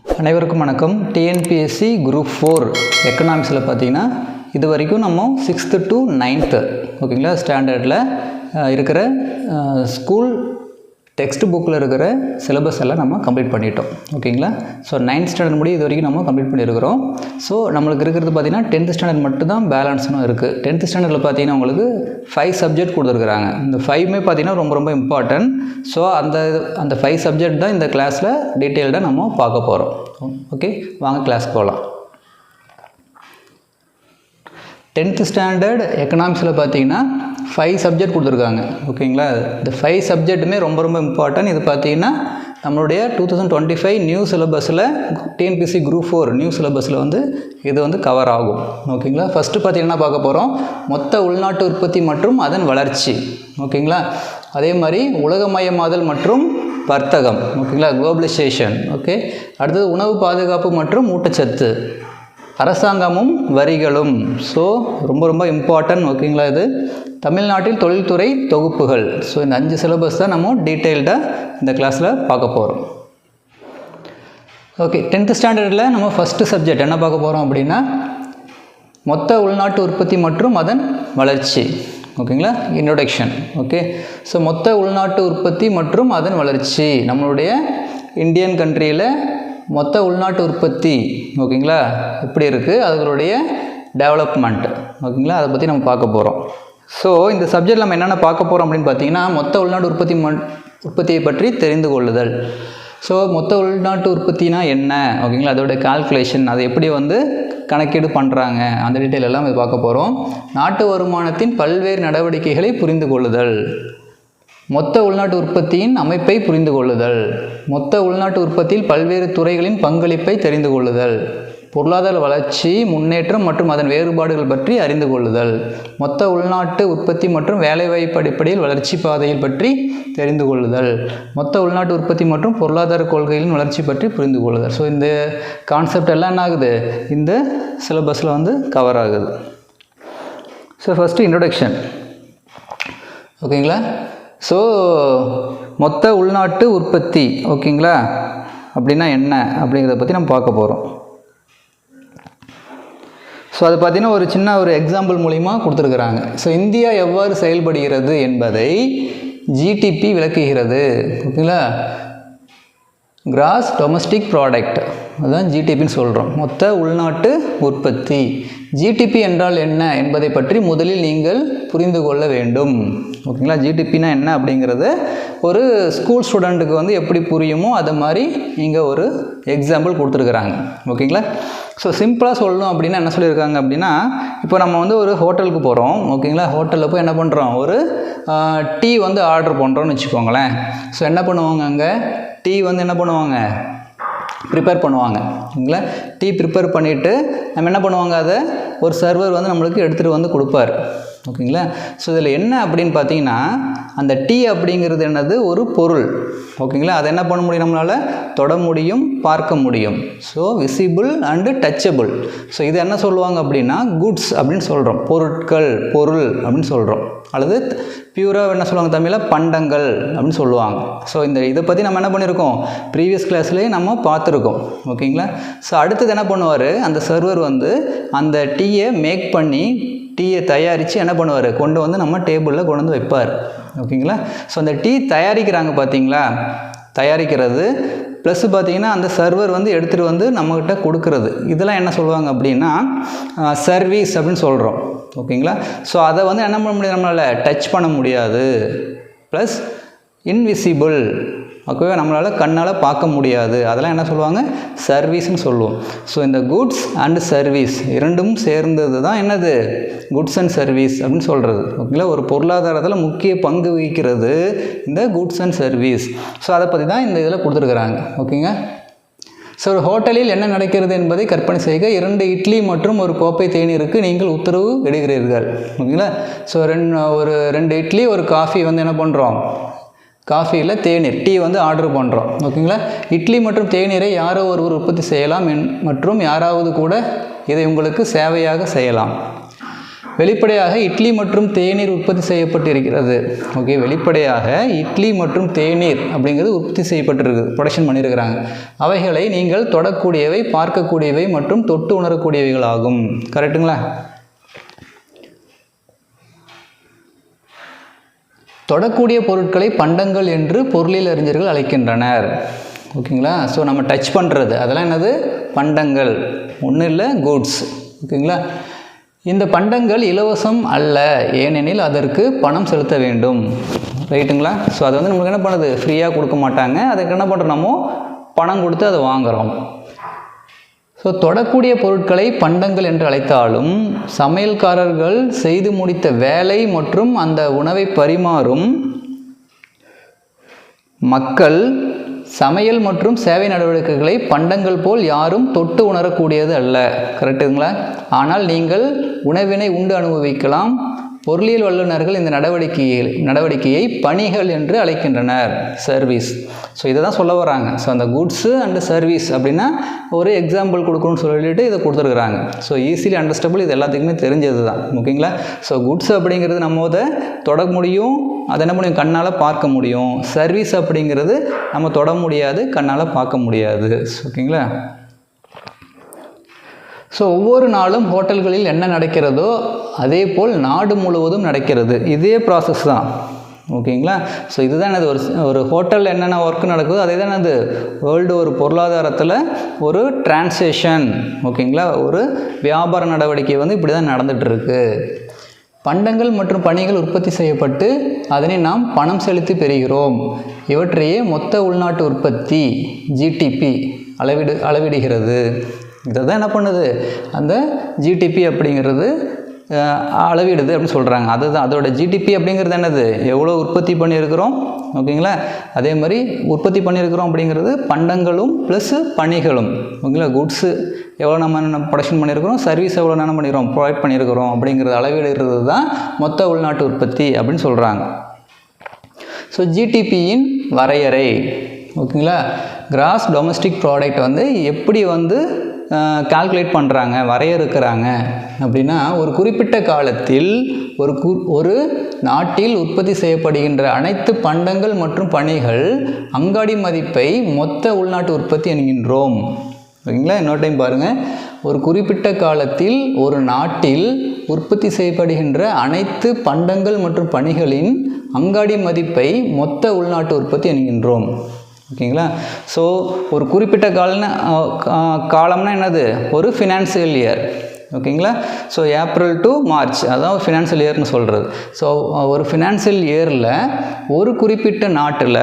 அனைவருக்கும் வணக்கம். TNPSC group 4 எக்கனாமிக்ஸில் பார்த்தீங்கன்னா இது வரைக்கும் நம்ம 6th to 9th ஓகேங்களா ஸ்டாண்டர்டில் இருக்கிற ஸ்கூல் டெக்ஸ்ட் புக்கில் இருக்கிற சிலபஸ் எல்லாம் நம்ம கம்ப்ளீட் பண்ணிட்டோம் ஓகேங்களா. ஸோ 9th ஸ்டாண்டர்ட் முடி இது வரைக்கும் நம்ம கம்ப்ளீட் பண்ணியிருக்கிறோம். ஸோ நம்மளுக்கு இருக்கிறது பார்த்திங்கன்னா 10th ஸ்டாண்டர்ட் மட்டும் தான் பேலன்ஸ்னும் இருக்குது. 10th ஸ்டாண்டர்டில் பார்த்தீங்கன்னா உங்களுக்கு 5 சப்ஜெக்ட் கொடுத்துருக்குறாங்க. இந்த 5மே பார்த்திங்கன்னா ரொம்ப இம்பார்ட்டன்ட். ஸோ அந்த 5 சப்ஜெக்ட் தான் இந்த கிளாஸில் டீட்டெயில்டாக நம்ம பார்க்க போகிறோம். ஓகே, வாங்க கிளாஸ் போகலாம். 10th ஸ்டாண்டர்ட் எக்கனாமிக்ஸில் பார்த்தீங்கன்னா 5 சப்ஜெக்ட் கொடுத்துருக்காங்க ஓகேங்களா. இந்த 5 சப்ஜெக்ட்டுமே ரொம்ப இம்பார்ட்டன்ட். இது பார்த்தீங்கன்னா நம்மளுடைய 2025 நியூ சிலபஸில் டிஎன்பிஎஸ்சி குரூப் 4 நியூ சிலபஸில் இது கவர் ஆகும் ஓகேங்களா. ஃபஸ்ட்டு பார்த்தீங்கன்னா பார்க்க போகிறோம் மொத்த உள்நாட்டு உற்பத்தி மற்றும் அதன் வளர்ச்சி ஓகேங்களா. அதே மாதிரி உலகமயமாதல் மற்றும் வர்த்தகம் ஓகேங்களா, குளோபலைசேஷன். ஓகே, அடுத்தது உணவு பாதுகாப்பு மற்றும் ஊட்டச்சத்து, அரசாங்கமும் வரிகளும். ஸோ ரொம்ப இம்பார்ட்டன்ட் ஓகேங்களா. இது தமிழ்நாட்டில் தொழில்துறை தொகுப்புகள். ஸோ இந்த 5 சிலபஸ் தான் நம்ம டீட்டெயில்டாக இந்த கிளாஸில் பார்க்க போகிறோம். ஓகே, 10th ஸ்டாண்டர்டில் நம்ம ஃபஸ்ட்டு சப்ஜெக்ட் என்ன பார்க்க போகிறோம் அப்படின்னா மொத்த உள்நாட்டு உற்பத்தி மற்றும் அதன் வளர்ச்சி ஓகேங்களா, இன்ட்ரோடக்ஷன். ஓகே, ஸோ மொத்த உள்நாட்டு உற்பத்தி மற்றும் அதன் வளர்ச்சி, நம்மளுடைய இந்தியன் கண்ட்ரியில் மொத்த உள்நாட்டு உற்பத்தி ஓகேங்களா எப்படி இருக்குது, அதனுடைய டெவலப்மெண்ட் ஓகேங்களா, அதை பற்றி நம்ம பார்க்க போகிறோம். ஸோ இந்த சப்ஜெக்ட் நம்ம என்னென்ன பார்க்க போகிறோம் அப்படின்னு பார்த்தீங்கன்னா மொத்த உள்நாட்டு உற்பத்தியை பற்றி தெரிந்து கொள்ளுதல். ஸோ மொத்த உள்நாட்டு உற்பத்தினா என்ன ஓகேங்களா, அதோடைய கால்குலேஷன், அதை எப்படி கணக்கீடு பண்ணுறாங்க, அந்த டீட்டெயில் எல்லாம் இது பார்க்க போகிறோம். நாட்டு வருமானத்தின் பல்வேறு நடவடிக்கைகளை புரிந்து கொள்ளுதல், மொத்த உள்நாட்டு உற்பத்தியின் அமைப்பை புரிந்து கொள்ளுதல், மொத்த உள்நாட்டு உற்பத்தியில் பல்வேறு துறைகளின் பங்களிப்பை தெரிந்து கொள்ளுதல், பொருளாதார வளர்ச்சி முன்னேற்றம் மற்றும் அதன் வேறுபாடுகள் பற்றி அறிந்து கொள்ளுதல், மொத்த உள்நாட்டு உற்பத்தி மற்றும் வேலைவாய்ப்பு அடிப்படையில் வளர்ச்சி பாதையில் பற்றி தெரிந்து கொள்ளுதல், மொத்த உள்நாட்டு உற்பத்தி மற்றும் பொருளாதார கொள்கைகளின் வளர்ச்சி பற்றி புரிந்து கொள்ளுதல். ஸோ இந்த கான்செப்ட் எல்லாம் என்ன ஆகுது, இந்த சிலபஸில் கவர் ஆகுது. ஸோ ஃபஸ்ட்டு இன்ட்ரோடக்ஷன் ஓகேங்களா. ஸோ மொத்த உள்நாட்டு உற்பத்தி ஓகேங்களா அப்படின்னா என்ன அப்படிங்கிறத பற்றி நம்ம பார்க்க போகிறோம். ஸோ அது பார்த்திங்கன்னா ஒரு சின்ன எக்ஸாம்பிள் மூலிமா கொடுத்துருக்குறாங்க. ஸோ இந்தியா எவ்வாறு செயல்படுகிறது என்பதை ஜிடிபி விளக்குகிறது ஓகேங்களா. கிராஸ் டொமஸ்டிக் ப்ராடக்ட், அதுதான் ஜிடிபின்னு சொல்கிறோம், மொத்த உள்நாட்டு உற்பத்தி. ஜிடிபி என்றால் என்ன என்பதை பற்றி முதலில் நீங்கள் புரிந்து கொள்ள வேண்டும் ஓகேங்களா. ஜிடிபினா என்ன அப்படிங்கிறது ஒரு ஸ்கூல் ஸ்டூடெண்ட்டுக்கு எப்படி புரியுமோ அது மாதிரி இங்கே ஒரு எக்ஸாம்பிள் கொடுத்துருக்குறாங்க ஓகேங்களா. ஸோ சிம்பிளாக சொல்லணும் அப்படின்னா என்ன சொல்லியிருக்காங்க அப்படின்னா, இப்போ நம்ம ஒரு ஹோட்டலுக்கு போகிறோம் ஓகேங்களா. ஹோட்டலில் போய் என்ன பண்ணுறோம், ஒரு டீ ஆர்டர் பண்ணுறோன்னு வச்சுக்கோங்களேன். ஸோ என்ன பண்ணுவாங்க, அங்கே டீ என்ன பண்ணுவாங்க, ப்ரிப்பேர் பண்ணுவாங்க ஓகேங்களா. டீ ப்ரிப்பேர் பண்ணிவிட்டு நம்ம என்ன பண்ணுவாங்க, அதை ஒரு சர்வர் நம்மளுக்கு எடுத்துகிட்டு கொடுப்பார் ஓகேங்களா. ஸோ இதில் என்ன அப்படின்னு பார்த்தீங்கன்னா அந்த டீ அப்படிங்கிறது என்னது, ஒரு பொருள் ஓகேங்களா. அதை என்ன பண்ண முடியும், நம்மளால் தொட முடியும், பார்க்க முடியும். So visible and touchable. So இது என்ன சொல்லுவாங்க அப்படின்னா குட்ஸ் அப்படின்னு சொல்கிறோம், பொருட்கள், பொருள் அப்படின்னு சொல்கிறோம். அல்லது பியூராக என்ன சொல்லுவாங்க தமிழில், பண்டங்கள் அப்படின்னு சொல்லுவாங்க. ஸோ இதை பற்றி நம்ம என்ன பண்ணியிருக்கோம், ப்ரீவியஸ் கிளாஸ்லேயே நம்ம பார்த்துருக்கோம் ஓகேங்களா. ஸோ அடுத்தது என்ன பண்ணுவார், அந்த சர்வர் அந்த டீயை மேக் பண்ணி டீயை தயாரித்து என்ன பண்ணுவார், கொண்டு நம்ம டேபிளில் கொண்டு வைப்பார் ஓகேங்களா. ஸோ அந்த டீ தயாரிக்கிறாங்க பார்த்தீங்களா, தயாரிக்கிறது ப்ளஸ் பார்த்திங்கன்னா அந்த சர்வர் எடுத்துகிட்டு நம்மக்கிட்ட கொடுக்குறது, இதெல்லாம் என்ன சொல்லுவாங்க அப்படின்னா சர்வீஸ் அப்படின்னு சொல்கிறோம் ஓகேங்களா. ஸோ அதை என்ன பண்ண முடியாது, நம்மளால் டச் பண்ண முடியாது, ப்ளஸ் இன்விசிபிள் ஓகேவா, நம்மளால் கண்ணால் பார்க்க முடியாது, அதெல்லாம் என்ன சொல்லுவாங்க, சர்வீஸ்ன்னு சொல்லுவோம். ஸோ இந்த குட்ஸ் அண்ட் சர்வீஸ் இரண்டும் சேர்ந்தது தான் என்னது, குட்ஸ் அண்ட் சர்வீஸ் அப்படின்னு சொல்கிறது ஓகேங்களா. ஒரு பொருளாதாரத்தில் முக்கிய பங்கு வகிக்கிறது இந்த குட்ஸ் அண்ட் சர்வீஸ். ஸோ அதை பற்றி தான் இந்த இதில் கொடுத்துருக்குறாங்க ஓகேங்க. ஸோ ஒரு ஹோட்டலில் என்ன நடக்கிறது என்பதை கற்பனை செய்க. 2 இட்லி மற்றும் ஒரு கோப்பை தேநீருக்கு நீங்கள் உத்தரவு இடுகிறீர்கள் ஓகேங்களா. ஸோ 2 இட்லி ஒரு காஃபி என்ன பண்ணுறோம், காஃபியில் தேநீர், டீ ஆர்டர் பண்ணுறோம் ஓகேங்களா. இட்லி மற்றும் தேநீரை யாரோ ஒருவர் உற்பத்தி செய்யலாம் மற்றும் யாராவது கூட இதை உங்களுக்கு சேவையாக செய்யலாம். வெளிப்படையாக இட்லி மற்றும் தேநீர் உற்பத்தி செய்யப்பட்டு இருக்கிறது. ஓகே, வெளிப்படையாக இட்லி மற்றும் தேநீர் அப்படிங்கிறது உற்பத்தி செய்யப்பட்டிருக்கு, ப்ரொடக்ஷன் பண்ணியிருக்கிறாங்க. அவைகளை நீங்கள் தொடக்கூடியவை, பார்க்கக்கூடியவை மற்றும் தொட்டு உணரக்கூடியவைகள் ஆகும். கரெக்டுங்களா? தொடக்கூடிய பொருட்களை பண்டங்கள் என்று பொருளியல் அறிஞர்கள் அழைக்கின்றனர். ஓகேங்களா? ஸோ நம்ம டச் பண்ணுறது அதெல்லாம் என்னது? பண்டங்கள். ஒன்றும் இல்லை, குட்ஸ். ஓகேங்களா? இந்த பண்டங்கள் இலவசம் அல்ல, ஏனெனில் அதற்கு பணம் செலுத்த வேண்டும். ரைட்டுங்களா? ஸோ அது வந்து நம்மளுக்கு என்ன பண்ணுது? ஃப்ரீயாக கொடுக்க மாட்டாங்க. அதுக்கு என்ன பண்ணுறோம்? நம்ம பணம் கொடுத்து அதை வாங்குகிறோம். ஸோ தொடக்கூடிய பொருட்களை பண்டங்கள் என்று அழைத்தாலும் சமையல்காரர்கள் செய்து முடித்த வேலை மற்றும் அந்த உணவை பரிமாறும் மக்கள் சமையல் மற்றும் சேவை நடவடிக்கைகளை பண்டங்கள் போல் யாரும் தொட்டு உணரக்கூடியது அல்ல. கரெக்டுங்களா? ஆனால் நீங்கள் உணவினை உண்டு அனுபவிக்கலாம். பொருளியல் வல்லுநர்கள் இந்த நடவடிக்கையை பணிகள் என்று அழைக்கின்றனர், சர்வீஸ். ஸோ இதை தான் சொல்ல வராங்க. ஸோ அந்த குட்ஸு அண்டு சர்வீஸ் அப்படின்னா ஒரு எக்ஸாம்பிள் கொடுக்கணும்னு சொல்லிட்டு இதை கொடுத்துருக்குறாங்க. ஸோ ஈஸிலி அண்டர்ஸ்டாண்டபிள், இது எல்லாத்துக்குமே தெரிஞ்சது தான். ஓகேங்களா? ஸோ குட்ஸ் அப்படிங்கிறது நம்ம அதை தொட முடியும், அதை என்ன முடியும்? கண்ணால் பார்க்க முடியும். சர்வீஸ் அப்படிங்கிறது நம்ம தொட முடியாது, கண்ணால் பார்க்க முடியாது. ஓகேங்களா? ஸோ ஒவ்வொரு நாளும் ஹோட்டல்களில் என்ன நடக்கிறதோ அதே போல் நாடு முழுவதும் நடக்கிறது. இதே ப்ராசஸ் தான். ஓகேங்களா? ஸோ இதுதான் அது ஒரு ஹோட்டலில் என்னென்ன ஒர்க் நடக்குதோ அதே தான் அது வேர்ல்டு ஒரு பொருளாதாரத்தில் ஒரு டிரான்சேக்ஷன். ஓகேங்களா? ஒரு வியாபார நடவடிக்கை வந்து இப்படி தான் நடந்துகிட்ருக்கு. பண்டங்கள் மற்றும் பணிகள் உற்பத்தி செய்யப்பட்டு அதனை நாம் பணம் செலுத்தி பெறுகிறோம். இவற்றையே மொத்த உள்நாட்டு உற்பத்தி ஜிடிபி அளவிடுகிறது. இதை தான் என்ன பண்ணுது? அந்த ஜிடிபி அப்படிங்கிறது அளவிடுது அப்படின்னு சொல்கிறாங்க. அதுதான் அதோட ஜிடிபி அப்படிங்கிறது என்னது? எவ்வளோ உற்பத்தி பண்ணியிருக்கிறோம். ஓகேங்களா? அதே மாதிரி உற்பத்தி பண்ணியிருக்கிறோம் அப்படிங்கிறது பண்டங்களும் ப்ளஸ்ஸு பணிகளும். ஓகேங்களா? குட்ஸு எவ்வளோ நம்ம ப்ரொடக்ஷன் பண்ணியிருக்கிறோம், சர்வீஸ் எவ்வளோ என்ன பண்ணிக்கிறோம், ப்ரொவைட் பண்ணியிருக்கிறோம் அப்படிங்கிறது அளவிடுறது தான் மொத்த உள்நாட்டு உற்பத்தி அப்படின்னு சொல்கிறாங்க. ஸோ ஜிடிபியின் வரையறை. ஓகேங்களா? கிராஸ் டொமஸ்டிக் ப்ராடக்ட் வந்து எப்படி வந்து கால்குலேட் பண்ணுறாங்க, வரையறுக்கிறாங்க அப்படின்னா, ஒரு குறிப்பிட்ட காலத்தில் ஒரு நாட்டில் உற்பத்தி செய்யப்படுகின்ற அனைத்து பண்டங்கள் மற்றும் பணிகள் அங்காடி மதிப்பை மொத்த உள்நாட்டு உற்பத்தி என்கின்றோம். ஓகேங்களா? இன்னொரு டைம் பாருங்கள். ஒரு குறிப்பிட்ட காலத்தில் ஒரு நாட்டில் உற்பத்தி செய்யப்படுகின்ற அனைத்து பண்டங்கள் மற்றும் பணிகளின் அங்காடி மதிப்பை மொத்த உள்நாட்டு உற்பத்தி என்கின்றோம். ஓகேங்களா? ஸோ ஒரு குறிப்பிட்ட காலம்னா என்னது? ஒரு ஃபினான்சியல் இயர். ஓகேங்களா? ஸோ ஏப்ரல் டு மார்ச் அதான் ஃபினான்சியல் இயர்னு சொல்கிறது. ஸோ ஒரு ஃபினான்சியல் இயரில் ஒரு குறிப்பிட்ட நாட்டில்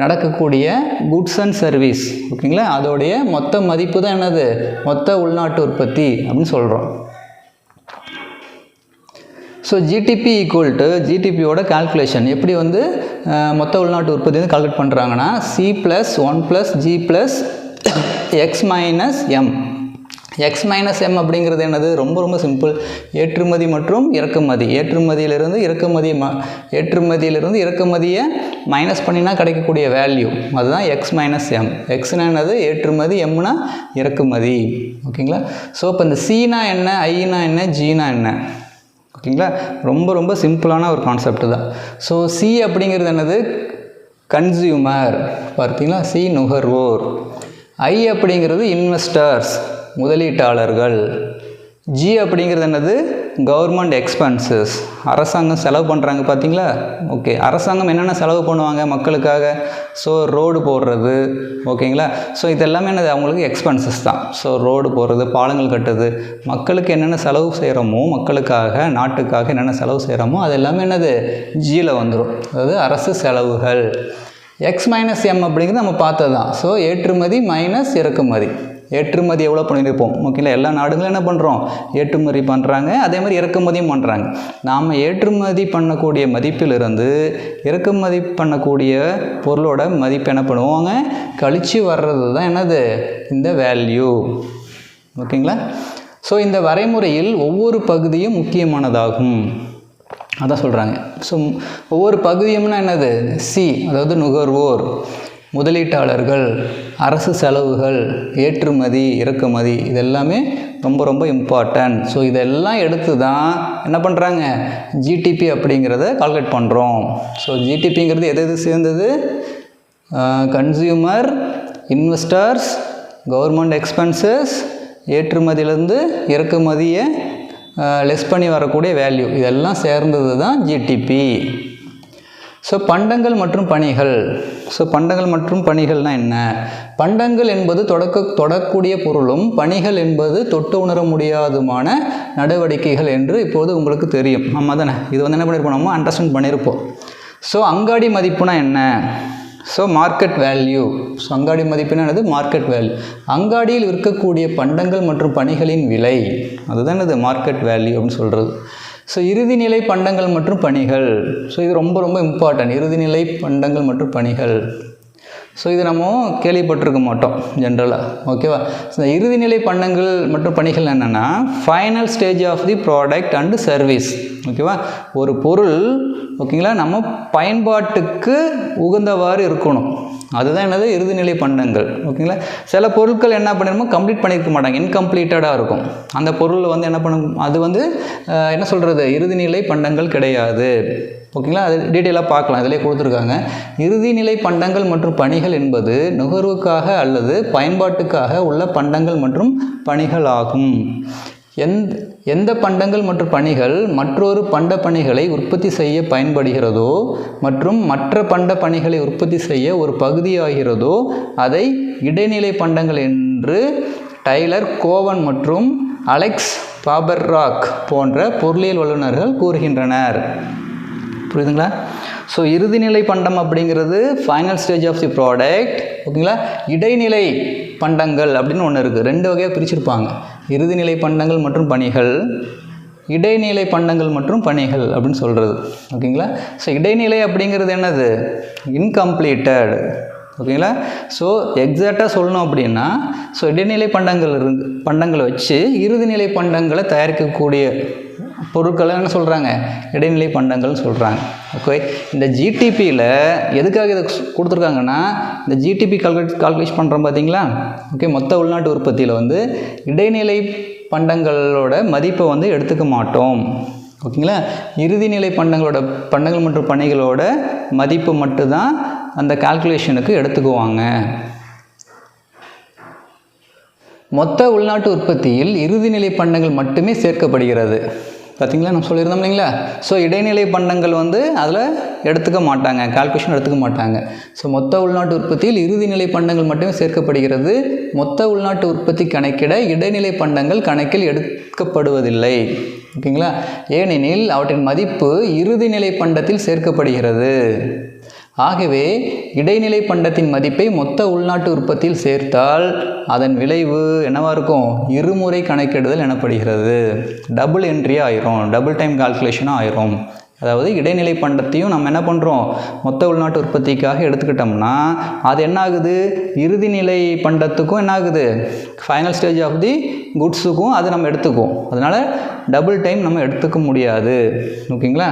நடக்கக்கூடிய குட்ஸ் அண்ட் சர்வீஸ், ஓகேங்களா, அதோடைய மொத்த மதிப்பு தான் என்னது? மொத்த உள்நாட்டு உற்பத்தி அப்படின்னு சொல்கிறோம். ஸோ ஜிடிபி ஈக்குவல் டு ஜிடிபியோட கால்குலேஷன் எப்படி வந்து மொத்த உள்நாட்டு உற்பத்தி வந்து கால்குலேட் பண்ணுறாங்கன்னா, C+1+G+X-M. X-M அப்படிங்கிறது என்னது? ரொம்ப ரொம்ப சிம்பிள். ஏற்றுமதி மற்றும் இறக்குமதி. ஏற்றுமதியிலிருந்து இறக்குமதியை மைனஸ் பண்ணினா கிடைக்கக்கூடிய வேல்யூ அதுதான் X-M. எக்ஸ்னா என்னது? ஏற்றுமதி, எம்னா இறக்குமதி. ஓகேங்களா? ஸோ இப்போ இந்த சினா என்ன, ஐனா என்ன, ஜினா என்ன? ஓகேங்களா? ரொம்ப ரொம்ப சிம்பிளான ஒரு கான்செப்ட் தான். ஸோ சி அப்படிங்கிறது என்னது? கன்சியூமர். பார்த்தீங்களா? சி நுகர்வோர். ஐ அப்படிங்கிறது இன்வெஸ்டர்ஸ், முதலீட்டாளர்கள். ஜி அப்படிங்கிறது என்னது? கவர்மெண்ட் எக்ஸ்பென்சஸ், அரசாங்கம் செலவு பண்ணுறாங்க. பார்த்தீங்களா? ஓகே, அரசாங்கம் என்னென்ன செலவு பண்ணுவாங்க மக்களுக்காக? ஸோ ரோடு போடுறது. ஓகேங்களா? ஸோ இதெல்லாமே என்னது? அவங்களுக்கு எக்ஸ்பென்சஸ் தான். ஸோ ரோடு போடுறது, பாலங்கள் கட்டுறது, மக்களுக்கு என்னென்ன செலவு செய்கிறோமோ, மக்களுக்காக நாட்டுக்காக என்னென்ன செலவு செய்கிறோமோ அது எல்லாமே என்னது? ஜியில் வந்துடும். அதாவது அரசு செலவுகள். X-M அப்படிங்கிறது நம்ம பார்த்தது தான். ஸோ ஏற்றுமதி மைனஸ் இறக்குமதி. ஏற்றுமதி எவ்வளோ பண்ணியிருப்போம். ஓகேங்களா? எல்லா நாடுகளும் என்ன பண்ணுறோம்? ஏற்றுமதி பண்ணுறாங்க, அதே மாதிரி இறக்குமதியும் பண்ணுறாங்க. நாம் ஏற்றுமதி பண்ணக்கூடிய மதிப்பிலிருந்து இறக்குமதி பண்ணக்கூடிய பொருளோட மதிப்பு என்ன பண்ணுவாங்க? கழித்து வர்றது தான் என்னது? இந்த வேல்யூ. ஓகேங்களா? ஸோ இந்த வரைமுறையில் ஒவ்வொரு பகுதியும் முக்கியமானதாகும். அதான் சொல்கிறாங்க. ஸோ ஒவ்வொரு பகுதியும்னா என்னது? சி அதாவது நுகர்வோர். முதலீட்டாளர்கள், அரசு செலவுகள், ஏற்றுமதி இறக்குமதி, இதெல்லாமே ரொம்ப ரொம்ப இம்பார்ட்டன்ட். ஸோ இதெல்லாம் எடுத்து தான் என்ன பண்ணுறாங்க, ஜிடிபி அப்படிங்கிறத கால்குலேட் பண்ணுறோம். ஸோ ஜிடிபிங்கிறது எது எது சேர்ந்தது, கன்சியூமர், இன்வெஸ்டர்ஸ், கவர்மெண்ட் எக்ஸ்பென்சஸ், ஏற்றுமதியிலேருந்து இறக்குமதியை லெஸ் பண்ணி வரக்கூடிய வேல்யூ, இதெல்லாம் சேர்ந்தது தான் ஜிடிபி. ஸோ பண்டங்கள் மற்றும் பணிகள். ஸோ பண்டங்கள் மற்றும் பணிகள்னால் என்ன? பண்டங்கள் என்பது தொடக்கூடிய பொருளும், பணிகள் என்பது தொட்டு உணர முடியாதுமான நடவடிக்கைகள் என்று இப்போது உங்களுக்கு தெரியும். ஆமாம் தானே? இது வந்து என்ன பண்ணியிருப்போம், நம்ம அண்டர்ஸ்டாண்ட் பண்ணியிருப்போம். ஸோ அங்காடி மதிப்புனா என்ன? So market value. ஸோ அங்காடி மதிப்புனா என்னது, மார்க்கெட் வேல்யூ. அங்காடியில் விற்கக்கூடிய பண்டங்கள் மற்றும் பணிகளின் விலை, அதுதான் இது மார்க்கெட் வேல்யூ அப்படின்னு சொல்கிறது. ஸோ இறுதிநிலை பண்டங்கள் மற்றும் பணிகள். ஸோ இது ரொம்ப ரொம்ப இம்பார்ட்டன்ட், இறுதிநிலை பண்டங்கள் மற்றும் பணிகள். ஸோ இது நம்ம கேள்விப்பட்டிருக்க மாட்டோம் ஜென்ரலாக, ஓகேவா? ஸோ இறுதிநிலை பண்டங்கள் மற்றும் பணிகள் என்னென்னா final stage of the product and service, ஓகேவா? ஒரு பொருள், ஓகேங்களா, நம்ம பயன்பாட்டுக்கு உகந்தவாறு இருக்கணும், அதுதான் என்னது இறுதிநிலை பண்டங்கள், ஓகேங்களா? சில பொருட்கள் என்ன பண்ணிருமோ கம்ப்ளீட் பண்ணியிருக்க மாட்டாங்க, இன்கம்ப்ளீட்டடாக இருக்கும். அந்த பொருள் வந்து என்ன பண்ணும், அது வந்து என்ன சொல்கிறது, இறுதிநிலை பண்டங்கள் கிடையாது, ஓகேங்களா? அது டீட்டெயிலாக பார்க்கலாம், இதிலே கொடுத்துருக்காங்க. இறுதிநிலை பண்டங்கள் மற்றும் பணிகள் என்பது நுகர்வுக்காக அல்லது பயன்பாட்டுக்காக உள்ள பண்டங்கள் மற்றும் பணிகள் ஆகும். எந்த பண்டங்கள் மற்றும் பணிகள் மற்றொரு பண்ட பணிகளை உற்பத்தி செய்ய பயன்படுகிறதோ மற்றும் மற்ற பண்ட பணிகளை உற்பத்தி செய்ய ஒரு பகுதியாகிறதோ அதை இடைநிலை பண்டங்கள் என்று டைலர் கோவன் மற்றும் அலெக்ஸ் பாபர்ராக் போன்ற பொருளியல் வல்லுநர்கள் கூறுகின்றனர். புரியுதுங்களா? ஸோ இறுதிநிலை பண்டம் அப்படிங்கிறது final stage of the product, ஓகேங்களா? இடைநிலை பண்டங்கள் அப்படின்னு ஒன்று இருக்குது, ரெண்டு வகையாக பிரிச்சிருப்பாங்க, இறுதிநிலை பண்டங்கள் மற்றும் பணிகள், இடைநிலை பண்டங்கள் மற்றும் பணிகள் அப்படின்னு சொல்கிறது, ஓகேங்களா? ஸோ இடைநிலை அப்படிங்கிறது என்னது, இன்கம்ப்ளீட்டட், ஓகேங்களா? ஸோ எக்ஸாக்டாக சொல்லணும் அப்படின்னா, ஸோ இடைநிலை பண்டங்களை வச்சு இறுதிநிலை பண்டங்களை தயாரிக்கக்கூடிய பொருட்களை என்ன சொல்கிறாங்க, இடைநிலை பண்டங்கள்னு சொல்கிறாங்க. ஓகே, இந்த ஜிடிபியில் எதுக்காக இதை கொடுத்துருக்காங்கன்னா, இந்த ஜிடிபி கால்குலேஷன் பண்ணுறோம் பார்த்தீங்களா, ஓகே, மொத்த உள்நாட்டு உற்பத்தியில் வந்து இடைநிலை பண்டங்களோட மதிப்பை வந்து எடுத்துக்க மாட்டோம், ஓகேங்களா? இறுதிநிலை பண்டங்கள் மற்றும் பணிகளோட மதிப்பு மட்டும்தான் அந்த கால்குலேஷனுக்கு எடுத்துக்குவாங்க. மொத்த உள்நாட்டு உற்பத்தியில் இறுதிநிலை பண்டங்கள் மட்டுமே சேர்க்கப்படுகிறது. பார்த்தீங்களா, நம்ம சொல்லியிருந்தோம் இல்லைங்களா? ஸோ இடைநிலை பண்டங்கள் வந்து அதில் எடுத்துக்க மாட்டாங்க, கால்குலேஷன் எடுத்துக்க மாட்டாங்க. ஸோ மொத்த உள்நாட்டு உற்பத்தியில் இறுதிநிலை பண்டங்கள் மட்டுமே சேர்க்கப்படுகிறது. மொத்த உள்நாட்டு உற்பத்தி கணக்கிட இடைநிலை பண்டங்கள் கணக்கில் எடுக்கப்படுவதில்லை, ஓகேங்களா? ஏனெனில் அவற்றின் மதிப்பு இறுதிநிலை பண்டத்தில் சேர்க்கப்படுகிறது. ஆகவே இடைநிலை பண்டத்தின் மதிப்பை மொத்த உள்நாட்டு உற்பத்தியில் சேர்த்தால் அதன் விளைவு என்னவாக இருக்கும், இருமுறை கணக்கிடுதல் எனப்படுகிறது. டபுள் என்ட்ரியாக ஆயிரும், டபுள் டைம் கால்குலேஷனாக ஆயிரும். அதாவது இடைநிலை பண்டத்தையும் நம்ம என்ன பண்ணுறோம், மொத்த உள்நாட்டு உற்பத்திக்காக எடுத்துக்கிட்டோம்னா அது என்ன ஆகுது, இறுதிநிலை பண்டத்துக்கும் என்ன ஆகுது, ஃபைனல் ஸ்டேஜ் ஆஃப் தி குட்ஸுக்கும் அது நம்ம எடுத்துக்குவோம். அதனால் டபுள் டைம் நம்ம எடுத்துக்க முடியாது, ஓகேங்களா?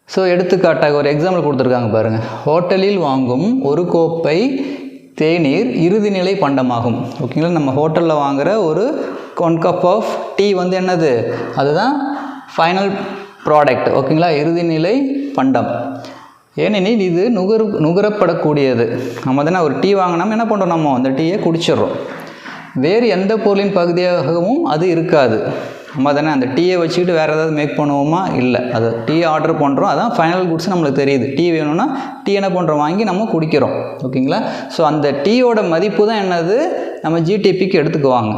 ஸோ எடுத்துக்காட்டாக ஒரு எக்ஸாம்பிள் கொடுத்துருக்காங்க பாருங்கள். ஹோட்டலில் வாங்கும் ஒரு கோப்பை தேநீர் இறுதிநிலை பண்டமாகும், ஓகேங்களா? நம்ம ஹோட்டலில் வாங்குகிற ஒரு 1 கப் ஆஃப் டீ வந்து என்னது, அதுதான் ஃபைனல் ப்ராடக்ட், ஓகேங்களா? இறுதிநிலை பண்டம். ஏனெனில் இது நுகரப்படக்கூடியது. நம்ம தானே ஒரு டீ வாங்கினோம், என்ன பண்ணுறோம், நம்ம அந்த டீயை குடிச்சிடுறோம். வேறு எந்த பொருளின் பகுதியாகவும் அது இருக்காது. நம்ம தானே அந்த டீயை வச்சுக்கிட்டு வேறு ஏதாவது மேக் பண்ணுவோமா, இல்லை, அது டீ ஆர்டர் பண்ணுறோம், அதான் ஃபைனல் குட்ஸ் நம்மளுக்கு தெரியுது. டீ வேணும்னா டீ என்ன பண்ணுறோம், வாங்கி நம்ம குடிக்கிறோம், ஓகேங்களா? ஸோ அந்த டீயோட மதிப்பு தான் என்னது, நம்ம ஜிடிபிக்கு எடுத்துக்குவாங்க,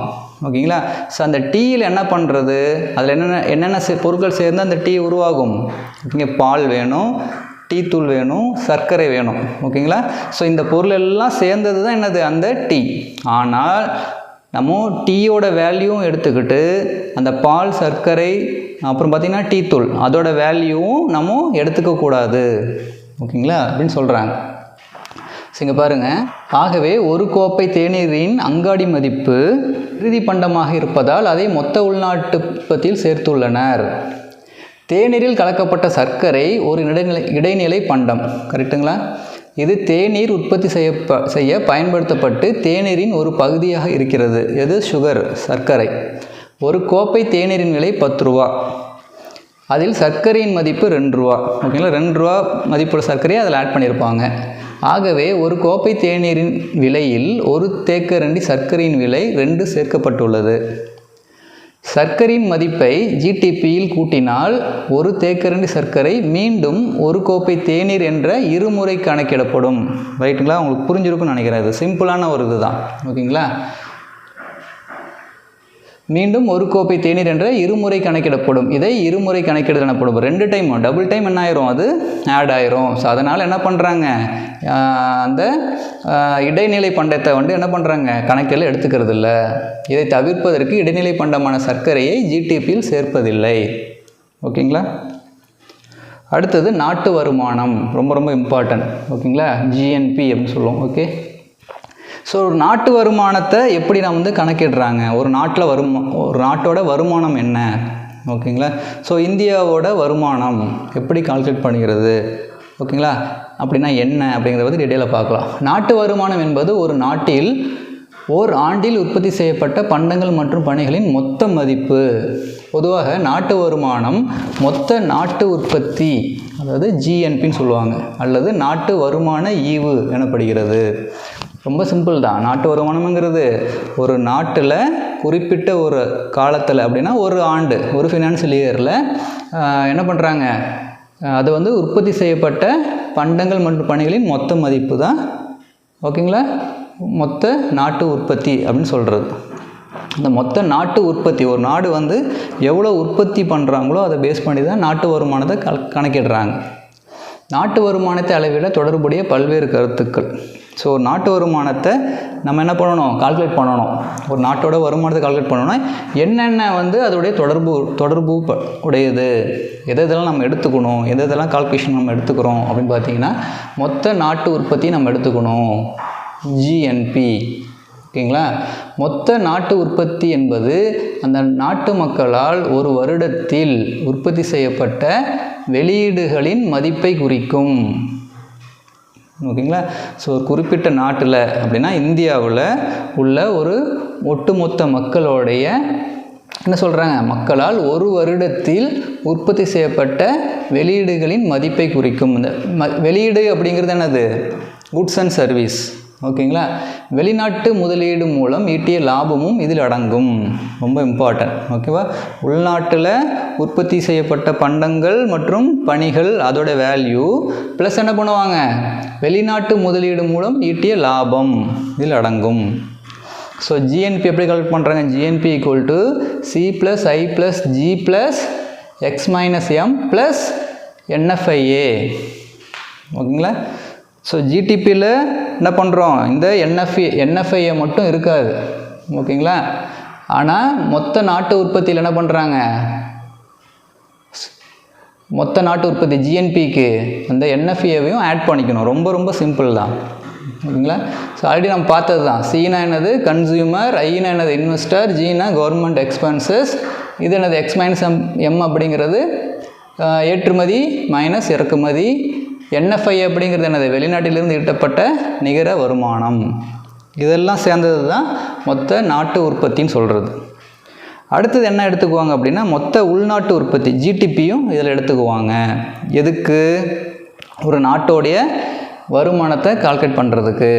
ஓகேங்களா? ஸோ அந்த டீயில் என்ன பண்ணுறது, அதில் என்னென்ன பொருட்கள் சேர்ந்து அந்த டீ உருவாகும், ஓகேங்க? பால் வேணும், டீ தூள் வேணும், சர்க்கரை வேணும், ஓகேங்களா? ஸோ இந்த பொருள் எல்லாம் சேர்ந்தது தான் என்னது, அந்த டீ. ஆனால் நம்ம டீயோட வேல்யூவும் எடுத்துக்கிட்டு அந்த பால், சர்க்கரை, அப்புறம் பார்த்திங்கன்னா டீ தூள், அதோட வேல்யூவும் நம்ம எடுத்துக்கக்கூடாது, ஓகேங்களா அப்படின்னு சொல்கிறாங்க. சரிங்க பாருங்கள். ஆகவே ஒரு கோப்பை தேநீரின் அங்காடி மதிப்பு இறுதி பண்டமாக இருப்பதால் அதை மொத்த உள்நாட்டு உற்பத்தியில் சேர்த்துள்ளனர். தேநீரில் கலக்கப்பட்ட சர்க்கரை ஒரு இடைநிலை பண்டம். கரெக்டுங்களா? இது தேநீர் உற்பத்தி செய்ய பயன்படுத்தப்பட்டு தேநீரின் ஒரு பகுதியாக இருக்கிறது. எது? சுகர், சர்க்கரை. ஒரு கோப்பை தேநீரின் விலை 10 ரூபா. அதில் சர்க்கரையின் மதிப்பு 2 ரூபா. ஓகேங்களா? 2 ரூபா மதிப்புள்ள சர்க்கரையை அதில் ஆட் பண்ணியிருப்பாங்க. ஆகவே ஒரு கோப்பை தேநீரின் விலையில் ஒரு தேக்கரண்டி சர்க்கரையின் விலை 2 சேர்க்கப்பட்டுள்ளது. சர்க்கரையின் மதிப்பை ஜிடிபியில் கூட்டினால் ஒரு தேக்கரண்டி சர்க்கரை மீண்டும் ஒரு கோப்பை தேநீர் என்ற இருமுறை கணக்கிடப்படும். ரைட்டுங்களா? உங்களுக்கு புரிஞ்சிருக்குன்னு நினைக்கிறேன். இது சிம்பிளான ஒரு இதுதான். ஓகேங்களா? மீண்டும் ஒரு கோப்பை தேநீர் என்ற இருமுறை கணக்கிடப்படும். இதை இருமுறை கணக்கிடுதல் எனப்படும். 2 டைம், டபுள் டைம் என்ன ஆயிரும்? அது ஆட் ஆயிரும். ஸோ அதனால் என்ன பண்ணுறாங்க, அந்த இடைநிலை பண்டத்தை என்ன பண்ணுறாங்க, கணக்கில் எடுத்துக்கிறது இல்லை. இதை தவிர்ப்பதற்கு இடைநிலை பண்டமான சர்க்கரையை ஜிடிபியில் சேர்ப்பதில்லை. ஓகேங்களா? அடுத்தது நாட்டு வருமானம். ரொம்ப ரொம்ப இம்பார்ட்டன்ட். ஓகேங்களா? ஜிஎன்பி அப்படின்னு சொல்லுவோம். ஓகே. ஸோ ஒரு நாட்டு வருமானத்தை எப்படி நம்ம கணக்கிடுறாங்க? ஒரு நாட்டோட வருமானம் என்ன? ஓகேங்களா? ஸோ இந்தியாவோட வருமானம் எப்படி கால்குலேட் பண்ணுகிறது? ஓகேங்களா? அப்படின்னா என்ன அப்படிங்கிறத பற்றி டீட்டெயிலாக பார்க்கலாம். நாட்டு வருமானம் என்பது ஒரு நாட்டில் ஓர் ஆண்டில் உற்பத்தி செய்யப்பட்ட பண்டங்கள் மற்றும் பணிகளின் மொத்த மதிப்பு. பொதுவாக நாட்டு வருமானம் மொத்த நாட்டு உற்பத்தி, அதாவது ஜிஎன்பின்னு சொல்லுவாங்க, அல்லது நாட்டு வருமான ஈவு எனப்படுகிறது. ரொம்ப சிம்பிள் தான். நாட்டு வருமானம்ங்கிறது ஒரு நாட்டில் குறிப்பிட்ட ஒரு காலத்தில், அப்படின்னா ஒரு ஆண்டு, ஒரு ஃபினான்ஷியல் இயரில் என்ன பண்ணுறாங்க, அது உற்பத்தி செய்யப்பட்ட பண்டங்கள் மற்றும் பணிகளின் மொத்த மதிப்பு தான். ஓகேங்களா? மொத்த நாட்டு உற்பத்தி அப்படின்னு சொல்கிறது. இந்த மொத்த நாட்டு உற்பத்தி, ஒரு நாடு எவ்வளோ உற்பத்தி பண்ணுறாங்களோ அதை பேஸ் பண்ணி தான் நாட்டு வருமானத்தை கணக்கிடுறாங்க. நாட்டு வருமானத்தை அளவிட தொடர்புடைய பல்வேறு கருத்துக்கள். ஸோ நாட்டு வருமானத்தை நம்ம என்ன பண்ணணும், கால்குலேட் பண்ணணும். ஒரு நாட்டோட வருமானத்தை கால்குலேட் பண்ணணும்னா என்னென்ன அதோடைய தொடர்பு உடையது, எதெல்லாம் நம்ம எடுத்துக்கணும், எதெல்லாம் கால்குலேஷன் நம்ம எடுத்துக்கிறோம் அப்படின்னு பார்த்தீங்கன்னா, மொத்த நாட்டு உற்பத்தி நம்ம எடுத்துக்கணும், ஜிஎன்பி. ஓகேங்களா? மொத்த நாட்டு உற்பத்தி என்பது அந்த நாட்டு மக்களால் ஒரு வருடத்தில் உற்பத்தி செய்யப்பட்ட வெளியீடுகளின் மதிப்பை குறிக்கும். ஓகேங்களா? ஸோ ஒரு குறிப்பிட்ட நாட்டில், அப்படின்னா இந்தியாவில் உள்ள ஒரு ஒட்டுமொத்த மக்களுடைய என்ன சொல்கிறாங்க, மக்களால் ஒரு வருடத்தில் உற்பத்தி செய்யப்பட்ட வெளியீடுகளின் மதிப்பை குறிக்கும். இந்த வெளியீடு அப்படிங்கிறது என்னது? Goods and service. ஓகேங்களா? வெளிநாட்டு முதலீடு மூலம் ஈட்டிய லாபமும் இதில் அடங்கும். ரொம்ப இம்பார்ட்டன்ட். ஓகேவா? உள்நாட்டில் உற்பத்தி செய்யப்பட்ட பண்டங்கள் மற்றும் பணிகள், அதோட வேல்யூ ப்ளஸ் என்ன பண்ணுவாங்க, வெளிநாட்டு முதலீடு மூலம் ஈட்டிய லாபம் இதில் அடங்கும். ஸோ ஜிஎன்பி எப்படி கால்குலேட் பண்ணுறாங்க? GNP equal to C plus I plus G plus X minus M plus NFIA. ஓகேங்களா? ஸோ ஜிடிபியில் என்ன பண்ணுறோம், இந்த என்எஃப்ஐஏ மட்டும் இருக்காது. ஓகேங்களா? ஆனால் மொத்த நாட்டு உற்பத்தியில் என்ன பண்ணுறாங்க, மொத்த நாட்டு உற்பத்தி ஜிஎன்பிக்கு அந்த என்எஃப்ஏவையும் ஆட் பண்ணிக்கணும். ரொம்ப ரொம்ப சிம்பிள் தான். ஓகேங்களா? ஸோ ஆல்ரெடி நம்ம பார்த்தது தான். சீனா என்னது, கன்சியூமர், ஐனா என்னது, இன்வெஸ்டர், ஜீனா கவர்மெண்ட் எக்ஸ்பென்சஸ், இது என்னது எக்ஸ் மைனஸ் எம் அப்படிங்கிறது ஏற்றுமதி மைனஸ் இறக்குமதி, என்எஃப்ஐ அப்படிங்கிறது என்னது, வெளிநாட்டிலிருந்து ஈட்டப்பட்ட நிகர வருமானம். இதெல்லாம் சேர்ந்தது தான் மொத்த நாட்டு உற்பத்தின்னு சொல்கிறது. அடுத்தது என்ன எடுத்துக்குவாங்க அப்படின்னா, மொத்த உள்நாட்டு உற்பத்தி ஜிடிபியும் இதில் எடுத்துக்குவாங்க. எதுக்கு? ஒரு நாட்டோடைய வருமானத்தை கால்குலேட் பண்ணுறதுக்கு.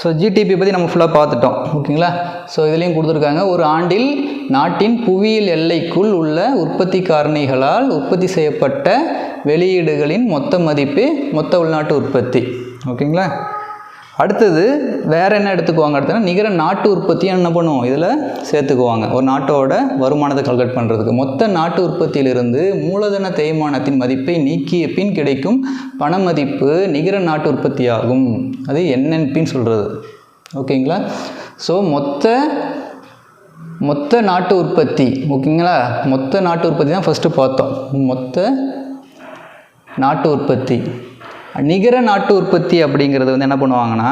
ஸோ ஜிடிபி பற்றி நம்ம ஃபுல்லாக பார்த்துட்டோம். ஓகேங்களா? ஸோ இதுலேயும் கொடுத்துருக்காங்க, ஒரு ஆண்டில் நாட்டின் புவியியல் எல்லைக்குள் உள்ள உற்பத்தி காரணிகளால் உற்பத்தி செய்யப்பட்ட வெளியீடுகளின் மொத்த மதிப்பு மொத்த உள்நாட்டு உற்பத்தி. ஓகேங்களா? அடுத்தது வேறு என்ன எடுத்துக்குவாங்க, அடுத்தது நிகர நாட்டு உற்பத்தியை என்ன பண்ணுவோம், இதில் சேர்த்துக்குவாங்க. ஒரு நாட்டோட வருமானத்தை கால்குலேட் பண்ணுறதுக்கு மொத்த நாட்டு உற்பத்தியிலிருந்து மூலதன தேய்மானத்தின் மதிப்பை நீக்கிய பின் கிடைக்கும் பண மதிப்பு நிகர நாட்டு உற்பத்தி ஆகும். அது என்என்பின்னு சொல்கிறது. ஓகேங்களா? ஸோ மொத்த நாட்டு உற்பத்தி. ஓகேங்களா? மொத்த நாட்டு உற்பத்தி தான் ஃபஸ்ட்டு பார்த்தோம். மொத்த நாட்டு உற்பத்தி. நிகர நாட்டு உற்பத்தி அப்படிங்கிறது என்ன பண்ணுவாங்கன்னா,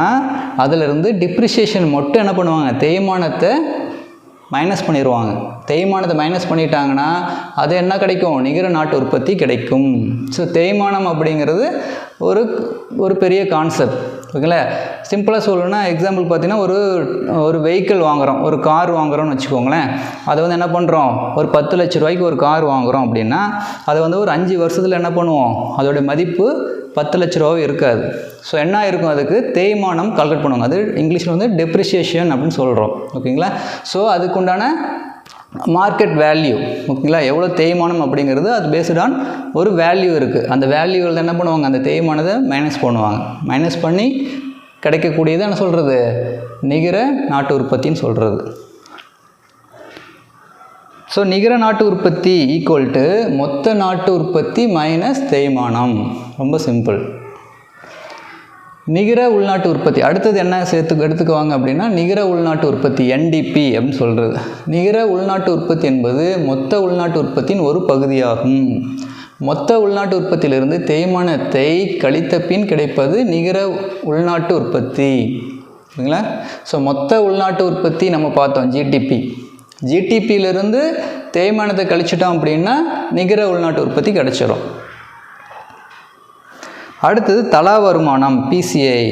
அதிலிருந்து டிப்ரிசியேஷன் மட்டும் என்ன பண்ணுவாங்க, தேய்மானத்தை மைனஸ் பண்ணிடுவாங்க. தேய்மானத்தை மைனஸ் பண்ணிட்டாங்கன்னா அது என்ன கிடைக்கும்? நிகர நாட்டு உற்பத்தி கிடைக்கும். ஸோ தேய்மானம் அப்படிங்கிறது ஒரு பெரிய கான்செப்ட். ஓகேங்களா? சிம்பிளாக சொல்லணும்னா எக்ஸாம்பிள் பார்த்தீங்கன்னா ஒரு வெஹிக்கிள் வாங்குகிறோம், ஒரு கார் வாங்குகிறோம்னு வச்சுக்கோங்களேன். அதை வந்து என்ன பண்ணுறோம்? ஒரு 10 லட்ச ரூபாய்க்கு ஒரு கார் வாங்குகிறோம் அப்படின்னா அதை வந்து ஒரு 5 வருஷத்தில் என்ன பண்ணுவோம்? அதோடைய மதிப்பு 10 லட்ச ரூபாவும் இருக்காது. ஸோ என்ன இருக்கும்? அதுக்கு தேய்மானம் கால்குலேட் பண்ணுவாங்க. அது இங்கிலீஷில் வந்து டெப்ரிசியேஷன் அப்படின்னு சொல்கிறோம். ஓகேங்களா? ஸோ அதுக்குண்டான மார்க்கெட் வேல்யூ, ஓகேங்களா, எவ்வளோ தேய்மானம் அப்படிங்கிறது அது பேஸ்ட் ஆன் ஒரு வேல்யூ இருக்குது. அந்த வேல்யூவில் என்ன பண்ணுவாங்க? அந்த தேய்மானத்தை மைனஸ் பண்ணுவாங்க. மைனஸ் பண்ணி கிடைக்கக்கூடியது என்ன சொல்கிறது? நிகர நாட்டு உற்பத்தின்னு சொல்கிறது. ஸோ நிகர நாட்டு உற்பத்தி ஈக்குவல் டு மொத்த நாட்டு உற்பத்தி மைனஸ் தேய்மானம். ரொம்ப சிம்பிள். நிகர உள்நாட்டு உற்பத்தி அடுத்தது என்ன எடுத்துக்குவாங்க அப்படின்னா நிகர உள்நாட்டு உற்பத்தி NDP அப்படின்னு சொல்கிறது. நிகர உள்நாட்டு உற்பத்தி என்பது மொத்த உள்நாட்டு உற்பத்தியின் ஒரு பகுதியாகும். மொத்த உள்நாட்டு உற்பத்தியிலிருந்து தேய்மானத்தை கழித்த பின் கிடைப்பது நிகர உள்நாட்டு உற்பத்தி. சரிங்களா? ஸோ மொத்த உள்நாட்டு உற்பத்தி நம்ம பார்த்தோம் ஜிடிபியிலிருந்து தேய்மானத்தை கழிச்சிட்டோம் அப்படின்னா நிகர உள்நாட்டு உற்பத்தி கிடைச்சிரும். அடுத்தது தலா வருமானம் PCI.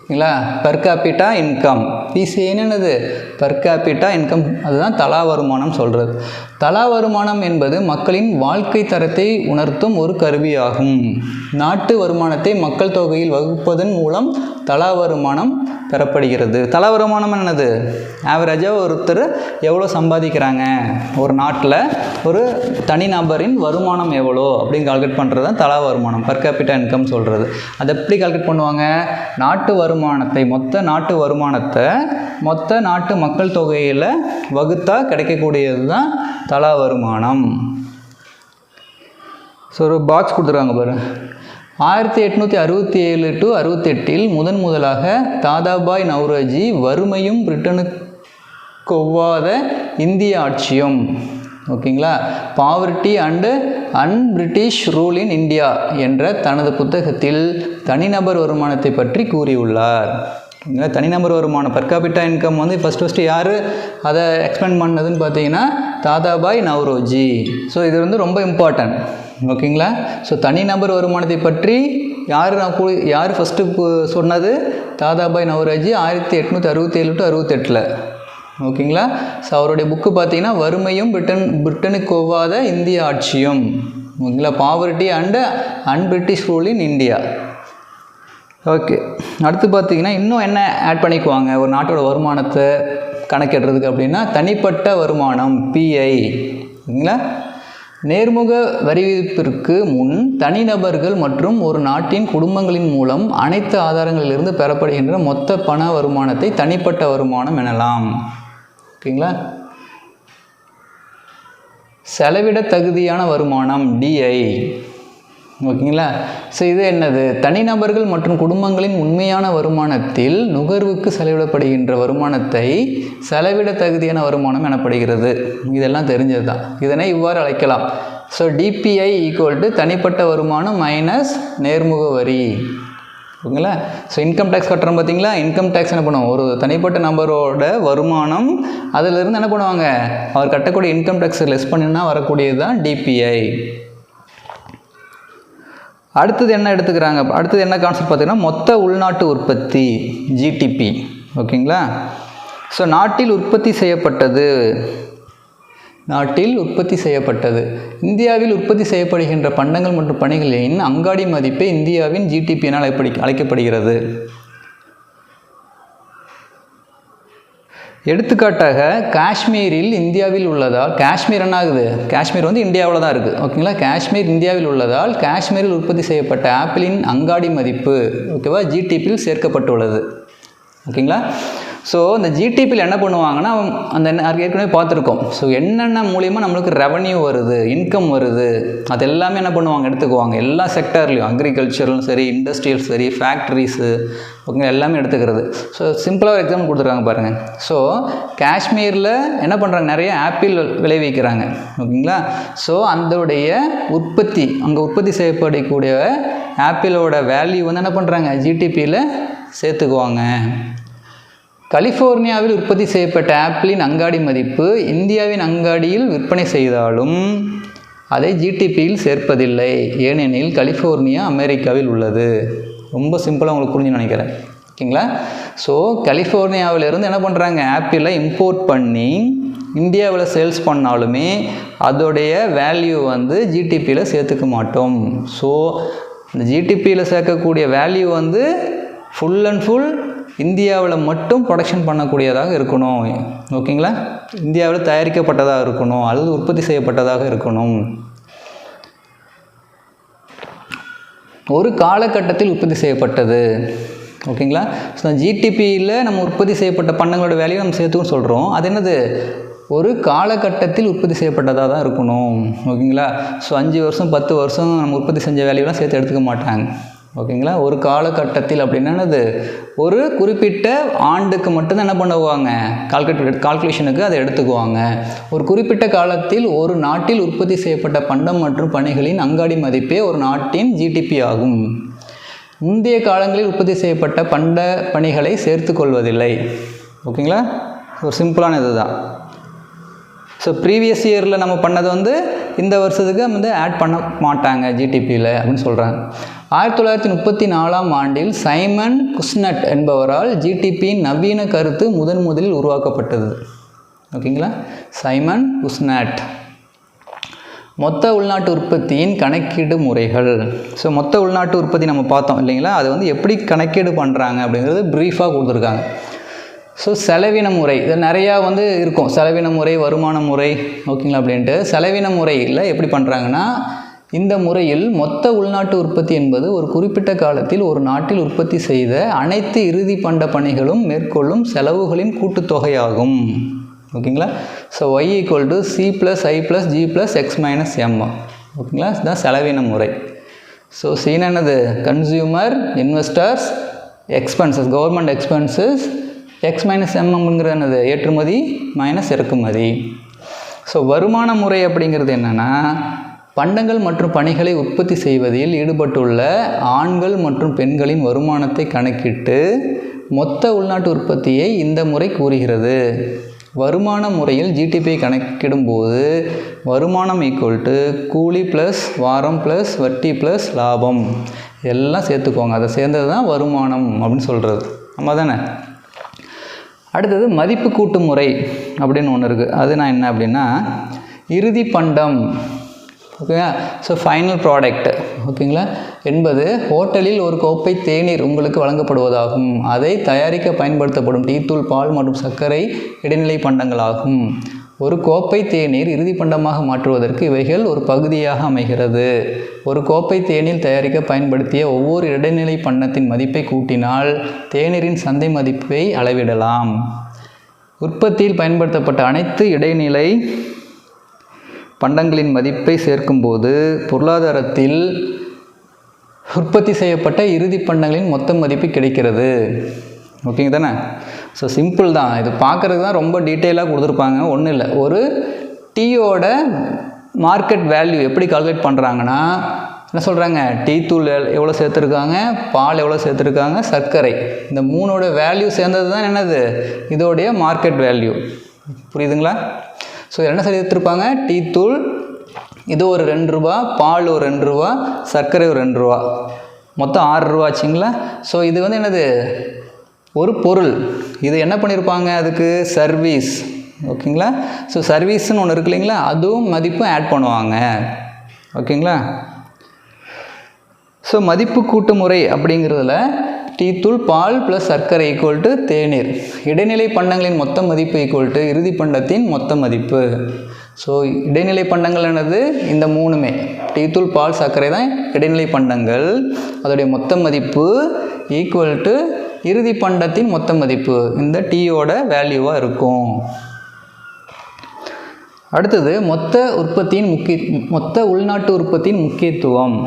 இல்லைங்களா? Per capita income. PCI என்னது? Per capita income. அதுதான் தலா வருமானம் சொல்கிறது. தலா வருமானம் என்பது மக்களின் வாழ்க்கை தரத்தை உணர்த்தும் ஒரு கருவியாகும். நாட்டு வருமானத்தை மக்கள் தொகையில் வகுப்பதன் மூலம் தலா வருமானம் பெறப்படுகிறது. தலா வருமானம் என்னது? ஆவரேஜாக ஒருத்தர் எவ்வளோ சம்பாதிக்கிறாங்க, ஒரு நாட்டில் ஒரு தனிநபரின் வருமானம் எவ்வளோ அப்படின்னு கால்குலேட் பண்ணுறது தான் தலா வருமானம், பர் கேபிட்டா இன்கம் சொல்கிறது. அதை எப்படி கால்குலேட் பண்ணுவாங்க? நாட்டு வருமானத்தை, மொத்த நாட்டு வருமானத்தை மொத்த நாட்டு மக்கள் தொகையில் வகுத்தா கிடைக்கக்கூடியது தான் தலா வருமானம். ஸோ ஒரு பாக்ஸ் கொடுத்துருக்காங்க பாருங்க. 1867 to 68 முதலாக தாதாபாய் நவ்ரோஜி வறுமையும் பிரிட்டனுக்கு ஒவ்வாத இந்திய ஆட்சியும், ஓகேங்களா, poverty and unBritish rule in India என்ற தனது புத்தகத்தில் தனிநபர் வருமானத்தை பற்றி கூறியுள்ளார். தனிநபர் வருமானம் பர் கேபிட்டா இன்கம் வந்து ஃபஸ்ட்டு யார் அதை எக்ஸ்பிளைன் பண்ணதுன்னு பார்த்தீங்கன்னா தாதாபாய் நவ்ரோஜி. ஸோ இது வந்து ரொம்ப இம்பார்ட்டன்ட். ஓகேங்களா? ஸோ தனிநபர் வருமானத்தை பற்றி யார் ஃபஸ்ட்டு சொன்னது? தாதாபாய் நவ்ரோஜி 1867 to 68. ஓகேங்களா? ஸோ அவருடைய புக்கு பார்த்தீங்கன்னா வறுமையும் பிரிட்டனுக்கு ஒவ்வாத இந்திய ஆட்சியும், ஓகேங்களா, poverty and unBritish rule in India. Okay, அடுத்து பார்த்தீங்கன்னா இன்னும் என்ன ஆட் பண்ணிக்குவாங்க ஒரு நாட்டோட வருமானத்தை கணக்கிடுறதுக்கு அப்படின்னா தனிப்பட்ட வருமானம் PI. ஓகேங்களா? நேர்முக வரி விதிப்பிற்கு முன் தனிநபர்கள் மற்றும் ஒரு நாட்டின் குடும்பங்களின் மூலம் அனைத்து ஆதாரங்களிலிருந்து பெறப்படுகின்ற மொத்த பண வருமானத்தை தனிப்பட்ட வருமானம் எனலாம். ஓகேங்களா? செலவிட தகுதியான வருமானம் DI. ஓகேங்களா? ஸோ இது என்னது? தனிநபர்கள் மற்றும் குடும்பங்களின் உண்மையான வருமானத்தில் நுகர்வுக்கு செலவிடப்படுகின்ற வருமானத்தை செலவிட தகுதியான வருமானம் எனப்படுகிறது. இதெல்லாம் தெரிஞ்சது தான். இதனை இவ்வாறு அழைக்கலாம். ஸோ DPI ஈக்குவல் டு தனிப்பட்ட வருமானம் மைனஸ் நேர்முக வரி. ஓகேங்களா? ஸோ இன்கம் டேக்ஸ் கட்டுறோம் பார்த்தீங்களா? இன்கம் டேக்ஸ் என்ன பண்ணுவோம்? ஒரு தனிப்பட்ட நபரோட வருமானம் அதிலிருந்து என்ன பண்ணுவாங்க? அவர் கட்டக்கூடிய இன்கம் டேக்ஸ் லெஸ் பண்ணினா வரக்கூடியது தான் DPI. அடுத்தது என்ன எடுத்துக்கிறாங்க? அடுத்தது என்ன கான்செப்ட் பார்த்தீங்கன்னா மொத்த உள்நாட்டு உற்பத்தி GTP. ஓகேங்களா? ஸோ நாட்டில் உற்பத்தி செய்யப்பட்டது இந்தியாவில் உற்பத்தி செய்யப்படுகின்ற பண்டங்கள் மற்றும் பணிகளின் அங்காடி மதிப்பே இந்தியாவின் GTP என அழைக்கப்படுகிறது. எடுத்துக்காட்டாக காஷ்மீரில் இந்தியாவில் உள்ளதால், காஷ்மீர் என்ன ஆகுது? காஷ்மீர் வந்து இந்தியாவில் தான் இருக்குது. ஓகேங்களா? காஷ்மீர் இந்தியாவில் உள்ளதால் காஷ்மீரில் உற்பத்தி செய்யப்பட்ட ஆப்பிளின் அங்காடி மதிப்பு, ஓகேவா, GTPயில் சேர்க்கப்பட்டுள்ளது. ஓகேங்களா? ஸோ இந்த GTPயில் என்ன பண்ணுவாங்கன்னா அந்த ஏற்கனவே பார்த்துருக்கோம். ஸோ என்னென்ன மூலியமாக நம்மளுக்கு ரெவன்யூ வருது, இன்கம் வருது, அது எல்லாமே என்ன பண்ணுவாங்க? எடுத்துக்குவாங்க. எல்லா செக்டர்லையும், அக்ரிகல்ச்சரும் சரி, இண்டஸ்ட்ரியல் சரி, ஃபேக்ட்ரிஸு, ஓகே, எல்லாமே எடுத்துக்கிறது. ஸோ சிம்பிளாக ஒரு எக்ஸாம்பிள் கொடுத்துருக்காங்க பாருங்கள். ஸோ காஷ்மீரில் என்ன பண்ணுறாங்க? நிறைய ஆப்பிள் விளைவிக்கிறாங்க. ஓகேங்களா? ஸோ அதோடைய உற்பத்தி, அங்கே உற்பத்தி செய்யப்படக்கூடிய ஆப்பிளோட வேல்யூ வந்து என்ன பண்ணுறாங்க? GTPயில் சேர்த்துக்குவாங்க. கலிஃபோர்னியாவில் உற்பத்தி செய்யப்பட்ட ஆப்பிளின் அங்காடி மதிப்பு இந்தியாவின் அங்காடியில் விற்பனை செய்தாலும் அதை ஜிடிபியில் சேர்ப்பதில்லை, ஏனெனில் கலிஃபோர்னியா அமெரிக்காவில் உள்ளது. ரொம்ப சிம்பிளாக உங்களுக்கு புரிஞ்சு நினைக்கிறேன். ஓகேங்களா? ஸோ கலிஃபோர்னியாவிலேருந்து என்ன பண்ணுறாங்க, ஆப்பிளை இம்போர்ட் பண்ணி இந்தியாவில் சேல்ஸ் பண்ணாலுமே அதோடைய வேல்யூ வந்து ஜிடிபியில் சேர்த்துக்க மாட்டோம். ஸோ இந்த ஜிடிபியில் சேர்க்கக்கூடிய வேல்யூ வந்து ஃபுல் அண்ட் ஃபுல் இந்தியாவில் மட்டும் ப்ரொடக்ஷன் பண்ணக்கூடியதாக இருக்கணும். ஓகேங்களா? இந்தியாவில் தயாரிக்கப்பட்டதாக இருக்கணும் அல்லது உற்பத்தி செய்யப்பட்டதாக இருக்கணும். ஒரு காலகட்டத்தில் உற்பத்தி செய்யப்பட்டது. ஓகேங்களா? ஸோ ஜிடிபியில் நம்ம உற்பத்தி செய்யப்பட்ட பண்டங்களோட வேல்யூ நம்ம சேர்த்துன்னு சொல்கிறோம். அது என்னது, ஒரு காலகட்டத்தில் உற்பத்தி செய்யப்பட்டதாக தான் இருக்கணும். ஓகேங்களா? ஸோ 5 வருஷம் 10 வருஷம் நம்ம உற்பத்தி செஞ்ச வேல்யூலாம் சேர்த்து எடுத்துக்க மாட்டாங்க. ஓகேங்களா? ஒரு காலகட்டத்தில் அப்படின்னது ஒரு குறிப்பிட்ட ஆண்டுக்கு மட்டும்தான் என்ன பண்ணுவாங்க, கால்குலேஷனுக்கு அதை எடுத்துக்குவாங்க. ஒரு குறிப்பிட்ட காலத்தில் ஒரு நாட்டில் உற்பத்தி செய்யப்பட்ட பண்டம் மற்றும் பணிகளின் அங்காடி மதிப்பே ஒரு நாட்டின் ஜிடிபி ஆகும். முந்தைய காலங்களில் உற்பத்தி செய்யப்பட்ட பண்ட பணிகளை சேர்த்து கொள்வதில்லை. ஓகேங்களா? ஒரு சிம்பிளான இது தான். ஸோ ப்ரீவியஸ் இயரில் நம்ம பண்ணது வந்து இந்த வருஷத்துக்கு வந்து ஆட் பண்ண மாட்டாங்க ஜிடிபியில் அப்படின்னு சொல்கிறாங்க. 1934ஆம் ஆண்டில் சைமன் குஸ்னட் என்பவரால் ஜிடிபியின் நவீன கருத்து முதலில் உருவாக்கப்பட்டது. ஓகேங்களா? Simon Kuznets. மொத்த உள்நாட்டு உற்பத்தியின் கணக்கீடு முறைகள். ஸோ மொத்த உள்நாட்டு உற்பத்தி நம்ம பார்த்தோம் இல்லைங்களா, அது வந்து எப்படி கணக்கீடு பண்ணுறாங்க அப்படிங்கிறது ப்ரீஃபாக கொடுத்துருக்காங்க. ஸோ செலவின முறை இது நிறையா வந்து இருக்கும். செலவின முறை, வருமான முறை, ஓகேங்களா அப்படின்ட்டு. செலவின முறையில் எப்படி பண்ணுறாங்கன்னா, இந்த முறையில் மொத்த உள்நாட்டு உற்பத்தி என்பது ஒரு குறிப்பிட்ட காலத்தில் ஒரு நாட்டில் உற்பத்தி செய்த அனைத்து இறுதி பண்ட பணிகளும் மேற்கொள்ளும் செலவுகளின் கூட்டுத்தொகையாகும். ஓகேங்களா? So y = c + i + g + x - m. ஓகேங்களா? இதுதான் செலவின முறை. ஸோ சீன் என்னது, consumer, investors, expenses, government expenses, x - m என்னது, ஏற்றுமதி - இறக்குமதி. ஸோ வருமான முறை அப்படிங்கிறது என்னென்னா, பண்டங்கள் மற்றும் பணிகளை உற்பத்தி செய்வதில் ஈடுபட்டுள்ள ஆண்கள் மற்றும் பெண்களின் வருமானத்தை கணக்கிட்டு மொத்த உள்நாட்டு உற்பத்தியை இந்த முறை கூறுகிறது. வருமான முறையில் ஜிடிபியை கணக்கிடும்போது வருமானம் கூலி ப்ளஸ் வாரம் ப்ளஸ் வட்டி ப்ளஸ் லாபம் எல்லாம் சேர்த்துக்கோங்க. அதை சேர்ந்தது தான் வருமானம் அப்படின்னு சொல்கிறது. நம்ம தானே. அடுத்தது மதிப்பு கூட்டு முறை அப்படின்னு ஒன்று இருக்குது. அது நான் என்ன அப்படின்னா, இறுதி பண்டம், ஓகேங்களா, ஸோ ஃபைனல் ப்ராடக்ட், ஓகேங்களா, என்பது ஹோட்டலில் ஒரு கோப்பை தேநீர் உங்களுக்கு வழங்கப்படுவதாகும். அதை தயாரிக்க பயன்படுத்தப்படும் டீத்தூள், பால் மற்றும் சர்க்கரை இடைநிலை பண்டங்களாகும். ஒரு கோப்பை தேநீர் இறுதி பண்டமாக மாற்றுவதற்கு இவைகள் ஒரு பகுதியாக அமைகிறது. ஒரு கோப்பை தேநீர் தயாரிக்க பயன்படுத்திய ஒவ்வொரு இடைநிலை பண்டத்தின் மதிப்பை கூட்டினால் தேநீரின் சந்தை மதிப்பை அளவிடலாம். உற்பத்தியில் பயன்படுத்தப்பட்ட அனைத்து இடைநிலை பண்டங்களின் மதிப்பை சேர்க்கும்போது பொருளாதாரத்தில் உற்பத்தி செய்யப்பட்ட இறுதி பண்டங்களின் மொத்த மதிப்பு கிடைக்கிறது. ஓகேங்க தானே. ஸோ சிம்பிள் தான். இது பார்க்குறதுக்கு தான் ரொம்ப டீட்டெயிலாக கொடுத்துருப்பாங்க. ஒன்றும் இல்லை, ஒரு டீயோட மார்க்கெட் வேல்யூ எப்படி கால்குலேட் பண்ணுறாங்கன்னா, என்ன சொல்கிறாங்க, டீ தூள் எவ்வளோ சேர்த்துருக்காங்க, பால் எவ்வளோ சேர்த்துருக்காங்க, சர்க்கரை, இந்த மூணோட வேல்யூ சேர்ந்தது தான் என்னது இதோடைய மார்க்கெட் வேல்யூ. புரியுதுங்களா? ஸோ என்ன சேர்த்துருப்பாங்க, டீ தூள் இது ஒரு 2 ரூபா, பால் ஒரு 2 ரூபா, சர்க்கரை ஒரு 2 ரூபா, மொத்தம் 6 ரூபா ஆச்சுங்களா. ஸோ இது வந்து என்னது, ஒரு பொருள். இது என்ன பண்ணியிருப்பாங்க, அதுக்கு சர்வீஸ். ஓகேங்களா. ஸோ சர்வீஸ்ன்னு ஒன்று இருக்கு இல்லைங்களா, அதுவும் மதிப்பும் ஆட் பண்ணுவாங்க. ஓகேங்களா. ஸோ மதிப்பு கூட்டு முறை அப்படிங்கிறதுல டீத்தூள், பால் ப்ளஸ் சர்க்கரை ஈக்குவல் டு தேநீர், இடைநிலை பண்டங்களின் மொத்த மதிப்பு ஈக்குவல் டு இறுதி பண்டத்தின் மொத்த மதிப்பு. ஸோ இடைநிலை பண்டங்கள் என்னது, இந்த மூணுமே டீத்தூள், பால், சர்க்கரை தான் இடைநிலை பண்டங்கள். அதோடைய மொத்த மதிப்பு ஈக்குவல் டு இறுதி பண்டத்தின் மொத்த மதிப்பு, இந்த டீயோட வேல்யூவாக இருக்கும். அடுத்தது மொத்த உள்நாட்டு உற்பத்தியின் முக்கியத்துவம்.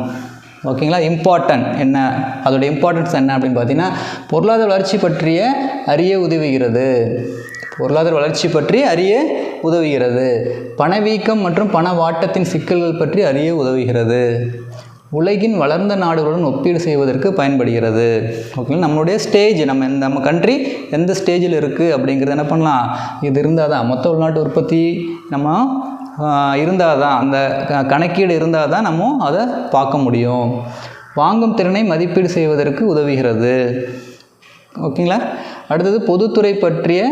ஓகேங்களா. இம்பார்ட்டன்ட் என்ன, அதோடைய இம்பார்ட்டன்ஸ் என்ன அப்படின்னு பார்த்தீங்கன்னா, பொருளாதார வளர்ச்சி பற்றிய அறிய உதவுகிறது. பொருளாதார வளர்ச்சி பற்றி அறிய உதவுகிறது. பணவீக்கம் மற்றும் பணவாட்டத்தின் சிக்கல்கள் பற்றி அறிய உதவுகிறது. உலகின் வளர்ந்த நாடுகளுடன் ஒப்பீடு செய்வதற்கு பயன்படுகிறது. ஓகே, நம்மளுடைய ஸ்டேஜ், நம்ம கண்ட்ரி எந்த ஸ்டேஜில் இருக்குது அப்படிங்கிறது என்ன பண்ணலாம், இது இருந்தால் தான் மொத்த உள்நாட்டு உற்பத்தி நம்ம இருந்தால் தான், அந்த கணக்கீடு இருந்தால் தான் நம்ம அதை பார்க்க முடியும். வாங்கும் திறனை மதிப்பீடு செய்வதற்கு உதவுகிறது. ஓகேங்களா. அடுத்தது பொதுத்துறை பற்றிய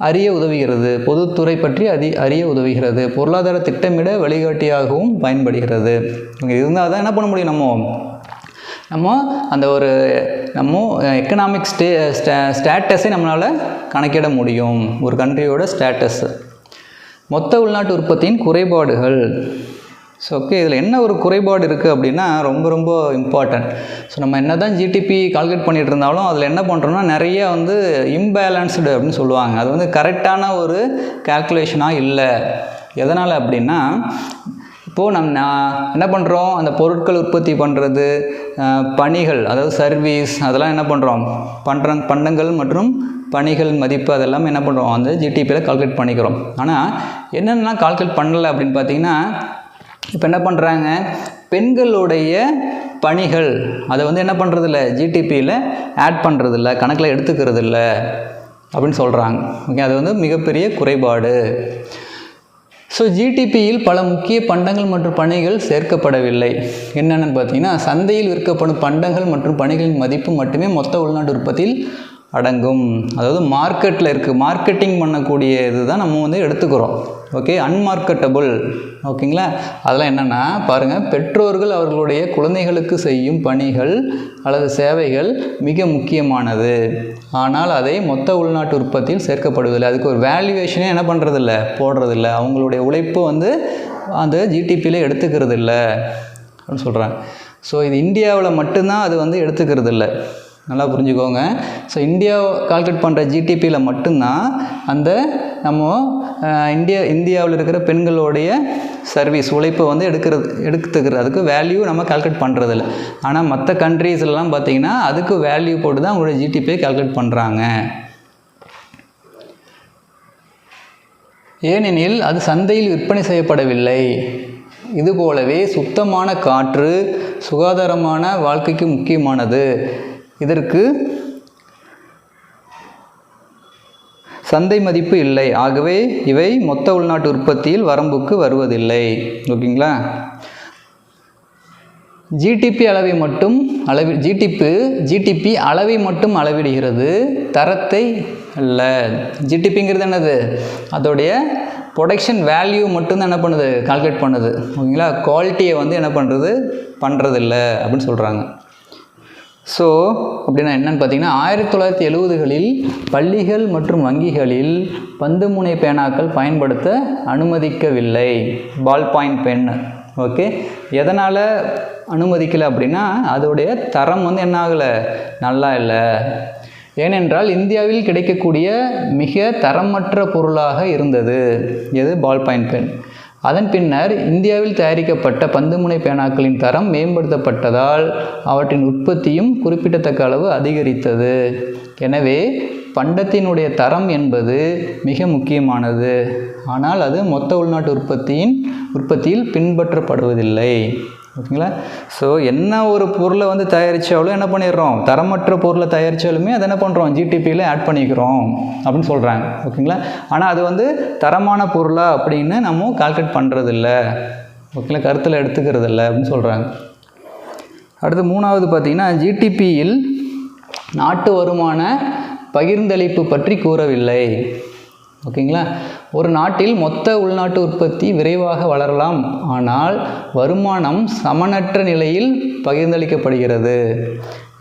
அறிய உதவுகிறது. பொதுத்துறை பற்றி அறிய உதவுகிறது. பொருளாதார திட்டமிட வழிகாட்டியாகவும் பயன்படுகிறது. இங்கே இருந்தால் தான் என்ன பண்ண முடியும், நம்ம அந்த ஒரு எக்கனாமிக் ஸ்டேட்டஸை நம்மளால் கணக்கிட முடியும், ஒரு கண்ட்ரியோட ஸ்டேட்டஸ். மொத்த உள்நாட்டு உற்பத்தியின் குறைபாடுகள். ஸோ ஓகே, இதில் என்ன ஒரு குறைபாடு இருக்குது அப்படின்னா ரொம்ப ரொம்ப இம்பார்ட்டன்ட். ஸோ நம்ம என்ன தான் ஜிடிபி கால்குலேட் பண்ணிகிட்டு இருந்தாலும் அதில் என்ன பண்ணுறோம்னா நிறைய இம்பேலன்ஸ்டு அப்படின்னு சொல்லுவாங்க. அது கரெக்டான ஒரு கால்குலேஷனாக இல்லை. எதனால் அப்படின்னா, இப்போது நம்ம என்ன பண்ணுறோம், அந்த பொருட்கள் உற்பத்தி பண்ணுறது, பணிகள் அதாவது சர்வீஸ், அதெல்லாம் என்ன பண்ணுறோம், பண்டங்கள் மற்றும் பணிகள் மதிப்பு அதெல்லாம் என்ன பண்ணுறோம், அந்த ஜிடிபியில் கால்குலேட் பண்ணிக்கிறோம். ஆனால் என்னென்னலாம் கால்குலேட் பண்ணலை அப்படின்னு பார்த்தீங்கன்னா, இப்போ என்ன பண்ணுறாங்க, பெண்களுடைய பணிகள் அதை என்ன பண்ணுறதில்ல, ஜிடிபியில் ஆட் பண்ணுறதில்ல, கணக்கில் எடுத்துக்கிறது இல்லை அப்படின்னு சொல்கிறாங்க. ஓகே, அது மிகப்பெரிய குறைபாடு. ஸோ ஜிடிபியில் பல முக்கிய பண்டங்கள் மற்றும் பணிகள் சேர்க்கப்படவில்லை. என்னென்னு பார்த்தீங்கன்னா, சந்தையில் விற்கப்படும் பண்டங்கள் மற்றும் பணிகளின் மதிப்பு மட்டுமே மொத்த உள்நாட்டு உற்பத்தியில் அடங்கும். அதாவது மார்க்கெட்டில் இருக்குது, மார்க்கெட்டிங் பண்ணக்கூடிய இது தான் நம்ம எடுத்துக்கிறோம். ஓகே, அன்மார்க்கெட்டபுள். ஓகேங்களா. அதெல்லாம் என்னென்னா பாருங்கள், பெற்றோர்கள் அவர்களுடைய குழந்தைகளுக்கு செய்யும் பணிகள் அல்லது சேவைகள் மிக முக்கியமானது, ஆனால் அதை மொத்த உள்நாட்டு உற்பத்தியில் சேர்க்கப்படுவதில்லை. அதுக்கு ஒரு வேல்யூவேஷனே என்ன பண்ணுறதில்ல, போடுறதில்ல. அவங்களுடைய உழைப்பு அந்த ஜிடிபியில் எடுத்துக்கிறது இல்லை அப்படின்னு சொல்கிறாங்க. ஸோ இது இந்தியாவில் மட்டும்தான் அது எடுத்துக்கிறது இல்லை, நல்லா புரிஞ்சுக்கோங்க. ஸோ இந்தியா கால்குலேட் பண்ணுற ஜிடிபியில் மட்டும்தான் அந்த நம்ம இந்தியாவில் இருக்கிற பெண்களுடைய சர்வீஸ் உழைப்பை எடுத்துக்கிறது, அதுக்கு வேல்யூ நம்ம கால்குலேட் பண்ணுறதில்ல. ஆனால் மற்ற கண்ட்ரீஸ்லாம் பார்த்திங்கன்னா அதுக்கு வேல்யூ போட்டு தான் அவங்களுடைய ஜிடிபியை கால்குலேட் பண்ணுறாங்க. ஏனெனில் அது சந்தையில் விற்பனை செய்யப்படவில்லை. இதுபோலவே சுத்தமான காற்று சுகாதாரமான வாழ்க்கைக்கு முக்கியமானது. இதற்கு சந்தை மதிப்பு இல்லை. ஆகவே இவை மொத்த உள்நாட்டு உற்பத்தியில் வரம்புக்கு வருவதில்லை. ஓகேங்களா. ஜிடிபி அளவை மட்டும் அளவிடுகிறது, தரத்தை அல்ல. ஜிடிபிங்கிறது என்னது, அதோடைய ப்ரொடக்ஷன் வேல்யூ மட்டும்தான் என்ன பண்ணுது, கால்குலேட் பண்ணுது. ஓகேங்களா. குவாலிட்டியை என்ன பண்ணுறதில்லை அப்படின்னு சொல்கிறாங்க. ஸோ அப்படின்னா என்னென்னு பார்த்தீங்கன்னா, 1970களில் பள்ளிகள் மற்றும் வங்கிகளில் பந்து முனை பேனாக்கள் பயன்படுத்த அனுமதிக்கவில்லை, பால் பாயிண்ட் பென். ஓகே, எதனால் அனுமதிக்கலை அப்படின்னா அதோடைய தரம் என்ன ஆகலை, நல்லா இல்லை. ஏனென்றால் இந்தியாவில் கிடைக்கக்கூடிய மிக தரமற்ற பொருளாக இருந்தது எது, பால் பாயிண்ட் பென். அதன் பின்னர் இந்தியாவில் தயாரிக்கப்பட்ட பந்துமுனை பேனாக்களின் தரம் மேம்படுத்தப்பட்டதால் அவற்றின் உற்பத்தியும் குறிப்பிடத்தக்க அளவு அதிகரித்தது. எனவே பண்டத்தினுடைய தரம் என்பது மிக முக்கியமானது, ஆனால் அது மொத்த உள்நாட்டு உற்பத்தியில் பின்பற்றப்படுவதில்லை. ஓகேங்களா. ஸோ என்ன ஒரு பொருளை தயாரித்தாலும் என்ன பண்ணிடுறோம், தரமற்ற பொருளை தயாரித்தாலுமே அதை என்ன பண்ணுறோம், ஜிடிபியில் ஆட் பண்ணிக்கிறோம் அப்படின்னு சொல்கிறாங்க. ஓகேங்களா. ஆனால் அது தரமான பொருளா அப்படின்னு நம்ம கால்குலேட் பண்ணுறதில்ல. ஓகேங்களா, கருத்தில் எடுத்துக்கிறது இல்லை அப்படின்னு சொல்கிறாங்க. அடுத்து மூணாவது பார்த்திங்கன்னா, ஜிடிபியில் நாட்டு வருமான பகிர்ந்தளிப்பு பற்றி கூறவில்லை. ஓகேங்களா. ஒரு நாட்டில் மொத்த உள்நாட்டு உற்பத்தி விரைவாக வளரலாம், ஆனால் வருமானம் சமனற்ற நிலையில் பகிர்ந்தளிக்கப்படுகிறது.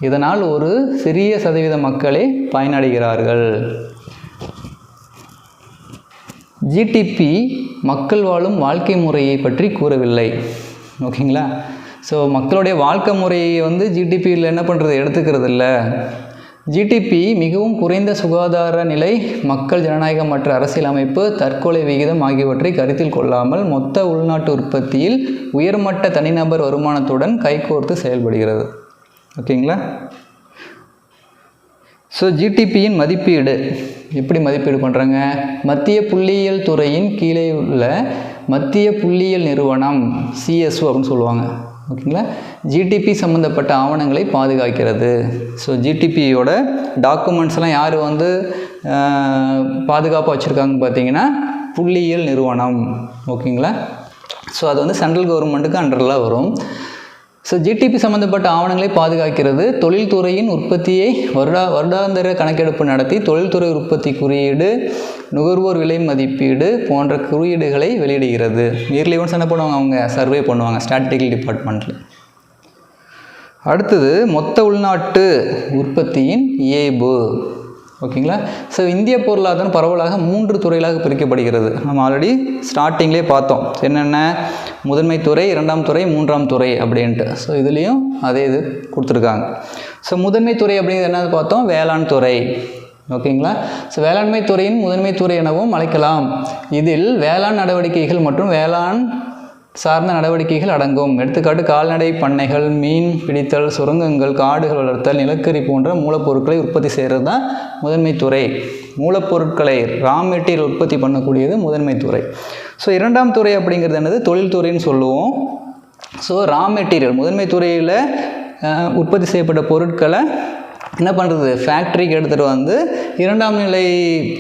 இதனால் ஒரு சிறிய சதவீத மக்களே பயனடைகிறார்கள். ஜிடிபி மக்கள் வாழும் வாழ்க்கை முறையை பற்றி கூறவில்லை. ஓகேங்களா. ஸோ மக்களுடைய வாழ்க்கை முறையை ஜிடிபியில் என்ன பண்ணுறது, எடுத்துக்கிறது இல்லை. ஜிடிபி மிகவும் குறைந்த சுகாதார நிலை, மக்கள் ஜனநாயகமற்ற அரசியல் அமைப்பு, தற்கொலை விகிதம் ஆகியவற்றை கருத்தில் கொள்ளாமல் மொத்த உள்நாட்டு உற்பத்தியில் உயர்மட்ட தனிநபர் வருமானத்துடன் கைகோர்த்து செயல்படுகிறது. ஓகேங்களா. ஸோ ஜிடிபியின் மதிப்பீடு எப்படி மதிப்பீடு பண்ணுறாங்க, மத்திய புள்ளியியல் துறையின் கீழே உள்ள மத்திய புள்ளியியல் நிறுவனம் CSO அப்படின்னு சொல்லுவாங்க. ஓகேங்களா. ஜிடிபி சம்மந்தப்பட்ட ஆவணங்களை பாதுகாக்கிறது. ஸோ ஜிடிபியோட டாக்குமெண்ட்ஸ்லாம் யார் வந்து பாதுகாப்பாக வச்சுருக்காங்க பார்த்தீங்கன்னா புள்ளியியல் நிறுவனம். ஓகேங்களா. ஸோ அது வந்து சென்ட்ரல் கவர்மெண்ட்டுக்கு அண்டரில் வரும். ஸோ ஜிடிபி சம்மந்தப்பட்ட ஆவணங்களை பாதுகாக்கிறது. தொழில்துறையின் உற்பத்தியை வருடாந்திர கணக்கெடுப்பு நடத்தி தொழில்துறை உற்பத்தி குறியீடு, நுகர்வோர் விலை மதிப்பீடு போன்ற குறியீடுகளை வெளியிடுகிறது. இயர்லி ஒன்ஸ் என்ன பண்ணுவாங்க, அவங்க சர்வே பண்ணுவாங்க ஸ்டாட்டிஸ்டிக்கல் டிபார்ட்மெண்ட்டில். அடுத்தது மொத்த உள்நாட்டு உற்பத்தியின் இயைபு. ஓகேங்களா. ஸோ இந்திய பொருளாதாரம் பரவலாக 3 துறைகளாக பிரிக்கப்படுகிறது. நம்ம ஆல்ரெடி ஸ்டார்டிங்லேயே பார்த்தோம் என்னென்ன, முதன்மை துறை, 2ஆம் துறை, 3ஆம் துறை அப்படின்ட்டு. ஸோ இதுலேயும் அதே இது கொடுத்துருக்காங்க. ஸோ முதன்மை துறை அப்படிங்கிறது என்னது பார்த்தோம், வேளாண் துறை. ஓகேங்களா. ஸோ வேளாண்மை துறையின் முதன்மை துறை எனவும் அழைக்கலாம். இதில் வேளாண் நடவடிக்கைகள் மற்றும் வேளாண் சார்ந்த நடவடிக்கைகள் அடங்கும். எடுத்துக்காட்டு கால்நடை பண்ணைகள், மீன் பிடித்தல், சுரங்கங்கள், காடுகள் வளர்த்தல், நிலக்கரி போன்ற மூலப்பொருட்களை உற்பத்தி செய்கிறது தான் முதன்மை துறை. மூலப்பொருட்களை ரா மெட்டீரியல் உற்பத்தி பண்ணக்கூடியது முதன்மை துறை. ஸோ 2ஆம் துறை அப்படிங்கிறது என்னது, தொழில்துறைன்னு சொல்லுவோம். ஸோ ரா மெட்டீரியல் முதன்மை துறையில் உற்பத்தி செய்யப்பட்ட பொருட்களை என்ன பண்ணுறது, ஃபேக்ட்ரிக்கு எடுத்துகிட்டு வந்து 2ஆம் நிலை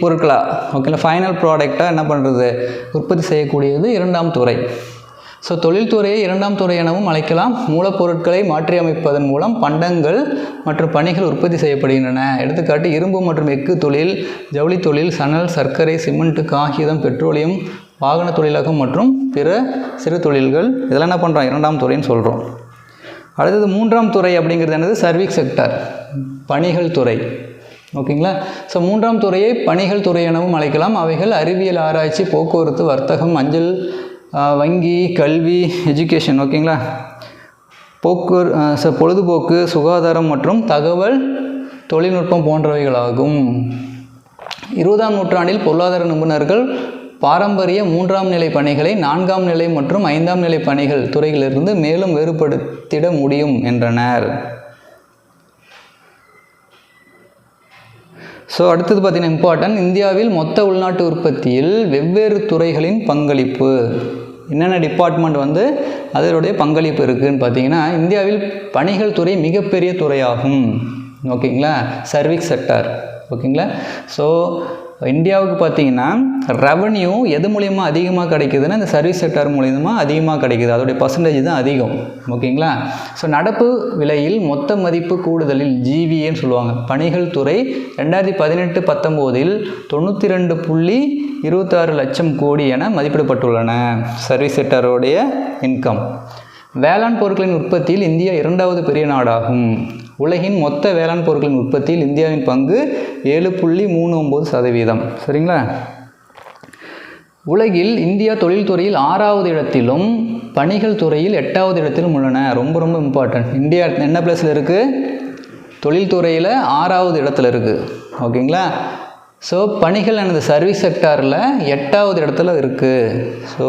பொருட்களாக, ஓகேங்களா, ஃபைனல் ப்ராடக்டாக என்ன பண்ணுறது, உற்பத்தி செய்யக்கூடியது 2ஆம் துறை. ஸோ தொழில்துறையை 2ஆம் துறை எனவும் அழைக்கலாம். மூலப்பொருட்களை மாற்றியமைப்பதன் மூலம் பண்டங்கள் மற்றும் பணிகள் உற்பத்தி செய்யப்படுகின்றன. எடுத்துக்காட்டு இரும்பு மற்றும் எஃகு தொழில், ஜவுளி தொழில், சணல், சர்க்கரை, சிமெண்ட், காகிதம், பெட்ரோலியம், வாகன தொழிலகம் மற்றும் பிற சிறு தொழில்கள். இதெல்லாம் என்ன பண்ணுறோம், 2ஆம் துறைன்னு சொல்கிறோம். அடுத்தது 3ஆம் துறை அப்படிங்கிறது என்னது, சர்வீஸ் செக்டர், பணிகள் துறை. ஓகேங்களா. ஸோ 3ஆம் துறையை பணிகள் துறை எனவும் அழைக்கலாம். அவைகள் அறிவியல் ஆராய்ச்சி, போக்குவரத்து, வர்த்தகம், அஞ்சல், வங்கி, கல்வி, எஜுகேஷன், ஓகேங்களா, பொழுதுபோக்கு, சுகாதாரம் மற்றும் தகவல் தொழில்நுட்பம் போன்றவைகளாகும். 20ஆம் நூற்றாண்டில் பொருளாதார நிபுணர்கள் பாரம்பரிய 3ஆம் நிலை பணிகளை 4ஆம் நிலை மற்றும் 5ஆம் நிலை பணிகள் துறைகளிலிருந்து மேலும் வேறுபடுத்திட முடியும் என்றனர். ஸோ அடுத்தது பார்த்தீங்கன்னா இம்பார்ட்டன்ட், இந்தியாவில் மொத்த உள்நாட்டு உற்பத்தியில் வெவ்வேறு துறைகளின் பங்களிப்பு. என்னென்ன டிபார்ட்மெண்ட் வந்து அதனுடைய பங்களிப்பு இருக்குதுன்னு பார்த்தீங்கன்னா, இந்தியாவில் பணிகள் துறை மிகப்பெரிய துறையாகும். ஓகேங்களா. Service sector. ஓகேங்களா. ஸோ இந்தியாவுக்கு பார்த்தீங்கன்னா ரெவன்யூ எது மூலிமா அதிகமாக கிடைக்குதுன்னா இந்த சர்வீஸ் செக்டர் மூலிமா அதிகமாக கிடைக்குது. அதோடைய பர்சன்டேஜ் தான் அதிகம். ஓகேங்களா. ஸோ நடப்பு விலையில் மொத்த மதிப்பு கூடுதலில் ஜிவிஏன்னு சொல்லுவாங்க. பணிகள் துறை 2018-19 92.26 லட்சம் கோடி என மதிப்பிடப்பட்டுள்ளன. Service செக்டருடைய income. வேளாண் பொருட்களின் உற்பத்தியில் இந்தியா 2வது பெரிய நாடாகும். உலகின் மொத்த வேளாண் பொருட்களின் உற்பத்தியில் இந்தியாவின் பங்கு 7.39%. சரிங்களா. உலகில் இந்தியா தொழில்துறையில் 6வது இடத்திலும் பணிகள் துறையில் 8வது இடத்திலும் உள்ளன. ரொம்ப ரொம்ப இம்பார்ட்டன்ட். இந்தியா என்ன பிளேஸில் இருக்குது, தொழில்துறையில் 6வது இடத்துல இருக்குது. ஓகேங்களா. ஸோ பணிகள் எனது சர்வீஸ் செக்டாரில் 8வது இடத்துல இருக்குது. ஸோ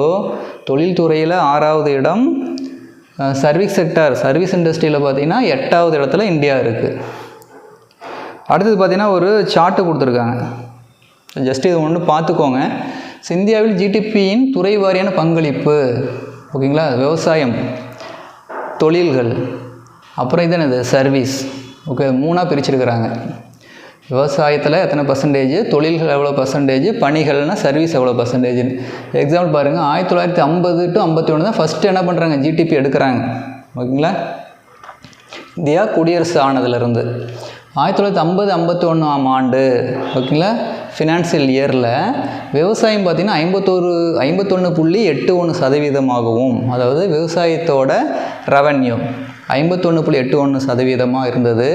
தொழில்துறையில் 6வது இடம், சர்வீஸ் செக்டார், சர்வீஸ் இண்டஸ்ட்ரியில் பார்த்தீங்கன்னா 8வது இடத்துல இந்தியா இருக்குது. அடுத்தது பார்த்தீங்கன்னா ஒரு சார்ட்டு கொடுத்துருக்காங்க. ஜஸ்ட் இது ஒன்று பார்த்துக்கோங்க. ஸோ இந்தியாவில் ஜிடிபியின் துறை வாரியான பங்களிப்பு. ஓகேங்களா. விவசாயம், தொழில்கள், அப்புறம் இது என்னது, சர்வீஸ். ஓகே, 3ஆக பிரிச்சிருக்கிறாங்க. விவசாயத்தில் எத்தனை பர்சன்டேஜ், தொழில்கள் எவ்வளோ பர்சன்டேஜ், பணிகள்னால் சர்வீஸ் எவ்வளோ பர்சன்டேஜ்னு. எக்ஸாம்பிள் பாருங்கள், 1950 to 51 தான் ஃபஸ்ட்டு என்ன பண்ணுறாங்க, ஜிடிபி எடுக்கிறாங்க. ஓகேங்களா. இந்தியா குடியரசு ஆனதுலேருந்து 1950-51ஆம் ஆண்டு, ஓகேங்களா, ஃபினான்சியல் இயரில் விவசாயம் பார்த்திங்கன்னா 51.81%, அதாவது விவசாயத்தோட ரெவன்யூ 51.81% இருந்தது.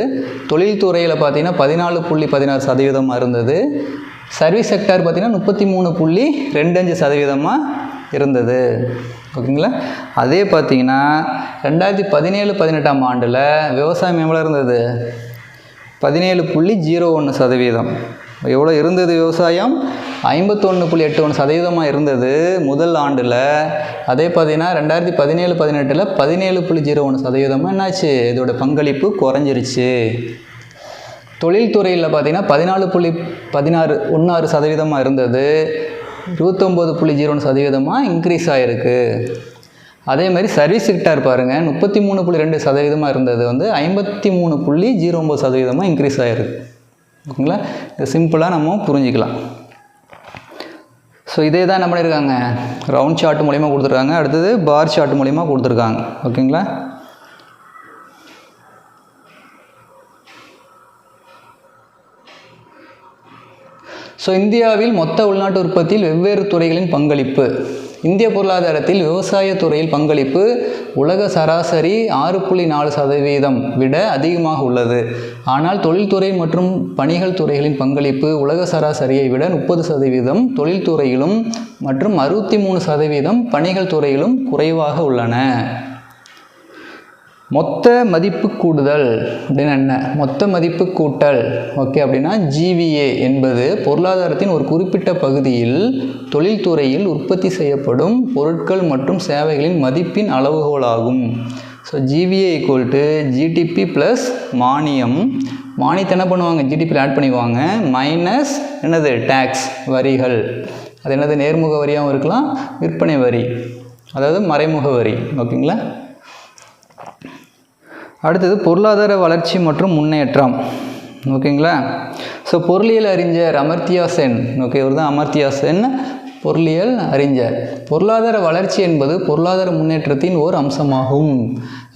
தொழில்துறையில் பார்த்திங்கன்னா 14.16% இருந்தது. சர்வீஸ் செக்டார் பார்த்திங்கன்னா 33.25% இருந்தது. ஓகேங்களா. அதே பார்த்திங்கன்னா 2017-18ஆம் ஆண்டில் விவசாயம் எவ்வளோ இருந்தது, 17.01%. எவ்வளோ இருந்தது விவசாயம், 51.81% இருந்தது முதல் ஆண்டில். அதே பார்த்தீங்கன்னா 2017-18 17.01% என்னாச்சு, இதோட பங்களிப்பு குறைஞ்சிருச்சு. தொழில்துறையில் பார்த்தீங்கன்னா 14.16% இருந்தது, 29.01% இன்க்ரீஸ் ஆகிருக்கு. அதே மாதிரி சர்வீஸ் செக்டார் பாருங்கள் 33.2% இருந்தது வந்து 53.09% இன்க்ரீஸ் ஆகிருக்கு. ஓகேங்களா, இது சிம்பிளாக நம்ம புரிஞ்சிக்கலாம். ஸோ இதே தான் என்ன பண்ணியிருக்காங்க, ரவுண்ட் சார்ட் மூலிமா கொடுத்துருக்காங்க, அடுத்தது பார் சார்ட் மூலிமா கொடுத்துருக்காங்க. ஓகேங்களா, ஸோ இந்தியாவில் மொத்த உள்நாட்டு உற்பத்தியில் வெவ்வேறு துறைகளின் பங்களிப்பு. இந்திய பொருளாதாரத்தில் விவசாய துறையில் பங்களிப்பு உலக சராசரி 6.4% விட அதிகமாக உள்ளது. ஆனால் தொழில்துறை மற்றும் பணிகள் துறைகளின் பங்களிப்பு உலக சராசரியை விட 30% தொழில்துறையிலும் மற்றும் 63% பணிகள் துறையிலும் குறைவாக உள்ளன. மொத்த மதிப்பு கூடுதல் அப்படின்னா என்ன, மொத்த மதிப்பு கூட்டல் ஓகே அப்படின்னா GVA என்பது பொருளாதாரத்தின் ஒரு குறிப்பிட்ட பகுதியில் தொழில்துறையில் உற்பத்தி செய்யப்படும் பொருட்கள் மற்றும் சேவைகளின் மதிப்பின் அளவுகோலாகும். ஸோ GVA = GDP ப்ளஸ் மானியம். மானியத்தை என்ன பண்ணுவாங்க, GDPயில் ஆட் பண்ணிக்குவாங்க, மைனஸ் என்னது டேக்ஸ் வரிகள். அது என்னது நேர்முக வரியாகவும் இருக்கலாம், விற்பனை வரி அதாவது மறைமுக வரி. ஓகேங்களா, அடுத்தது பொருளாதார வளர்ச்சி மற்றும் முன்னேற்றம். ஓகேங்களா, ஸோ பொருளியல் அறிஞர் அமர்த்தியா சென், ஓகே இவர் தான் அமர்த்தியா சென் பொருளியல் அறிஞர். பொருளாதார வளர்ச்சி என்பது பொருளாதார முன்னேற்றத்தின் ஓர் அம்சமாகும்.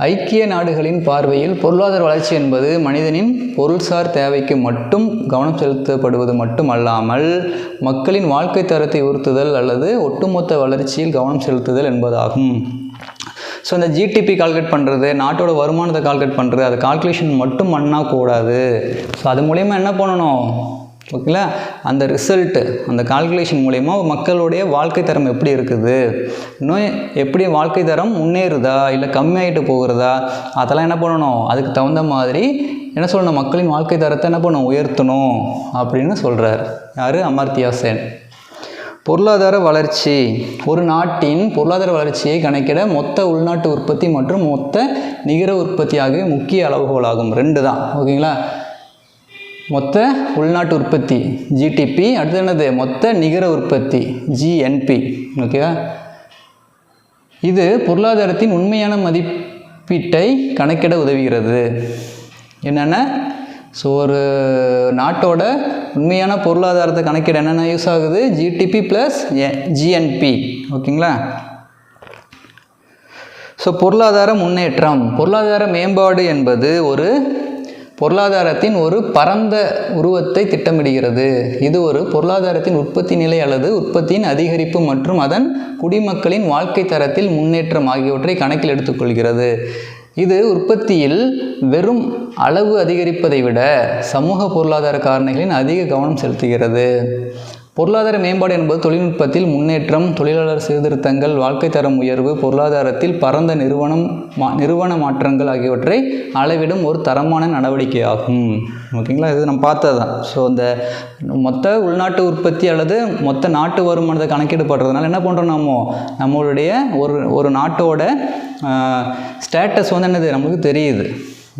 ஐக்கிய நாடுகளின் பார்வையில் பொருளாதார வளர்ச்சி என்பது மனிதனின் பொருள்சார் தேவைக்கு மட்டும் கவனம் செலுத்தப்படுவது மட்டுமல்லாமல் மக்களின் வாழ்க்கை தரத்தை உயர்த்துதல் அல்லது ஒட்டுமொத்த வளர்ச்சியில் கவனம் செலுத்துதல் என்பதாகும். ஸோ இந்த GDP கால்குலேட் பண்ணுறது, நாட்டோட வருமானத்தை கால்குலேட் பண்ணுறது, அது கால்குலேஷன் மட்டும் பண்ணால் கூடாது. ஸோ அது மூலயமா என்ன பண்ணணும், ஓகேங்களா, அந்த ரிசல்ட்டு அந்த கால்குலேஷன் மூலயமா மக்களுடைய வாழ்க்கை தரம் எப்படி இருக்குது, இன்னும் எப்படி வாழ்க்கை தரம் முன்னேறுதா இல்லை கம்மியாகிட்டு போகிறதா, அதெல்லாம் என்ன பண்ணணும், அதுக்கு தகுந்த மாதிரி என்ன சொல்லணும், மக்களின் வாழ்க்கை தரத்தை என்ன பண்ணணும், உயர்த்தணும் அப்படின்னு சொல்கிறார். யார், அமர்த்தியா சென். பொருளாதார வளர்ச்சி, ஒரு நாட்டின் பொருளாதார வளர்ச்சியை கணக்கிட மொத்த உள்நாட்டு உற்பத்தி மற்றும் மொத்த நிகர உற்பத்தி ஆகிய முக்கிய அளவுகோலாகும். 2 தான். ஓகேங்களா, மொத்த உள்நாட்டு உற்பத்தி GDP, அடுத்து என்னது மொத்த நிகர உற்பத்தி GNP. ஓகேவா, இது பொருளாதாரத்தின் உண்மையான மதிப்பீட்டை கணக்கிட உதவுகிறது. என்னென்ன, ஸோ ஒரு நாட்டோட உண்மையான பொருளாதாரத்தை கணக்கிட என்னென்ன யூஸ் ஆகுது, GDP ப்ளஸ் GNP. ஓகேங்களா, ஸோ பொருளாதார முன்னேற்றம், பொருளாதார மேம்பாடு என்பது ஒரு பொருளாதாரத்தின் ஒரு பரந்த உருவத்தை திட்டமிடுகிறது. இது ஒரு பொருளாதாரத்தின் உற்பத்தி நிலை அல்லது உற்பத்தியின் அதிகரிப்பு மற்றும் அதன் குடிமக்களின் வாழ்க்கை தரத்தில் முன்னேற்றம் ஆகியவற்றை கணக்கில் எடுத்துக்கொள்கிறது. இது உற்பத்தியில் வெறும் அளவு அதிகரிப்பதை விட சமூக பொருளாதார காரணிகளின் அதிக கவனம் செலுத்துகிறது. பொருளாதார மேம்பாடு என்பது தொழில்நுட்பத்தில் முன்னேற்றம், தொழிலாளர் சீர்திருத்தங்கள், வாழ்க்கை தரம் உயர்வு, பொருளாதாரத்தில் பரந்த நிறுவன மாற்றங்கள் ஆகியவற்றை அளவிடும் ஒரு தரமான நடவடிக்கையாகும். ஓகேங்களா, இது நம்ம பார்த்தது தான். ஸோ இந்த மொத்த உள்நாட்டு உற்பத்தி அல்லது மொத்த நாட்டு வருமானத்தை கணக்கீடு பண்ணுறதுனால என்ன பண்ணுறோம், நம்மளுடைய ஒரு நாட்டோட ஸ்டேட்டஸ் வந்து என்னது நம்மளுக்கு தெரியுது.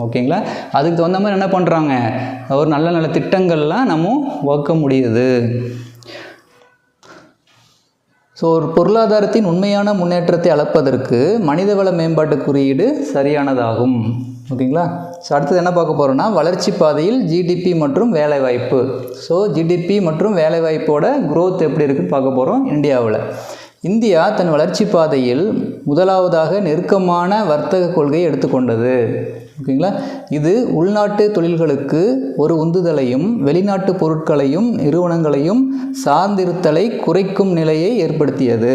ஓகேங்களா, அதுக்கு தகுந்த மாதிரி என்ன பண்ணுறாங்க, ஒரு நல்ல நல்ல திட்டங்கள்லாம் நம்ம வகுக்க முடியுது. ஸோ ஒரு பொருளாதாரத்தின் உண்மையான முன்னேற்றத்தை அளப்பதற்கு மனிதவள மேம்பாட்டு குறியீடு சரியானதாகும். ஓகேங்களா, ஸோ அடுத்தது என்ன பார்க்க போகிறோன்னா, வளர்ச்சி பாதையில் GDP மற்றும் வேலைவாய்ப்பு. ஸோ GDP மற்றும் வேலைவாய்ப்போட growth எப்படி இருக்குன்னு பார்க்க போகிறோம். இந்தியா தன் வளர்ச்சி பாதையில் முதலாவதாக நெருக்கமான வர்த்தக கொள்கையை எடுத்துக்கொண்டது. ஓகேங்களா, இது உள்நாட்டு தொழில்களுக்கு ஒரு உந்துதலையும் வெளிநாட்டு பொருட்களையும் நிறுவனங்களையும் சார்ந்திருத்தலை குறைக்கும் நிலையை ஏற்படுத்தியது.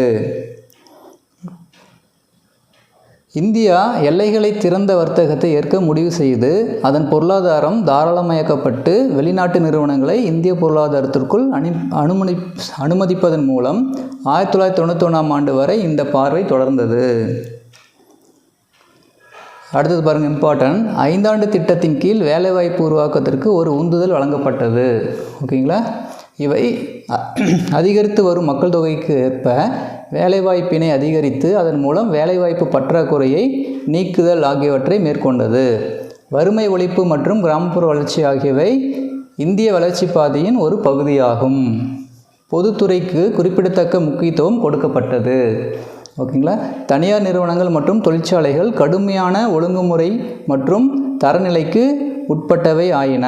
இந்தியா எல்லைகளை திறந்த வர்த்தகத்தை ஏற்க முடிவு செய்து அதன் பொருளாதாரம் தாராளமயக்கப்பட்டு வெளிநாட்டு நிறுவனங்களை இந்திய பொருளாதாரத்திற்குள் அனுமதிப்பதன் மூலம் 1991ஆம் ஆண்டு வரை இந்த பார்வை தொடர்ந்தது. அடுத்தது பாருங்கள், இம்பார்ட்டன்ட். 5 ஆண்டு திட்டத்தின் கீழ் வேலைவாய்ப்பு உருவாக்கத்திற்கு ஒரு உந்துதல் வழங்கப்பட்டது. ஓகேங்களா, இவை அதிகரித்து வரும் மக்கள் தொகைக்கு ஏற்ப வேலைவாய்ப்பினை அதிகரித்து அதன் மூலம் வேலைவாய்ப்பு பற்றாக்குறையை நீக்குதல் ஆகியவற்றை மேற்கொண்டது. வறுமை ஒழிப்பு மற்றும் கிராமப்புற வளர்ச்சி ஆகியவை இந்திய வளர்ச்சி பாதையின் ஒரு பகுதியாகும். பொதுத்துறைக்கு குறிப்பிடத்தக்க முக்கியத்துவம் கொடுக்கப்பட்டது. ஓகேங்களா. தனியார் நிறுவனங்கள் மற்றும் தொழிற்சாலைகள் கடுமையான ஒழுங்குமுறை மற்றும் தரநிலைக்கு உட்பட்டவை ஆயின.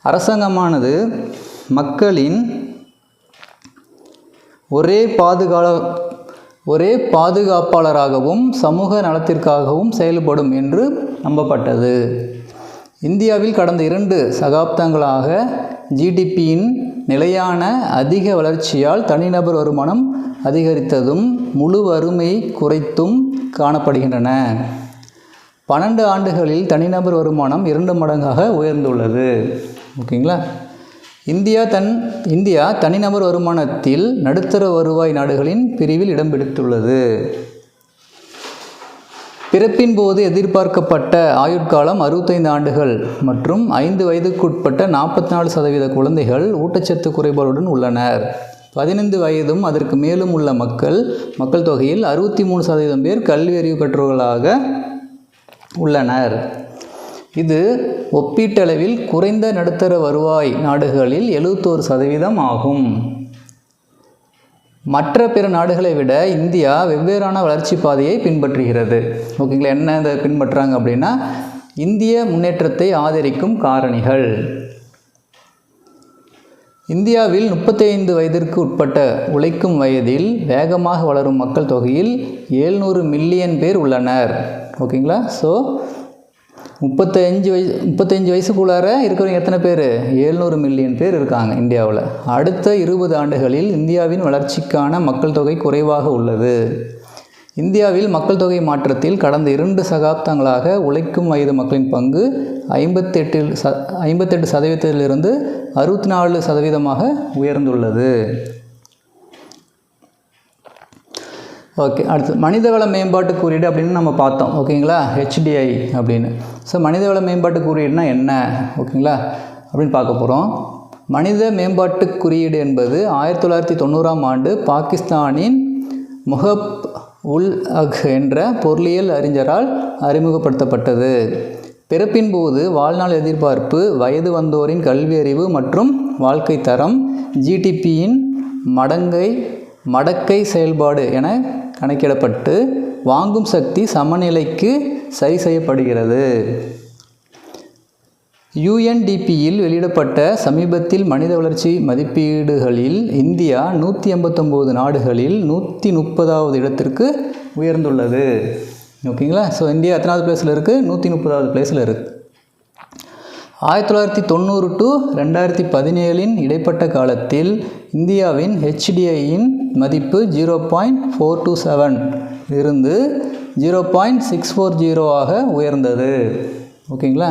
அரசாங்கமானது மக்களின் ஒரே பாதுகாப்பாளராகவும் சமூக நலத்திற்காகவும் செயல்படும் என்று நம்பப்பட்டது. இந்தியாவில் கடந்த 2 சகாப்தங்களாக ஜிடிபியின் நிலையான அதிக வளர்ச்சியால் தனிநபர் வருமானம் அதிகரித்ததும் முழு வறுமை குறைத்தும் காணப்படுகின்றன. 12 ஆண்டுகளில் தனிநபர் வருமானம் 2 மடங்காக உயர்ந்துள்ளது. ஓகேங்களா. இந்தியா தனிநபர் வருமானத்தில் நடுத்தர வருவாய் நாடுகளின் பிரிவில் இடம் பிடித்துள்ளது. பிறப்பின் போது எதிர்பார்க்கப்பட்ட ஆயுட்காலம் 65 ஆண்டுகள் மற்றும் 5 வயதுக்குட்பட்ட 44% குழந்தைகள் ஊட்டச்சத்து குறைபாடுடன் உள்ளனர். 15 வயதும் அதற்கு மேலும் உள்ள மக்கள் தொகையில் 63% பேர் கல்வி அறிவு பெற்றவர்களாக உள்ளனர். இது ஒப்பீட்டளவில் குறைந்த நடுத்தர வருவாய் நாடுகளில் 71% ஆகும். மற்ற பிற நாடுகளை விட இந்தியா வெவ்வேறான வளர்ச்சி பாதையை பின்பற்றுகிறது. ஓகேங்களா. என்ன இதை பின்பற்றுறாங்க அப்படின்னா, இந்திய முன்னேற்றத்தை ஆதரிக்கும் காரணிகள். இந்தியாவில் 35 வயதிற்கு உட்பட்ட உழைக்கும் வயதில் வேகமாக வளரும் மக்கள் தொகையில் 700 மில்லியன் பேர் உள்ளனர். ஓகேங்களா. ஸோ 35 வயசுக்குள்ளார இருக்கிறவங்க எத்தனை பேர்? 700 மில்லியன் பேர் இருக்காங்க இந்தியாவில். அடுத்த 20 ஆண்டுகளில் இந்தியாவின் வளர்ச்சிக்கான மக்கள் தொகை குறைவாக உள்ளது. இந்தியாவில் மக்கள் தொகை மாற்றத்தில் கடந்த 2 சகாப்தங்களாக உழைக்கும் வயது மக்களின் பங்கு 58% 64% உயர்ந்துள்ளது. ஓகே. அடுத்து மனிதவள மேம்பாட்டு குறியீடு அப்படின்னு நம்ம பார்த்தோம். ஓகேங்களா. HDI அப்படின்னு. ஸோ மனிதவள மேம்பாட்டு குறியீடுனா என்ன? ஓகேங்களா அப்படின்னு பார்க்க போகிறோம். மனித மேம்பாட்டு குறியீடு என்பது 1990ஆம் ஆண்டு பாகிஸ்தானின் முஹப் உல் அக் என்ற பொருளியல் அறிஞரால் அறிமுகப்படுத்தப்பட்டது. பிறப்பின் போது வாழ்நாள் எதிர்பார்ப்பு, வயது வந்தோரின் கல்வி அறிவு மற்றும் வாழ்க்கை தரம், ஜிடிபியின் மடக்கை செயல்பாடு என கணக்கிடப்பட்டு வாங்கும் சக்தி சமநிலைக்கு சரி செய்யப்படுகிறது. UNDPயில் வெளியிடப்பட்ட சமீபத்தில் மனித வளர்ச்சி மதிப்பீடுகளில் இந்தியா 189 நாடுகளில் 130வது இடத்திற்கு உயர்ந்துள்ளது. ஓகேங்களா. ஸோ இந்தியா எத்தனாவது பிளேஸில் இருக்குது? 130வது பிளேஸில் இருக்குது. 1990 to 2017 இடைப்பட்ட காலத்தில் இந்தியாவின் HDIயின் மதிப்பு 0.427 இருந்து 0.640 ஆக உயர்ந்தது. ஓகேங்களா.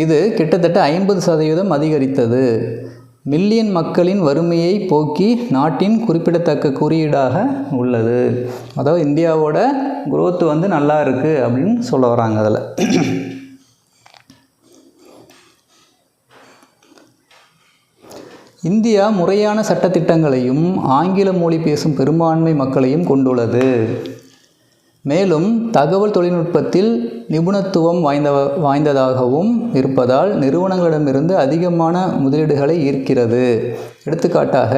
இது கிட்டத்தட்ட 50% அதிகரித்தது. மில்லியன் மக்களின் வறுமையை போக்கி நாட்டின் குறிப்பிடத்தக்க குறியீடாக உள்ளது. அதாவது இந்தியாவோட growth நல்லா இருக்குது அப்படின்னு சொல்ல வராங்க. அதில் இந்தியா முறையான சட்டத்திட்டங்களையும் ஆங்கில மொழி பேசும் பெரும்பான்மை மக்களையும் கொண்டுள்ளது. மேலும் தகவல் தொழில்நுட்பத்தில் நிபுணத்துவம் வாய்ந்ததாகவும் இருப்பதால் நிறுவனங்களிடமிருந்து அதிகமான முதலீடுகளை ஈர்க்கிறது. எடுத்துக்காட்டாக,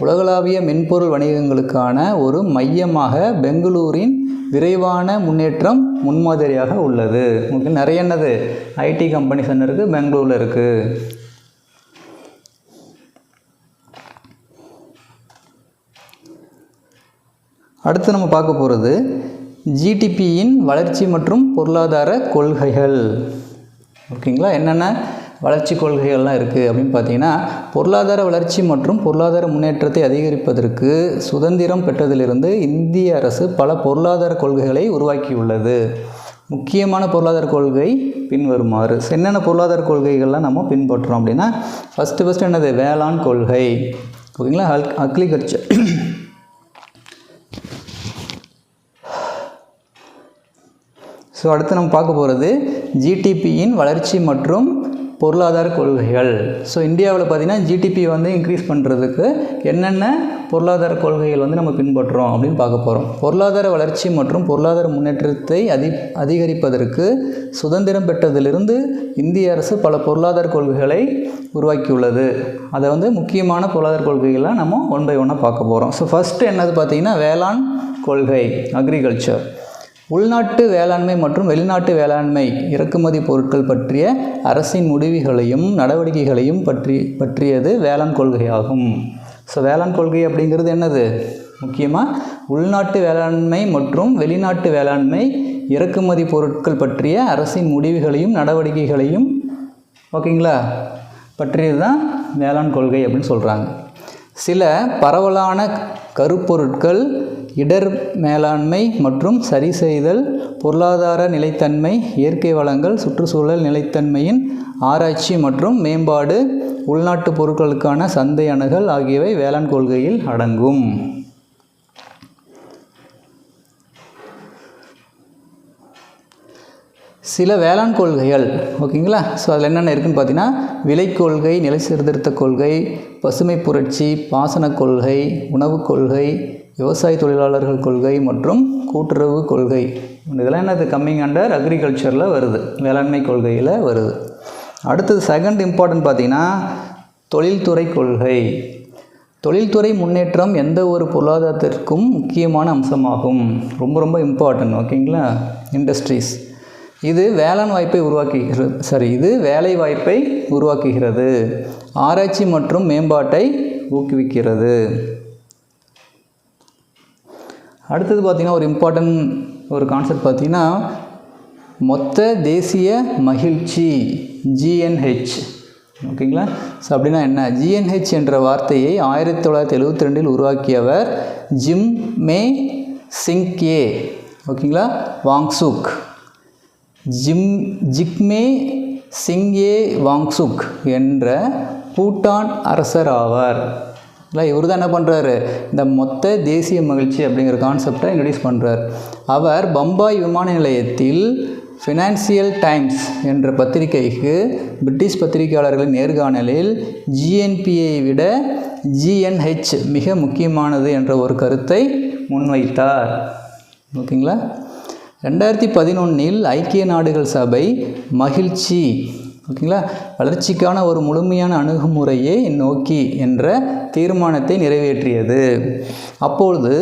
உலகளாவிய மென்பொருள் வணிகங்களுக்கான ஒரு மையமாக பெங்களூரின் விரைவான முன்னேற்றம் முன்மாதிரியாக உள்ளது. உங்களுக்கு நிறைய ஐடி கம்பெனிஸ் இருக்குது, பெங்களூரில் இருக்குது. அடுத்து நம்ம பார்க்க போகிறது ஜிடிபியின் வளர்ச்சி மற்றும் பொருளாதார கொள்கைகள். ஓகேங்களா. என்னென்ன வளர்ச்சி கொள்கைகள்லாம் இருக்குது அப்படின்னு பார்த்தீங்கன்னா, பொருளாதார வளர்ச்சி மற்றும் பொருளாதார முன்னேற்றத்தை அதிகரிப்பதற்கு சுதந்திரம் பெற்றதிலிருந்து இந்திய அரசு பல பொருளாதார கொள்கைகளை உருவாக்கியுள்ளது. முக்கியமான பொருளாதார கொள்கை பின்வருமாறு. என்னென்ன பொருளாதார கொள்கைகள்லாம் நம்ம பின்பற்றுறோம் அப்படின்னா, ஃபஸ்ட்டு என்னது? வேளாண் கொள்கை. ஓகேங்களா. அக்ரிகல்ச்சர். ஸோ அடுத்து நம்ம பார்க்க போகிறது ஜிடிபியின் வளர்ச்சி மற்றும் பொருளாதார கொள்கைகள். ஸோ இந்தியாவில் பார்த்திங்கன்னா ஜிடிபி வந்து இன்க்ரீஸ் பண்ணுறதுக்கு என்னென்ன பொருளாதார கொள்கைகள் வந்து நம்ம பின்பற்றுறோம் அப்படின்னு பார்க்க போகிறோம். பொருளாதார வளர்ச்சி மற்றும் பொருளாதார முன்னேற்றத்தை அதிகரிப்பதற்கு சுதந்திரம் பெற்றதிலிருந்து இந்திய அரசு பல பொருளாதார கொள்கைகளை உருவாக்கியுள்ளது. அதை வந்து முக்கியமான பொருளாதார கொள்கைகளை நம்ம ஒன் பை ஒன்னாக பார்க்க போகிறோம். ஸோ ஃபஸ்ட்டு என்னது பார்த்திங்கன்னா வேளாண் கொள்கை, அக்ரிகல்ச்சர். உள்நாட்டு வேளாண்மை மற்றும் வெளிநாட்டு வேளாண்மை இறக்குமதி பொருட்கள் பற்றிய அரசின் முடிவுகளையும் நடவடிக்கைகளையும் பற்றியது வேளாண் கொள்கையாகும். ஸோ வேளாண் கொள்கை அப்படிங்கிறது என்னது? முக்கியமாக உள்நாட்டு வேளாண்மை மற்றும் வெளிநாட்டு வேளாண்மை இறக்குமதி பொருட்கள் பற்றிய அரசின் முடிவுகளையும் நடவடிக்கைகளையும் ஓகேங்களா பற்றியது தான் வேளாண் கொள்கை அப்படின்னு சொல்கிறாங்க. சில பரவலான கருப்பொருட்கள் இடர் மேலாண்மை மற்றும் சரி செய்தல், பொருளாதார நிலைத்தன்மை, இயற்கை வளங்கள், சுற்றுச்சூழல் நிலைத்தன்மையின் ஆராய்ச்சி மற்றும் மேம்பாடு, உள்நாட்டு பொருட்களுக்கான சந்தை அணுகல் ஆகியவை வேளாண் கொள்கையில் அடங்கும். சில வேளாண் கொள்கைகள் ஓகேங்களா. ஸோ அதில் என்னென்ன இருக்குதுன்னு பார்த்தீங்கன்னா விலை கொள்கை, நிலை சீர்திருத்த கொள்கை, பசுமை புரட்சி, பாசன கொள்கை, உணவுக் கொள்கை, விவசாய தொழிலாளர்கள் கொள்கை மற்றும் கூட்டுறவு கொள்கை. இதெல்லாம் என்னது கம்மிங் அண்டர் அக்ரிகல்ச்சரில் வருது, வேளாண்மை கொள்கையில் வருது. அடுத்தது செகண்ட் இம்பார்ட்டன்ட் பார்த்திங்கன்னா தொழில்துறை கொள்கை. தொழில்துறை முன்னேற்றம் எந்த ஒரு பொருளாதாரத்திற்கும் முக்கியமான அம்சமாகும். ரொம்ப ரொம்ப இம்பார்ட்டன்ட் ஓகேங்களா. இண்டஸ்ட்ரீஸ் இது வேளாண் வாய்ப்பை இது வேலை வாய்ப்பை உருவாக்குகிறது, ஆராய்ச்சி மற்றும் மேம்பாட்டை ஊக்குவிக்கிறது. அடுத்தது பார்த்திங்கன்னா ஒரு இம்பார்ட்டன்ட் ஒரு கான்செப்ட் பார்த்திங்கன்னா மொத்த தேசிய மகிழ்ச்சி, ஜிஎன்ஹெச் ஓகேங்களா. ஸோ அப்படின்னா என்ன? ஜிஎன்ஹெச் என்ற வார்த்தையை 1972 உருவாக்கியவர் ஜிம் மே சிங்யே ஓகேங்களா வாங்சுக். ஜிக்மே சிங்யே வாங்சுக் என்ற பூட்டான் அரசர் ஆவார். இல்லை, இவர் தான் என்ன பண்ணுறாரு, இந்த மொத்த தேசிய மகிழ்ச்சி அப்படிங்கிற கான்செப்டை இன்ட்ரடியூஸ் பண்ணுறார். அவர் பம்பாய் விமான நிலையத்தில் ஃபினான்சியல் டைம்ஸ் என்ற பத்திரிகைக்கு பிரிட்டிஷ் பத்திரிகையாளர்களின் நேர்காணலில் ஜிஎன்பியை விட ஜிஎன்ஹெச் மிக முக்கியமானது என்ற ஒரு கருத்தை முன்வைத்தார். ஓகேங்களா. 2011 ஐக்கிய நாடுகள் சபை மகிழ்ச்சி ஓகேங்களா வளர்ச்சிக்கான ஒரு முழுமையான அணுகுமுறையை நோக்கி என்ற தீர்மானத்தை நிறைவேற்றியது. அப்பொழுது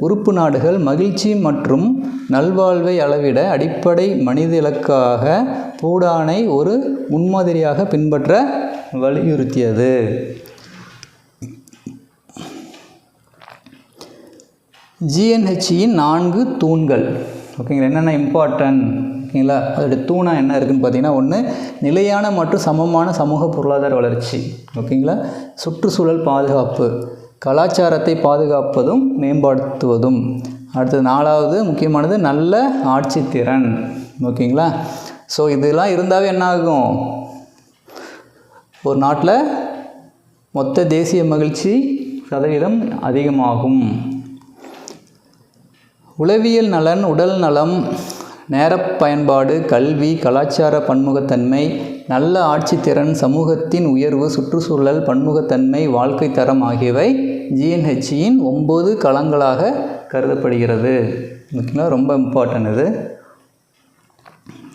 உறுப்பு நாடுகள் மகிழ்ச்சி மற்றும் நல்வாழ்வை அளவிட அடிப்படை மனித இலக்காக பூடானை ஒரு முன்மாதிரியாக பின்பற்ற வலியுறுத்தியது. ஜிஎன்ஹெச்சியின் 4 தூண்கள் ஓகேங்களா. என்னென்ன இம்பார்ட்டன்ட் ஓகேங்களா. அதோடைய தூணாக என்ன இருக்குதுன்னு பார்த்தீங்கன்னா, ஒன்று நிலையான மற்றும் சமமான சமூக பொருளாதார வளர்ச்சி ஓகேங்களா, சுற்றுச்சூழல் பாதுகாப்பு, கலாச்சாரத்தை பாதுகாப்பதும் மேம்படுத்துவதும். அடுத்தது 4வது முக்கியமானது நல்ல ஆட்சித்திறன் ஓகேங்களா. ஸோ இதெல்லாம் இருந்தாவே என்ன ஆகும், ஒரு நாட்டில் மொத்த தேசிய மகிழ்ச்சி சதவீதம் அதிகமாகும். உளவியல் நலன், உடல் நலம், நேர பயன்பாடு, கல்வி, கலாச்சார பன்முகத்தன்மை, நல்ல ஆட்சித்திறன், சமூகத்தின் உயர்வு, சுற்றுச்சூழல் பன்முகத்தன்மை, வாழ்க்கை தரம் ஆகியவை ஜிஎன்ஹெச்சியின் 9 களங்களாக கருதப்படுகிறது. ஓகேங்களா, ரொம்ப இம்பார்ட்டன்ட் இது.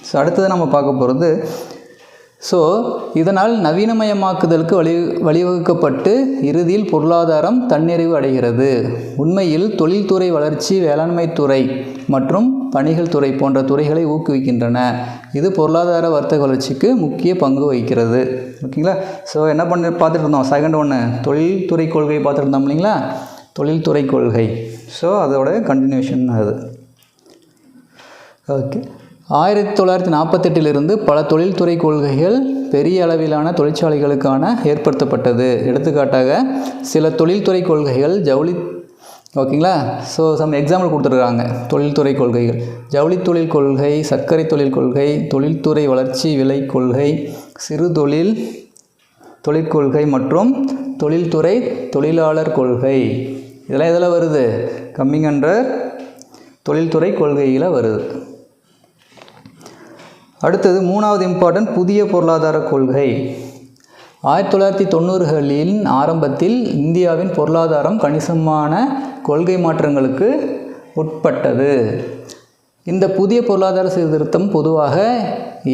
ஸோ அடுத்தது நம்ம பார்க்க போகிறது, ஸோ இதனால் நவீனமயமாக்குதலுக்கு வழிவகுக்கப்பட்டு இறுதியில் பொருளாதாரம் தன்னிறைவு அடைகிறது. உண்மையில் தொழில்துறை வளர்ச்சி வேளாண்மை துறை மற்றும் பணிகள் துறை போன்ற துறைகளை ஊக்குவிக்கின்றன. இது பொருளாதார வர்த்தக வளர்ச்சிக்கு முக்கிய பங்கு வகிக்கிறது. ஓகேங்களா. ஸோ என்ன பார்த்துட்டு இருந்தோம், செகண்ட் ஒன்று தொழில்துறை கொள்கை பார்த்துட்டு இருந்தோம் இல்லைங்களா, தொழில்துறை கொள்கை. ஸோ அதோட கண்டினியூஷன் அது. ஓகே. 1948 பல தொழில்துறை கொள்கைகள் பெரிய அளவிலான தொழிற்சாலைகளுக்கான ஏற்படுத்தப்பட்டது. எடுத்துக்காட்டாக சில தொழில்துறை கொள்கைகள் ஓகேங்களா. ஸோ சம் எக்ஸாம்பிள் கொடுத்துருக்காங்க. தொழில்துறை கொள்கைகள் ஜவுளி தொழில் கொள்கை, சர்க்கரை தொழில் கொள்கை, தொழில்துறை வளர்ச்சி விலை கொள்கை, சிறு தொழிற்கொள்கை மற்றும் தொழில்துறை தொழிலாளர் கொள்கை. இதெல்லாம் எதில் வருது, கம்மிங் அண்டர் தொழில்துறை கொள்கையில் வருது. அடுத்தது மூணாவது இம்பார்ட்டன்ட் புதிய பொருளாதார கொள்கை. 1990களின் ஆரம்பத்தில் இந்தியாவின் பொருளாதாரம் கணிசமான கொள்கை மாற்றங்களுக்கு உட்பட்டது. இந்த புதிய பொருளாதார சீர்திருத்தம் பொதுவாக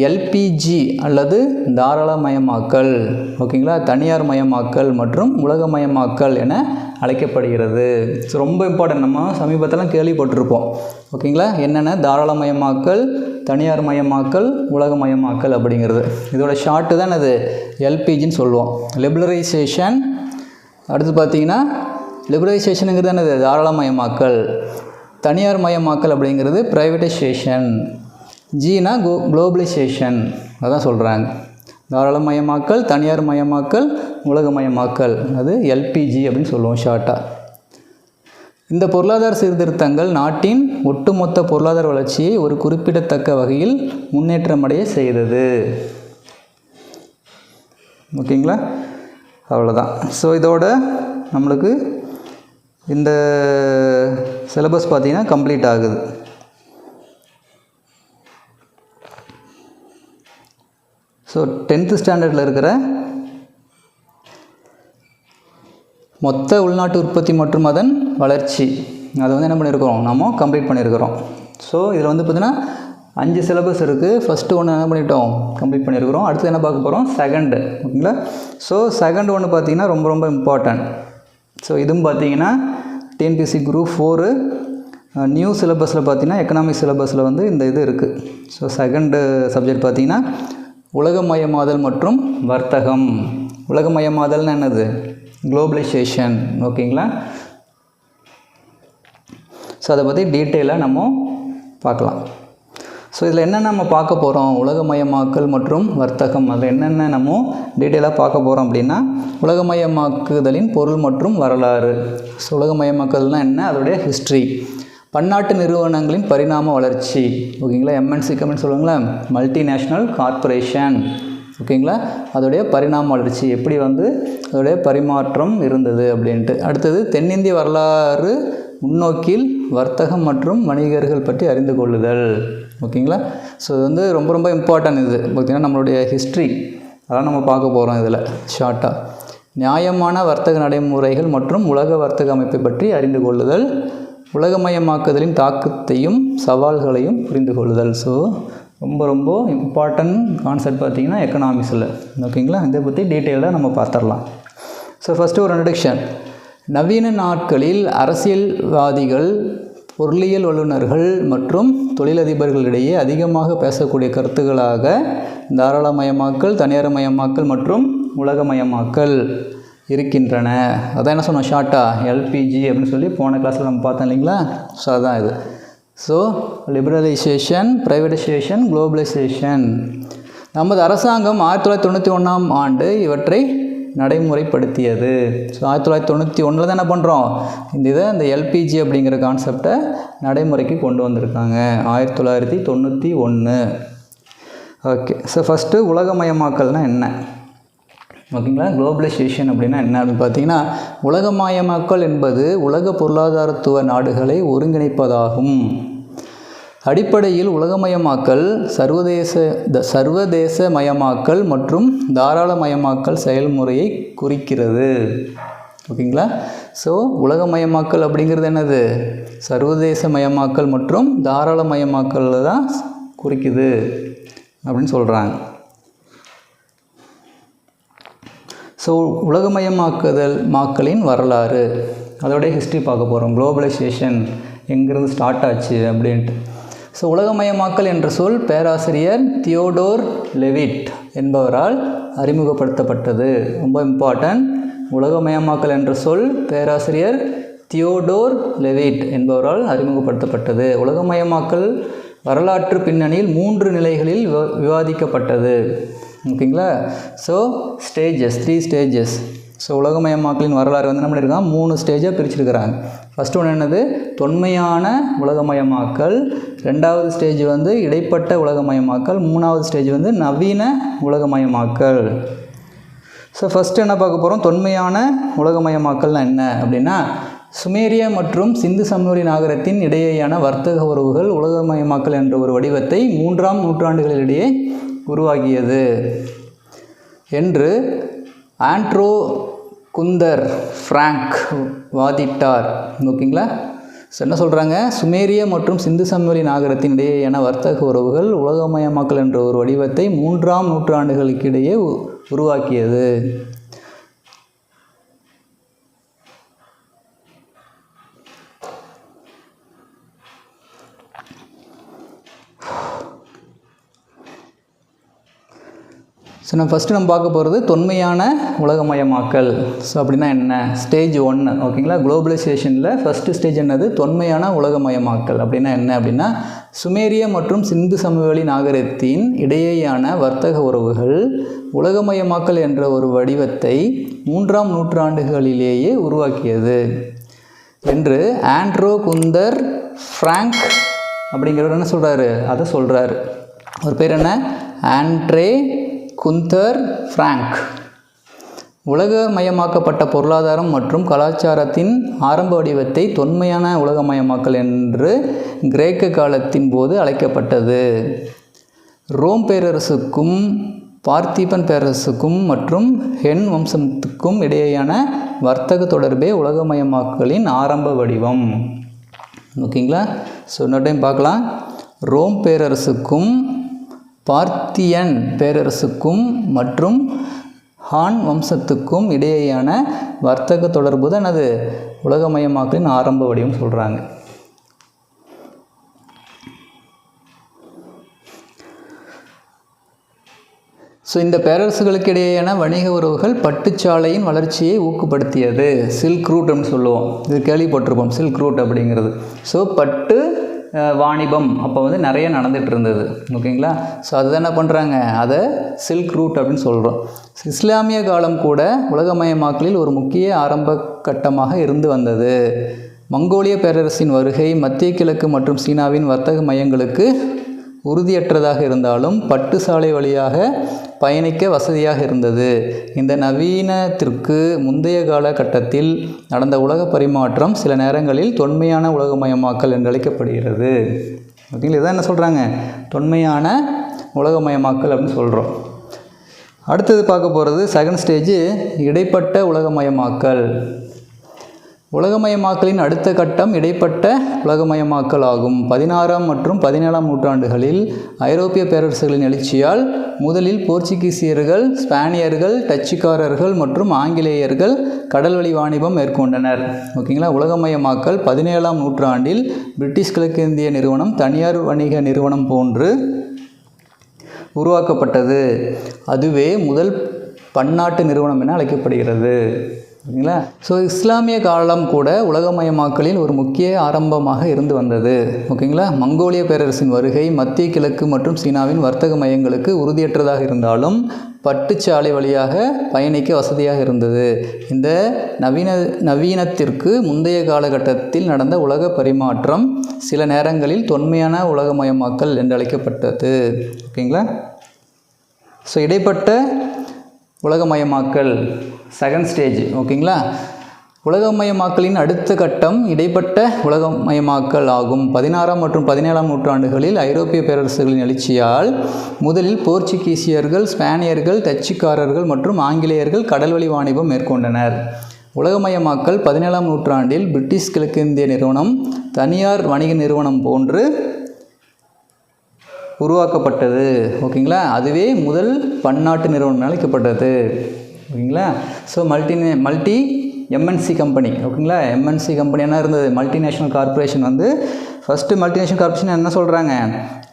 எல்பிஜி அல்லது தாராளமயமாக்கல், ஓகேங்களா, தனியார் மயமாக்கல் மற்றும் உலகமயமாக்கல் என அழைக்கப்படுகிறது. ஸோ ரொம்ப இம்பார்ட்டன்ட், நம்ம சமீபத்தில் கேள்விப்பட்டிருப்போம், ஓகேங்களா, என்னென்ன தாராளமயமாக்கல், தனியார் மயமாக்கல், உலகமயமாக்கல் அப்படிங்கிறது. இதோட ஷார்ட்டு தான் அது எல்பிஜின்னு சொல்லுவோம். லிபரலைசேஷன். அடுத்து பார்த்தீங்கன்னா லிபரலைசேஷனுங்கிறது என்னது, தாராளமயமாக்கல். தனியார் மயமாக்கல் அப்படிங்கிறது ப்ரைவேட்டைசேஷன். ஜினா குளோபலைசேஷன், அதான் சொல்கிறாங்க. தாராளமயமாக்கல், தனியார் மயமாக்கல், உலகமயமாக்கல், அது எல்பிஜி அப்படின்னு சொல்லுவோம் ஷார்ட்டாக. இந்த பொருளாதார சீர்திருத்தங்கள் நாட்டின் ஒட்டுமொத்த பொருளாதார வளர்ச்சியை ஒரு குறிப்பிடத்தக்க வகையில் முன்னேற்றமடைய செய்தது. ஓகேங்களா, அவ்வளோதான். ஸோ இதோட நம்மளுக்கு இந்த சிலபஸ் பார்த்திங்கன்னா கம்ப்ளீட் ஆகுது. ஸோ 10th ஸ்டாண்டர்டில் இருக்கிற மொத்த உள்நாட்டு உற்பத்தி மற்றும் அதன் வளர்ச்சி, அதை வந்து என்ன பண்ணியிருக்கிறோம், நம்ம கம்ப்ளீட் பண்ணியிருக்கிறோம். ஸோ இதில் வந்து பார்த்திங்கன்னா 5 சிலபஸ் இருக்குது. ஃபஸ்ட்டு ஒன்று என்ன பண்ணிட்டோம், கம்ப்ளீட் பண்ணியிருக்கிறோம். அடுத்து என்ன பார்க்க போகிறோம், செகண்டு, ஓகேங்களா. ஸோ செகண்ட் ஒன்று பார்த்திங்கன்னா ரொம்ப ரொம்ப இம்பார்ட்டன்ட். ஸோ இதுவும் பார்த்திங்கன்னா டிஎன்பிஎஸ்சி குரூப் 4 நியூ சிலபஸில் பார்த்திங்கன்னா எக்கனாமிக் சிலபஸில் வந்து இந்த இது இருக்குது. ஸோ செகண்டு சப்ஜெக்ட் பார்த்திங்கன்னா உலகமயமாதல் மற்றும் வர்த்தகம். உலகமயமாதல்னு என்னது, குளோபலைசேஷன், ஓகேங்களா. ஸோ அதை பற்றி டீட்டெயிலாக நம்ம பார்க்கலாம். ஸோ இதில் என்னென்ன நம்ம பார்க்க போகிறோம், உலகமயமாக்கல் மற்றும் வர்த்தகம், அதில் என்னென்ன நம்ம டீட்டெயிலாக பார்க்க போகிறோம் அப்படின்னா, உலகமயமாக்குதலின் பொருள் மற்றும் வரலாறு. ஸோ உலகமயமாக்குதல்னால் என்ன, அதோடைய ஹிஸ்ட்ரி, பன்னாட்டு நிறுவனங்களின் பரிணாம வளர்ச்சி, ஓகேங்களா, எம்என்சி கம்பெனி சொல்லுவாங்களா, மல்டிநேஷ்னல் கார்ப்பரேஷன், ஓகேங்களா, அதோடைய பரிணாம வளர்ச்சி எப்படி வந்து அதோடைய பரிமாற்றம் இருந்தது அப்படின்ட்டு. அடுத்தது தென்னிந்திய வரலாறு முன்னோக்கில் வர்த்தகம் மற்றும் வணிகர்கள் பற்றி அறிந்து கொள்ளுதல், ஓகேங்களா. ஸோ இது வந்து ரொம்ப ரொம்ப இம்பார்ட்டன்ட். இது பார்த்திங்கன்னா நம்மளுடைய ஹிஸ்ட்ரி, அதெல்லாம் நம்ம பார்க்க போகிறோம் இதில் ஷார்ட்டாக. நியாயமான வர்த்தக நடைமுறைகள் மற்றும் உலக வர்த்தக அமைப்பை பற்றி அறிந்து கொள்ளுதல், உலகமயமாக்குதலின் தாக்கத்தையும் சவால்களையும் புரிந்து கொள்ளுதல். ஸோ ரொம்ப ரொம்ப இம்பார்ட்டன்ட் கான்செப்ட் பார்த்திங்கன்னா எக்கனாமிக்ஸில், ஓகேங்களா. இதை பற்றி டீட்டெயிலாக நம்ம பார்த்துடலாம். ஸோ ஃபஸ்ட்டு ஒரு இன்ட்ரடக்ஷன். நவீன நாட்களில் அரசியல்வாதிகள், பொருளியல் வல்லுநர்கள் மற்றும் தொழிலதிபர்களிடையே அதிகமாக பேசக்கூடிய கருத்துக்களாக தாராளமயமாக்கல், தனியார்மயமாக்கல் மற்றும் உலகமயமாக்கல் இருக்கின்றன. அதான் என்ன சொன்னோம் ஷார்ட்டாக எல்பிஜி அப்படின்னு சொல்லி போன கிளாஸில் நம்ம பார்த்தோம் இல்லைங்களா. ஸோ அதுதான் இது. So liberalisation, privatisation, globalisation. நமது அரசாங்கம் 1991ஆம் ஆண்டு இவற்றை நடைமுறைப்படுத்தியது. ஸோ 1991 தான் என்ன பண்ணுறோம், இந்த எல்பிஜி அப்படிங்கிற கான்செப்டை நடைமுறைக்கு கொண்டு வந்திருக்காங்க 1991. ஓகே. ஸோ ஃபஸ்ட்டு உலகமயமாக்கல்னால் என்ன, ஓகேங்களா. குளோபலைசேஷன் அப்படின்னா என்ன அப்படின்னு பார்த்தீங்கன்னா, உலகமயமாக்கல் என்பது உலக பொருளாதாரத்துவ நாடுகளை ஒருங்கிணைப்பதாகும். அடிப்படையில் உலகமயமாக்கல் சர்வதேசமயமாக்கல் மற்றும் தாராளமயமாக்கல் செயல்முறையை குறிக்கிறது, ஓகேங்களா. ஸோ உலகமயமாக்கல் அப்படிங்கிறது என்னது, சர்வதேசமயமாக்கல் மற்றும் தாராளமயமாக்கல் தான் குறிக்குது அப்படின்னு சொல்கிறாங்க. ஸோ உலகமயமாக்கலின் வரலாறு, அதோடைய ஹிஸ்ட்ரி பார்க்க போகிறோம். குளோபலைசேஷன் எங்கேருந்து ஸ்டார்ட் ஆச்சு அப்படின்ட்டு. ஸோ உலகமயமாக்கல் என்ற சொல் பேராசிரியர் தியோடோர் லெவிட் என்பவரால் அறிமுகப்படுத்தப்பட்டது. ரொம்ப இம்பார்ட்டன்ட். உலகமயமாக்கல் என்ற சொல் பேராசிரியர் தியோடோர் லெவிட் என்பவரால் அறிமுகப்படுத்தப்பட்டது. உலகமயமாக்கல் வரலாற்று பின்னணியில் 3 நிலைகளில் விவாதிக்கப்பட்டது, ஓகேங்களா. So stages, 3 stages. ஸோ உலகமயமாக்கலின் வரலாறு வந்து நம்ம இருக்காங்க 3 ஸ்டேஜாக பிரிச்சுருக்கிறாங்க. ஃபஸ்ட்டு ஒன்று என்னது, தொன்மையான உலகமயமாக்கல். 2வது ஸ்டேஜ் வந்து இடைப்பட்ட உலகமயமாக்கல். 3வது ஸ்டேஜ் வந்து நவீன உலகமயமாக்கல். ஸோ ஃபஸ்ட்டு என்ன பார்க்க போகிறோம், தொன்மையான உலகமயமாக்கல்னால் என்ன அப்படின்னா, சுமேரிய மற்றும் சிந்து சமவெளி நாகரிகத்தின் இடையேயான வர்த்தக உறவுகள் உலகமயமாக்கல் என்ற ஒரு வடிவத்தை 3ஆம் நூற்றாண்டுகளிடையே உருவாக்கியது என்று ஆண்ட்ரோ குந்தர் ஃப்ராங்க் வாதிட்டார். ஓகேங்களா? என்ன சொல்கிறாங்க? சுமேரிய மற்றும் சிந்து சமவெளி நாகரிகத்தின் இடையேயான வர்த்தக உறவுகள் உலகமயமாக்கல் என்ற ஒரு வடிவத்தை 3ஆம் நூற்றாண்டுகளுக்கிடையே உருவாக்கியது. ஸோ நம்ம பார்க்க போகிறது தொன்மையான உலகமயமாக்கல். ஸோ அப்படின்னா என்ன? ஸ்டேஜ் 1. ஓகேங்களா? குளோபலைசேஷனில் ஃபஸ்ட்டு ஸ்டேஜ் என்னது? தொன்மையான உலகமயமாக்கல். அப்படின்னா என்ன அப்படின்னா, சுமேரிய மற்றும் சிந்து சமவெளி நாகரிகத்தின் இடையேயான வர்த்தக உறவுகள் உலகமயமாக்கல் என்ற ஒரு வடிவத்தை 3ஆம் நூற்றாண்டுகளிலேயே உருவாக்கியது என்று ஆண்ட்ரோ குந்தர் ஃப்ராங்க் அப்படிங்கிறவர் என்ன சொல்கிறாரு? அதை சொல்கிறாரு. ஒரு பேர் என்ன? Andre Gunder Frank. உலகமயமாக்கப்பட்ட பொருளாதாரம் மற்றும் கலாச்சாரத்தின் ஆரம்ப வடிவத்தை தொன்மையான உலகமயமாக்கல் என்று கிரேக்க காலத்தின் போது அழைக்கப்பட்டது. ரோம் பேரரசுக்கும் பார்த்திபன் பேரரசுக்கும் மற்றும் ஹென் வம்சத்துக்கும் இடையேயான வர்த்தக தொடர்பே உலகமயமாக்கலின் ஆரம்ப வடிவம். ஓகேங்களா? ஸோ இன்னொரு டைம் பார்க்கலாம். ரோம் பேரரசுக்கும் பார்த்தியன் பேரரசுக்கும் மற்றும் ஹான் வம்சத்துக்கும் இடையேயான வர்த்தக தொடர்பு தான் அது உலகமயமாக்கலின் ஆரம்ப வடிவம் சொல்கிறாங்க. ஸோ இந்த பேரரசுகளுக்கு இடையேயான வணிக உறவுகள் பட்டுச்சாலையின் வளர்ச்சியை ஊக்கப்படுத்தியது. சில்க் ரூட் அப்படின்னு சொல்லுவோம். இது கேள்விப்பட்டிருப்போம், சில்க் ரூட் அப்படிங்கிறது. ஸோ பட்டு வாணிபம் அப்போ நிறைய நடந்துகிட்டு இருந்தது. ஓகேங்களா? ஸோ அதுதான் என்ன பண்ணுறாங்க? அதை சில்க் ரூட் அப்படின்னு சொல்கிறோம். இஸ்லாமிய காலம் கூட உலகமயமாக்கலில் ஒரு முக்கிய ஆரம்ப கட்டமாக இருந்து வந்தது. மங்கோலிய பேரரசின் வருகை மத்திய கிழக்கு மற்றும் சீனாவின் வர்த்தக மையங்களுக்கு உறுதியற்றதாக இருந்தாலும் பட்டு சாலை வழியாக பயணிக்க வசதியாக இருந்தது. இந்த நவீனத்திற்கு முந்தைய காலகட்டத்தில் நடந்த உலக பரிமாற்றம் சில நேரங்களில் தொன்மையான உலகமயமாக்கல் என்று அழைக்கப்படுகிறது. ஓகேங்களா? இதான் என்ன சொல்கிறாங்க? தொன்மையான உலகமயமாக்கல் அப்படின்னு சொல்கிறோம். அடுத்தது பார்க்க போகிறது செகண்ட் ஸ்டேஜ், இடைப்பட்ட உலகமயமாக்கல். உலகமயமாக்கலின் அடுத்த கட்டம் இடைப்பட்ட உலகமயமாக்கல் ஆகும். 16ஆம் மற்றும் 17ஆம் நூற்றாண்டுகளில் ஐரோப்பிய பேரரசுகளின் எழுச்சியால் முதலில் போர்ச்சுகீசியர்கள், ஸ்பானியர்கள், டச்சுக்காரர்கள் மற்றும் ஆங்கிலேயர்கள் கடல்வழி வாணிபம் மேற்கொண்டனர். ஓகேங்களா? உலகமயமாக்கல் 17ஆம் நூற்றாண்டில் பிரிட்டிஷ் கிழக்கிந்திய நிறுவனம் தனியார் வணிக நிறுவனம் போன்று உருவாக்கப்பட்டது. அதுவே முதல் பன்னாட்டு நிறுவனம் என அழைக்கப்படுகிறது. ஓகேங்களா? ஸோ இஸ்லாமிய காலம் கூட உலகமயமாக்கலில் ஒரு முக்கிய ஆரம்பமாக இருந்து வந்தது. ஓகேங்களா? மங்கோலிய பேரரசின் வருகை மத்திய கிழக்கு மற்றும் சீனாவின் வர்த்தக மையங்களுக்கு உறுதியற்றதாக இருந்தாலும் பட்டுச்சாலை வழியாக பயணிக்க வசதியாக இருந்தது. இந்த நவீனத்திற்கு முந்தைய காலகட்டத்தில் நடந்த உலக பரிமாற்றம் சில நேரங்களில் தொன்மையான உலகமயமாக்கல் என்று அழைக்கப்பட்டது. ஓகேங்களா? ஸோ இடைப்பட்ட உலகமயமாக்கல் செகண்ட் ஸ்டேஜ். ஓகேங்களா? உலகமயமாக்கலின் அடுத்த கட்டம் இடைப்பட்ட உலகமயமாக்கல் ஆகும். 16ஆம் மற்றும் 17ஆம் நூற்றாண்டுகளில் ஐரோப்பிய பேரரசுகளின் எழுச்சியால் முதலில் போர்ச்சுகீசியர்கள், ஸ்பானியர்கள், டச்சுக்காரர்கள் மற்றும் ஆங்கிலேயர்கள் கடல்வழி வாணிபம் மேற்கொண்டனர். உலகமயமாக்கல் 17ஆம் நூற்றாண்டில் பிரிட்டிஷ் கிழக்கிந்திய நிறுவனம் தனியார் வணிக நிறுவனம் போன்று உருவாக்கப்பட்டது. ஓகேங்களா? அதுவே முதல் பன்னாட்டு நிறுவனம் அழைக்கப்பட்டது. ஓகேங்களா? So multi MNC company. ஓகேங்களா? எம்என்சி கம்பெனி என்ன இருந்தது? Multinational corporation first multinational corporation என்ன சொல்கிறாங்க?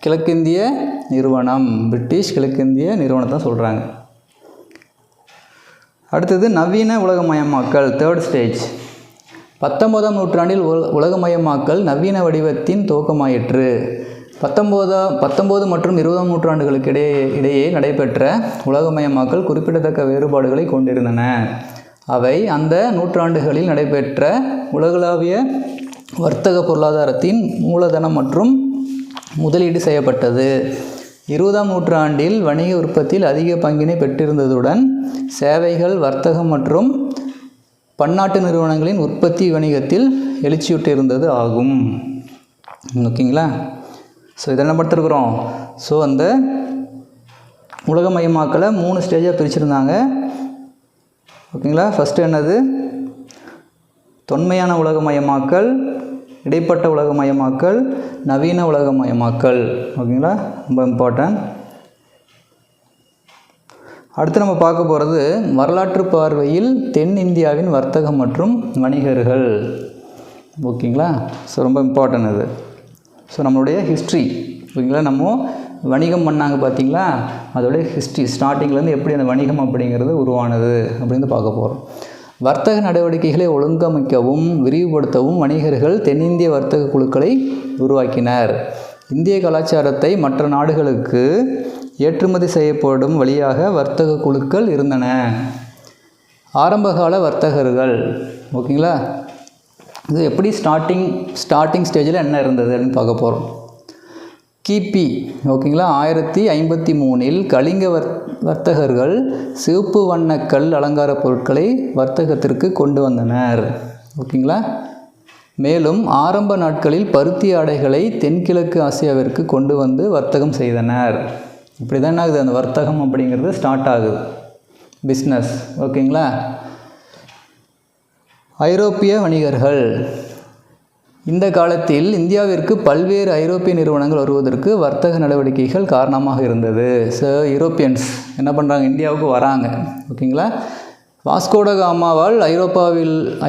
கிழக்கிந்திய நிறுவனம், பிரிட்டிஷ் கிழக்கிந்திய நிறுவனத்தை சொல்கிறாங்க. அடுத்தது நவீன உலகமயமாக்கல் தேர்ட் ஸ்டேஜ். 19ஆம் நூற்றாண்டில் உலகமயமாக்கல் நவீன வடிவத்தின் துவக்கமாயிற்று. 19 மற்றும் 20ஆம் நூற்றாண்டுகளுக்கு இடையே நடைபெற்ற உலகமயமாக்கல் குறிப்பிடத்தக்க வேறுபாடுகளை கொண்டிருந்தன. அவை அந்த நூற்றாண்டுகளில் நடைபெற்ற உலகளாவிய வர்த்தக பொருளாதாரத்தின் மூலதனம் மற்றும் முதலீடு செய்யப்பட்டது. 20ஆம் நூற்றாண்டில் வணிக உற்பத்தியில் அதிக பங்கினை பெற்றிருந்ததுடன் சேவைகள், வர்த்தகம் மற்றும் பன்னாட்டு நிறுவனங்களின் உற்பத்தி வணிகத்தில் எழுச்சியுற்று இருந்தது ஆகும். ஓகேங்களா? ஸோ இதெல்லாம் படுத்துருக்குறோம். ஸோ அந்த உலகமயமாக்கலை 3 ஸ்டேஜாக பிரிச்சுருந்தாங்க. ஓகேங்களா? ஃபஸ்ட்டு என்னது? தொன்மையான உலகமயமாக்கல், இடைப்பட்ட உலகமயமாக்கல், நவீன உலகமயமாக்கல். ஓகேங்களா? ரொம்ப இம்பார்ட்டன்ட். அடுத்து நம்ம பார்க்க போகிறது வரலாற்று பார்வையில் தென்னிந்தியாவின் வர்த்தகம் மற்றும் வணிகர்கள். ஓகேங்களா? ஸோ ரொம்ப இம்பார்ட்டன்ட் அது. ஸோ நம்மளுடைய ஹிஸ்ட்ரி. ஓகேங்களா? நம்ம வணிகம் பண்ணாங்க பார்த்தீங்களா, அதோடைய ஹிஸ்ட்ரி ஸ்டார்டிங்லேருந்து எப்படி அந்த வணிகம் அப்படிங்கிறது உருவானது அப்படின்னு பார்க்க போகிறோம். வர்த்தக நடவடிக்கைகளை ஒழுங்கமைக்கவும் விரிவுபடுத்தவும் வணிகர்கள் தென்னிந்திய வர்த்தக குழுக்களை உருவாக்கினர். இந்திய கலாச்சாரத்தை மற்ற நாடுகளுக்கு ஏற்றுமதி செய்யப்படும் வழியாக வர்த்தக குழுக்கள் இருந்தன. ஆரம்பகால வர்த்தகர்கள். ஓகேங்களா? இது எப்படி ஸ்டார்டிங் ஸ்டேஜில் என்ன இருந்தது அப்படின்னு பார்க்க போகிறோம். கிபி ஓகேங்களா 1053 கலிங்க வர்த்தகர்கள் சிவப்பு வண்ண கல் அலங்கார பொருட்களை வர்த்தகத்திற்கு கொண்டு வந்தனர். ஓகேங்களா? மேலும் ஆரம்ப நாட்களில் பருத்தி ஆடைகளை தென்கிழக்கு ஆசியாவிற்கு கொண்டு வந்து வர்த்தகம் செய்தனர். இப்படி தான் ஆகுது அந்த வர்த்தகம் அப்படிங்கிறது ஸ்டார்ட் ஆகுது, பிஸ்னஸ். ஓகேங்களா? ஐரோப்பிய வணிகர்கள். இந்த காலத்தில் இந்தியாவிற்கு பல்வேறு ஐரோப்பிய நிறுவனங்கள் வருவதற்கு வர்த்தக நடவடிக்கைகள் காரணமாக இருந்தது. ஸோ யூரோப்பியன்ஸ் என்ன பண்ணுறாங்க, இந்தியாவுக்கு வராங்க. ஓகேங்களா? வாஸ்கோட காமாவால்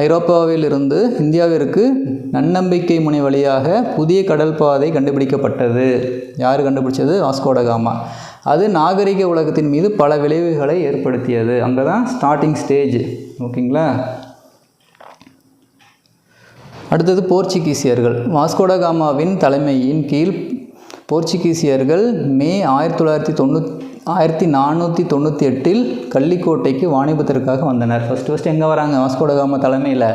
ஐரோப்பாவில் இருந்து இந்தியாவிற்கு நன்னம்பிக்கை முனை வழியாக புதிய கடல் பாதை கண்டுபிடிக்கப்பட்டது. யார் கண்டுபிடிச்சது? Vasco da Gama. அது நாகரிக உலகத்தின் மீது பல விளைவுகளை ஏற்படுத்தியது. அங்கே தான் ஸ்டார்டிங் ஸ்டேஜ். ஓகேங்களா? அடுத்தது போர்ச்சுகீசியர்கள். வாஸ்கோட காமாவின் தலைமையின் கீழ் போர்ச்சுகீசியர்கள் மே 1498 கள்ளிக்கோட்டைக்கு வாணிபத்திற்காக வந்தனர். ஃபஸ்ட்டு எங்கே வராங்க? வாஸ்கோட காமா தலைமையில்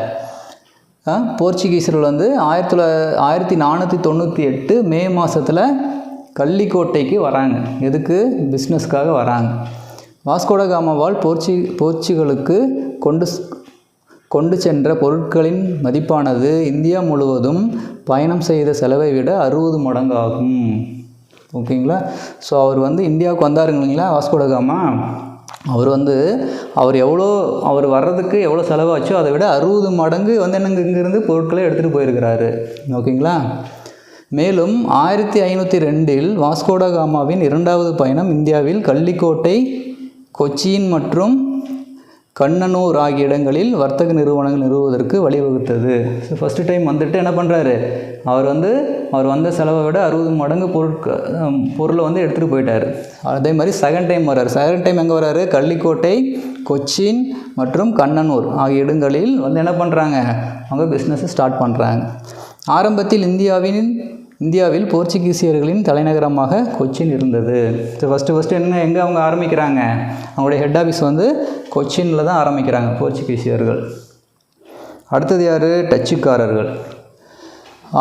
போர்ச்சுகீசியர்கள் 1498 மே மாதத்தில் கள்ளிக்கோட்டைக்கு வராங்க. எதுக்கு? பிஸ்னஸ்க்காக வராங்க. வாஸ்கோட காமாவால் போர்ச்சுகலுக்கு கொண்டு சென்ற பொருட்களின் மதிப்பானது இந்தியா முழுவதும் பயணம் செய்த செலவை விட 60 மடங்கு ஆகும். ஓகேங்களா? ஸோ அவர் இந்தியாவுக்கு வந்தாருங்க இல்லைங்களா வாஸ்கோட காமா. அவர் வர்றதுக்கு எவ்வளோ செலவாச்சோ அதை விட 60 மடங்கு இங்கேருந்து பொருட்களை எடுத்துகிட்டு போயிருக்கிறாரு. ஓகேங்களா? மேலும் 1502 வாஸ்கோட காமாவின் 2வது பயணம் இந்தியாவில் கள்ளிக்கோட்டை, கொச்சின் மற்றும் கண்ணனூர் ஆகிய இடங்களில் வர்த்தக நிறுவனங்கள் நிறுவுவதற்கு வழிவகுத்தது. ஸோ ஃபஸ்ட்டு டைம் என்ன பண்ணுறாரு, அவர் வந்த செலவை விட 60 மடங்கு பொருளை எடுத்துகிட்டு போயிட்டார். அதே மாதிரி செகண்ட் டைம் வர்றாரு. செகண்ட் டைம் எங்கே வர்றாரு? கள்ளிக்கோட்டை, கொச்சின் மற்றும் கண்ணனூர் ஆகிய இடங்களில் என்ன பண்ணுறாங்க, அவங்க பிஸ்னஸை ஸ்டார்ட் பண்ணுறாங்க. ஆரம்பத்தில் இந்தியாவில் போர்ச்சுகீசியர்களின் தலைநகரமாக கொச்சின் இருந்தது. ஸோ ஃபஸ்ட்டு எங்கே அவங்க ஆரம்பிக்கிறாங்க? அவங்களுடைய ஹெட் ஆஃபீஸ் கொச்சினில் தான் ஆரம்பிக்கிறாங்க போர்ச்சுகீசியர்கள். அடுத்தது யார்? டச்சுக்காரர்கள்.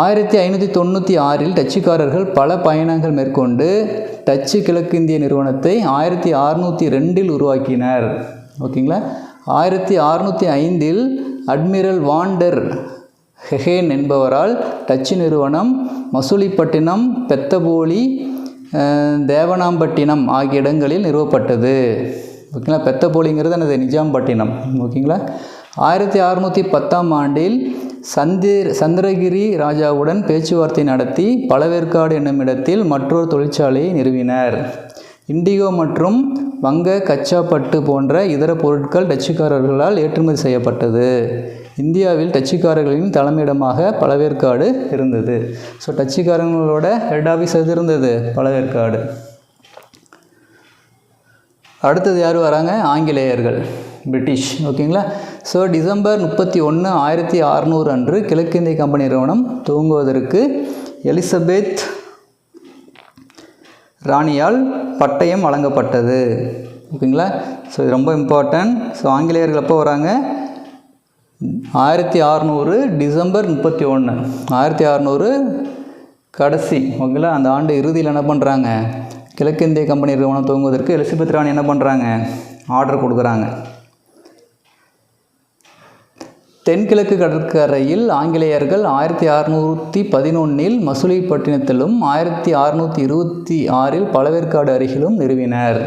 1596 டச்சுக்காரர்கள் பல பயணங்கள் மேற்கொண்டு டச்சு கிழக்கிந்திய நிறுவனத்தை 1602 உருவாக்கினர். ஓகேங்களா? 1605 அட்மிரல் வான் டெர் ஹெகேன் என்பவரால் டச்சு நிறுவனம் மசூலிப்பட்டினம், பெத்தபோலி, தேவனாம்பட்டினம் ஆகிய இடங்களில் நிறுவப்பட்டது. ஓகேங்களா? பெத்தபோலிங்கிறது என்னது? நிஜாம்பட்டினம். ஓகேங்களா? 1610 சந்திரகிரி ராஜாவுடன் பேச்சுவார்த்தை நடத்தி பழவேற்காடு என்னும் இடத்தில் மற்றொரு தொழிற்சாலையை நிறுவினர். இண்டிகோ மற்றும் வங்க கச்சா பட்டு போன்ற இதர பொருட்கள் டச்சுக்காரர்களால் ஏற்றுமதி செய்யப்பட்டது. இந்தியாவில் டச்சுக்காரர்களின் தலைமையிடமாக பழவேற்காடு இருந்தது. ஸோ டச்சுக்காரங்களோட ஹெட் ஆஃபீஸ் எது இருந்தது? பழவேற்காடு. அடுத்தது யார் வராங்க? ஆங்கிலேயர்கள், பிரிட்டிஷ். ஓகேங்களா? ஸோ டிசம்பர் 31, 1600 அன்று கிழக்கிந்திய கம்பெனி நிறுவனம் துவங்குவதற்கு எலிசபெத் ராணியால் பட்டயம் வழங்கப்பட்டது. ஓகேங்களா? ஸோ இது ரொம்ப இம்பார்ட்டன்ட். ஸோ ஆங்கிலேயர்கள் எப்போ வராங்க? 1600 டிசம்பர் 31, 1600 கடைசி. ஓகேங்களா? அந்த ஆண்டு இறுதியில் என்ன பண்ணுறாங்க? கிழக்கிந்திய கம்பெனி நிறுவனம் துவங்குவதற்கு எலிசபெத் ராணி என்ன பண்ணுறாங்க? ஆர்டர் கொடுக்குறாங்க. தென்கிழக்கு கடற்கரையில் ஆங்கிலேயர்கள் 1611 மசுலிப்பட்டினத்திலும் 1626 பழவேற்காடு அருகிலும் நிறுவினர்.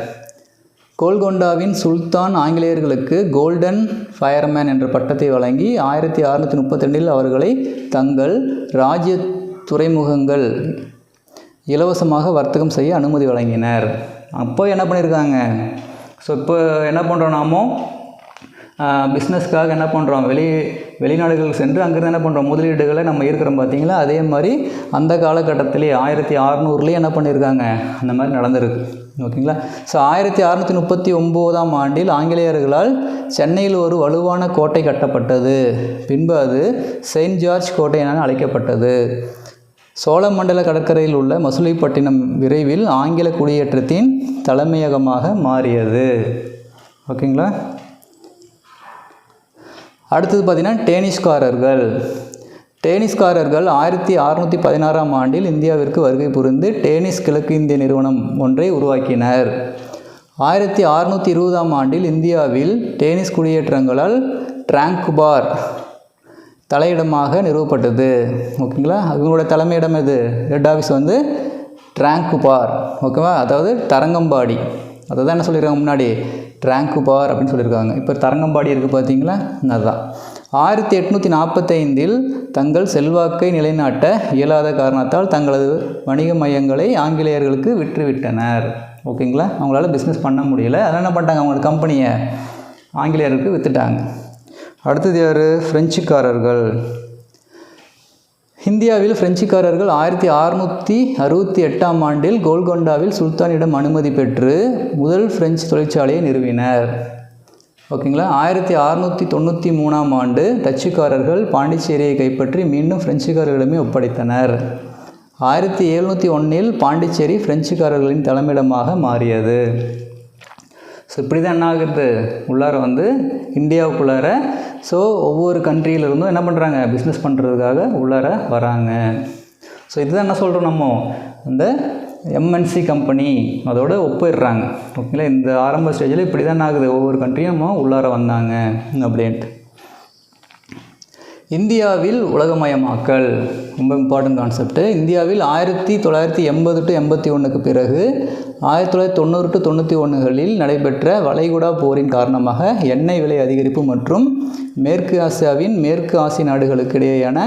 கோல்கொண்டாவின் சுல்தான் ஆங்கிலேயர்களுக்கு கோல்டன் ஃபயர்மேன் என்ற பட்டத்தை வழங்கி 1632 அவர்களை தங்கள் ராஜ்ய துறைமுகங்கள் இலவசமாக வர்த்தகம் செய்ய அனுமதி வழங்கினர். அப்போ என்ன பண்ணியிருக்காங்க? ஸோ இப்போ என்ன பண்ணுறோம், நாமோ பிஸ்னஸ்க்காக என்ன பண்ணுறோம், வெளிநாடுகள் சென்று அங்கேருந்து என்ன பண்ணுறோம், முதலீடுகளை நம்ம இருக்கிறோம் பார்த்தீங்களா. அதே மாதிரி அந்த காலகட்டத்திலே 1600 என்ன பண்ணியிருக்காங்க, அந்த மாதிரி நடந்திருக்கு. ஓகேங்களா. ஸோ 1639 ஆண்டில் ஆங்கிலேயர்களால் சென்னையில் ஒரு வலுவான கோட்டை கட்டப்பட்டது. பின்பு அது செயின்ட் ஜார்ஜ் கோட்டை என அழைக்கப்பட்டது. சோழமண்டல கடற்கரையில் உள்ள மசுலிப்பட்டினம் விரைவில் ஆங்கில குடியேற்றத்தின் தலைமையகமாக மாறியது. ஓகேங்களா. அடுத்தது பார்த்திங்கன்னா டேனிஸ்காரர்கள் 1616 ஆண்டில் இந்தியாவிற்கு வருகை புரிந்து டேனிஸ் கிழக்கு இந்திய நிறுவனம் ஒன்றை உருவாக்கினர். 1620 ஆண்டில் இந்தியாவில் டேனிஸ் குடியேற்றங்களால் டிராங்குபார் தலையிடமாக நிறுவப்பட்டது. ஓகேங்களா. இவங்களோட தலைமையிடம் எது, ஹெட் ஆஃபீஸ் வந்து டிராங்குபார். ஓகேவா. அதாவது தரங்கம்பாடி. அதை தான் என்ன சொல்லியிருக்காங்க முன்னாடி, டிராங்குபார் அப்படின்னு சொல்லியிருக்காங்க. இப்போ தரங்கம்பாடி இருக்குது பார்த்தீங்களா, அதுதான். 1845 தங்கள் செல்வாக்கை நிலைநாட்ட இயலாத காரணத்தால் தங்களது வணிக மையங்களை ஆங்கிலேயர்களுக்கு விற்றுவிட்டனர். ஓகேங்களா. அவங்களால பிஸ்னஸ் பண்ண முடியல. அதனால் என்ன பண்ணிட்டாங்க, அவங்களோட கம்பெனியை ஆங்கிலேயருக்கு விற்றுட்டாங்க. அடுத்தது யார், பிரெஞ்சுக்காரர்கள். இந்தியாவில் பிரெஞ்சுக்காரர்கள் 1668 ஆண்டில் கோல்கொண்டாவில் சுல்தானிடம் அனுமதி பெற்று முதல் பிரெஞ்சு தொழிற்சாலையை நிறுவினர். ஓகேங்களா. 1693 ஆண்டு டச்சுக்காரர்கள் பாண்டிச்சேரியை கைப்பற்றி மீண்டும் பிரெஞ்சுக்காரர்களிடமே ஒப்படைத்தனர். 1701 பாண்டிச்சேரி பிரெஞ்சுக்காரர்களின் தலைமையிடமாக மாறியது. ஸோ இப்படி தான் என்ன ஆகுது, உள்ளார வந்து இந்தியாவுக்குள்ளார ஸோ ஒவ்வொரு கண்ட்ரியிலிருந்தும் என்ன பண்ணுறாங்க, பிஸ்னஸ் பண்ணுறதுக்காக உள்ளார வராங்க. ஸோ இதுதான் என்ன சொல்கிறோம், நம்ம இந்த எம்என்சி கம்பெனி அதோட ஒப்பிடுறாங்க. ஓகேங்களா. இந்த ஆரம்ப ஸ்டேஜில் இப்படி தான் ஆகுது, ஒவ்வொரு கண்ட்ரியும் உள்ளார வந்தாங்க அப்படின்ட்டு. இந்தியாவில் உலகமயமாக்கல் ரொம்ப இம்பார்ட்டன்ட் கான்செப்ட். இந்தியாவில் 1980 to 81 பிறகு 1990 to 91 நடைபெற்ற வளைகுடா போரின் காரணமாக எண்ணெய் விலை அதிகரிப்பு மற்றும் மேற்கு ஆசியாவின் மேற்கு ஆசிய நாடுகளுக்கு இடையேயான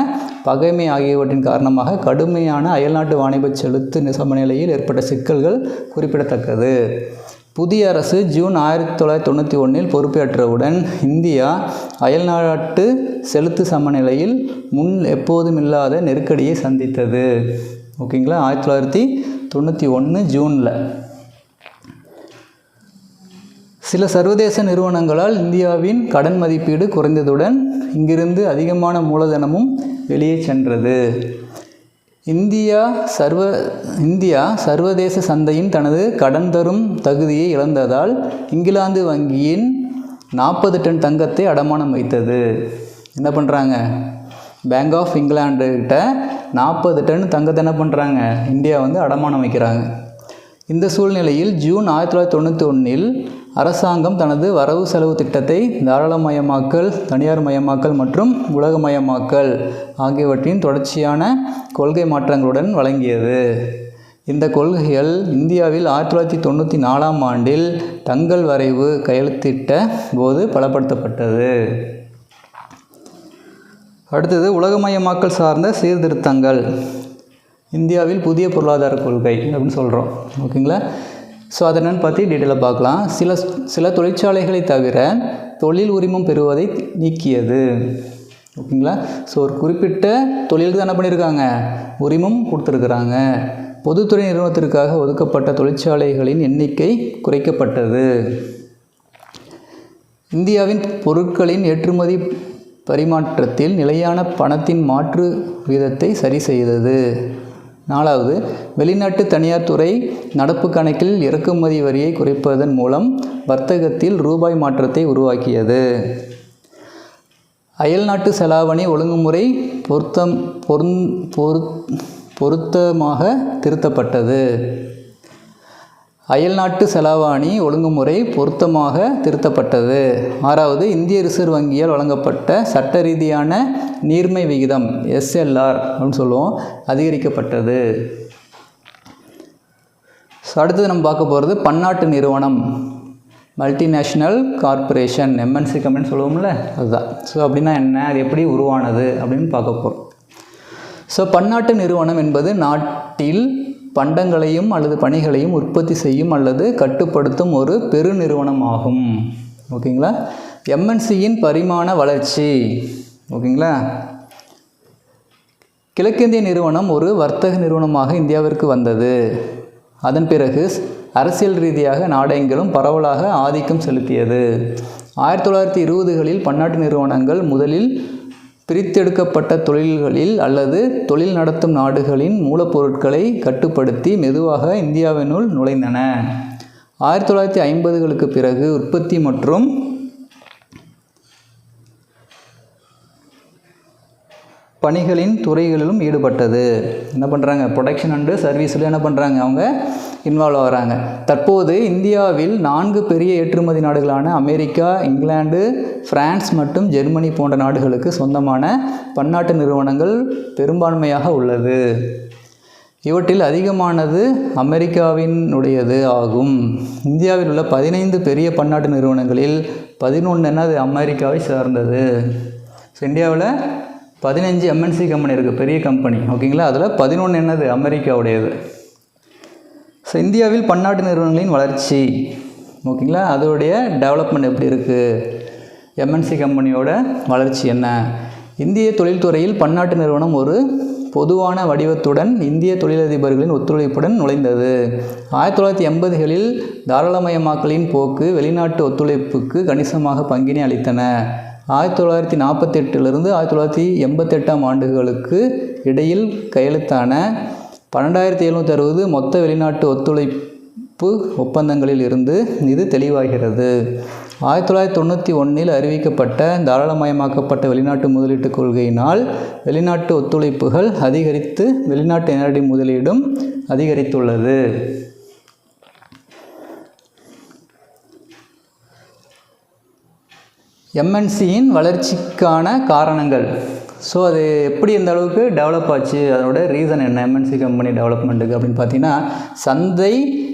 பகைமை ஆகியவற்றின் காரணமாக கடுமையான அயல்நாட்டு வாணிப செலுத்து சமநிலையில் ஏற்பட்ட சிக்கல்கள் குறிப்பிடத்தக்கது. புதிய அரசு ஜூன் 1991 பொறுப்பேற்றவுடன் இந்தியா அயல்நாட்டு செலுத்து சமநிலையில் முன் எப்போதும் இல்லாத நெருக்கடியை சந்தித்தது. ஓகேங்களா. 1991 ஜூனில் சில சர்வதேச நிறுவனங்களால் இந்தியாவின் கடன் மதிப்பீடு குறைந்ததுடன் இங்கிருந்து அதிகமான மூலதனமும் வெளியே சென்றது. இந்தியா சர்வதேச சந்தையின் தனது கடன் தரும் தகுதியை இழந்ததால் இங்கிலாந்து வங்கியின் 40 டன் தங்கத்தை அடமானம் வைத்தது. என்ன பண்ணுறாங்க, பேங்க் ஆஃப் இங்கிலாண்டுகிட்ட 40 டன் தங்கத்தை என்ன பண்ணுறாங்க, இந்தியா வந்து அடமானம் வைக்கிறாங்க. இந்த சூழ்நிலையில் ஜூன் 1991 அரசாங்கம் தனது வரவு செலவு திட்டத்தை தாராளமயமாக்கல், தனியார் மயமாக்கல் மற்றும் உலகமயமாக்கல் ஆகியவற்றின் தொடர்ச்சியான கொள்கை மாற்றங்களுடன் வழங்கியது. இந்த கொள்கைகள் இந்தியாவில் 1994 ஆண்டில் தங்கள் வரைவு கையெழுத்திட்ட போது பலப்படுத்தப்பட்டது. அடுத்தது உலகமயமாக்கல் சார்ந்த சீர்திருத்தங்கள். இந்தியாவில் புதிய பொருளாதார கொள்கை அப்படின்னு சொல்கிறோம். ஓகேங்களா. ஸோ அதை என்னென்னு பற்றி டீட்டெயிலாக பார்க்கலாம். சில தொழிற்சாலைகளை தவிர தொழில் உரிமம் பெறுவதை நீக்கியது. ஓகேங்களா. ஸோ ஒரு குறிப்பிட்ட தொழிலுக்கு தான் என்ன பண்ணியிருக்காங்க, உரிமம் கொடுத்துருக்குறாங்க. பொதுத்துறை நிறுவனத்திற்காக ஒதுக்கப்பட்ட தொழிற்சாலைகளின் எண்ணிக்கை குறைக்கப்பட்டது. இந்தியாவின் பொருட்களின் ஏற்றுமதி பரிமாற்றத்தில் நிலையான பணத்தின் மாற்று வீதத்தை சரி செய்தது. 4வது, வெளிநாட்டு தனியார் துறை நடப்பு கணக்கில் இறக்குமதி வரியை குறைப்பதன் மூலம் வர்த்தகத்தில் ரூபாய் மாற்றத்தை உருவாக்கியது. அயல்நாட்டு செலாவணி ஒழுங்குமுறை பொருத்தமாக திருத்தப்பட்டது. அயல்நாட்டு செலாவணி ஒழுங்குமுறை பொருத்தமாக திருத்தப்பட்டது. 6வது, இந்திய ரிசர்வ் வங்கியால் வழங்கப்பட்ட சட்ட ரீதியான நீர்மை விகிதம் SLR அப்படின்னு சொல்லுவோம், அதிகரிக்கப்பட்டது. ஸோ அடுத்தது நம்ம பார்க்க போகிறது பன்னாட்டு நிறுவனம், மல்டிநேஷ்னல் கார்ப்பரேஷன், MNC கம்பெனின்னு சொல்லுவோம்ல, அதுதான். ஸோ அப்படின்னா என்ன, அது எப்படி உருவானது அப்படின்னு பார்க்க போகிறோம். ஸோ பன்னாட்டு நிறுவனம் என்பது நாட்டில் பண்டங்களையும் அல்லது பணிகளையும் உற்பத்தி செய்யும் அல்லது கட்டுப்படுத்தும் ஒரு பெருநிறுவனம் ஆகும். ஓகேங்களா. MNCயின் பரிமாண வளர்ச்சி. ஓகேங்களா. கிழக்கிந்திய நிறுவனம் ஒரு வர்த்தக நிறுவனமாக இந்தியாவிற்கு வந்தது. அதன் பிறகு அரசியல் ரீதியாக நாடெங்கிலும் பரவலாக ஆதிக்கம் செலுத்தியது. 1920களில் பன்னாட்டு நிறுவனங்கள் முதலில் பிரித்தெடுக்கப்பட்ட தொழில்களில் அல்லது தொழில் நடத்தும் நாடுகளின் மூலப்பொருட்களை கட்டுப்படுத்தி மெதுவாக இந்தியாவினுள் நுழைந்தன. 1950களுக்கு பிறகு உற்பத்தி மற்றும் பணிகளின் துறைகளிலும் ஈடுபட்டது. என்ன பண்ணுறாங்க, ப்ரொடக்ஷன் அண்டு சர்வீஸில் என்ன பண்ணுறாங்க, அவங்க இன்வால்வ் ஆகிறாங்க. தற்போது இந்தியாவில் 4 பெரிய ஏற்றுமதி நாடுகளான அமெரிக்கா, இங்கிலாந்து, பிரான்ஸ் மற்றும் ஜெர்மனி போன்ற நாடுகளுக்கு சொந்தமான பன்னாட்டு நிறுவனங்கள் பெரும்பான்மையாக உள்ளது. இவற்றில் அதிகமானது அமெரிக்காவினுடையது ஆகும். இந்தியாவில் உள்ள 15 பெரிய பன்னாட்டு நிறுவனங்களில் 11 என்னது அமெரிக்காவை சார்ந்தது. ஸோ இந்தியாவில் 15 MNC கம்பெனி இருக்குது, பெரிய கம்பெனி. ஓகேங்களா. அதில் 11 என்னது அமெரிக்காவுடையது. ஸோ இந்தியாவில் பன்னாட்டு நிறுவனங்களின் வளர்ச்சி. ஓகேங்களா. அதோடைய டெவலப்மெண்ட் எப்படி இருக்குது, MNC கம்பெனியோட வளர்ச்சி என்ன. இந்திய தொழில்துறையில் பன்னாட்டு நிறுவனம் ஒரு பொதுவான வடிவத்துடன் இந்திய தொழிலதிபர்களின் ஒத்துழைப்புடன் நுழைந்தது. 1980களில் தாராளமயமாக்கலின் போக்கு வெளிநாட்டு ஒத்துழைப்புக்கு கணிசமாக பங்கினை அளித்தன. 1948லிருந்து 1988 ஆண்டுகளுக்கு இடையில் கையெழுத்தான 12760 மொத்த வெளிநாட்டு ஒத்துழைப்பு ஒப்பந்தங்களில் இருந்து இது தெளிவாகிறது. 1991இல் அறிவிக்கப்பட்ட தாராளமயமாக்கப்பட்ட வெளிநாட்டு முதலீட்டு கொள்கையினால் வெளிநாட்டு ஒத்துழைப்புகள் அதிகரித்து வெளிநாட்டு நேரடி முதலீடும் அதிகரித்துள்ளது. MNCயின் வளர்ச்சிக்கான காரணங்கள். ஸோ அது எப்படி இந்த அளவுக்கு டெவலப் ஆச்சு, அதோட ரீசன் என்ன MNC கம்பெனி டெவலப்மெண்ட்டுக்கு அப்படின்னு பார்த்தீங்கன்னா, சந்தை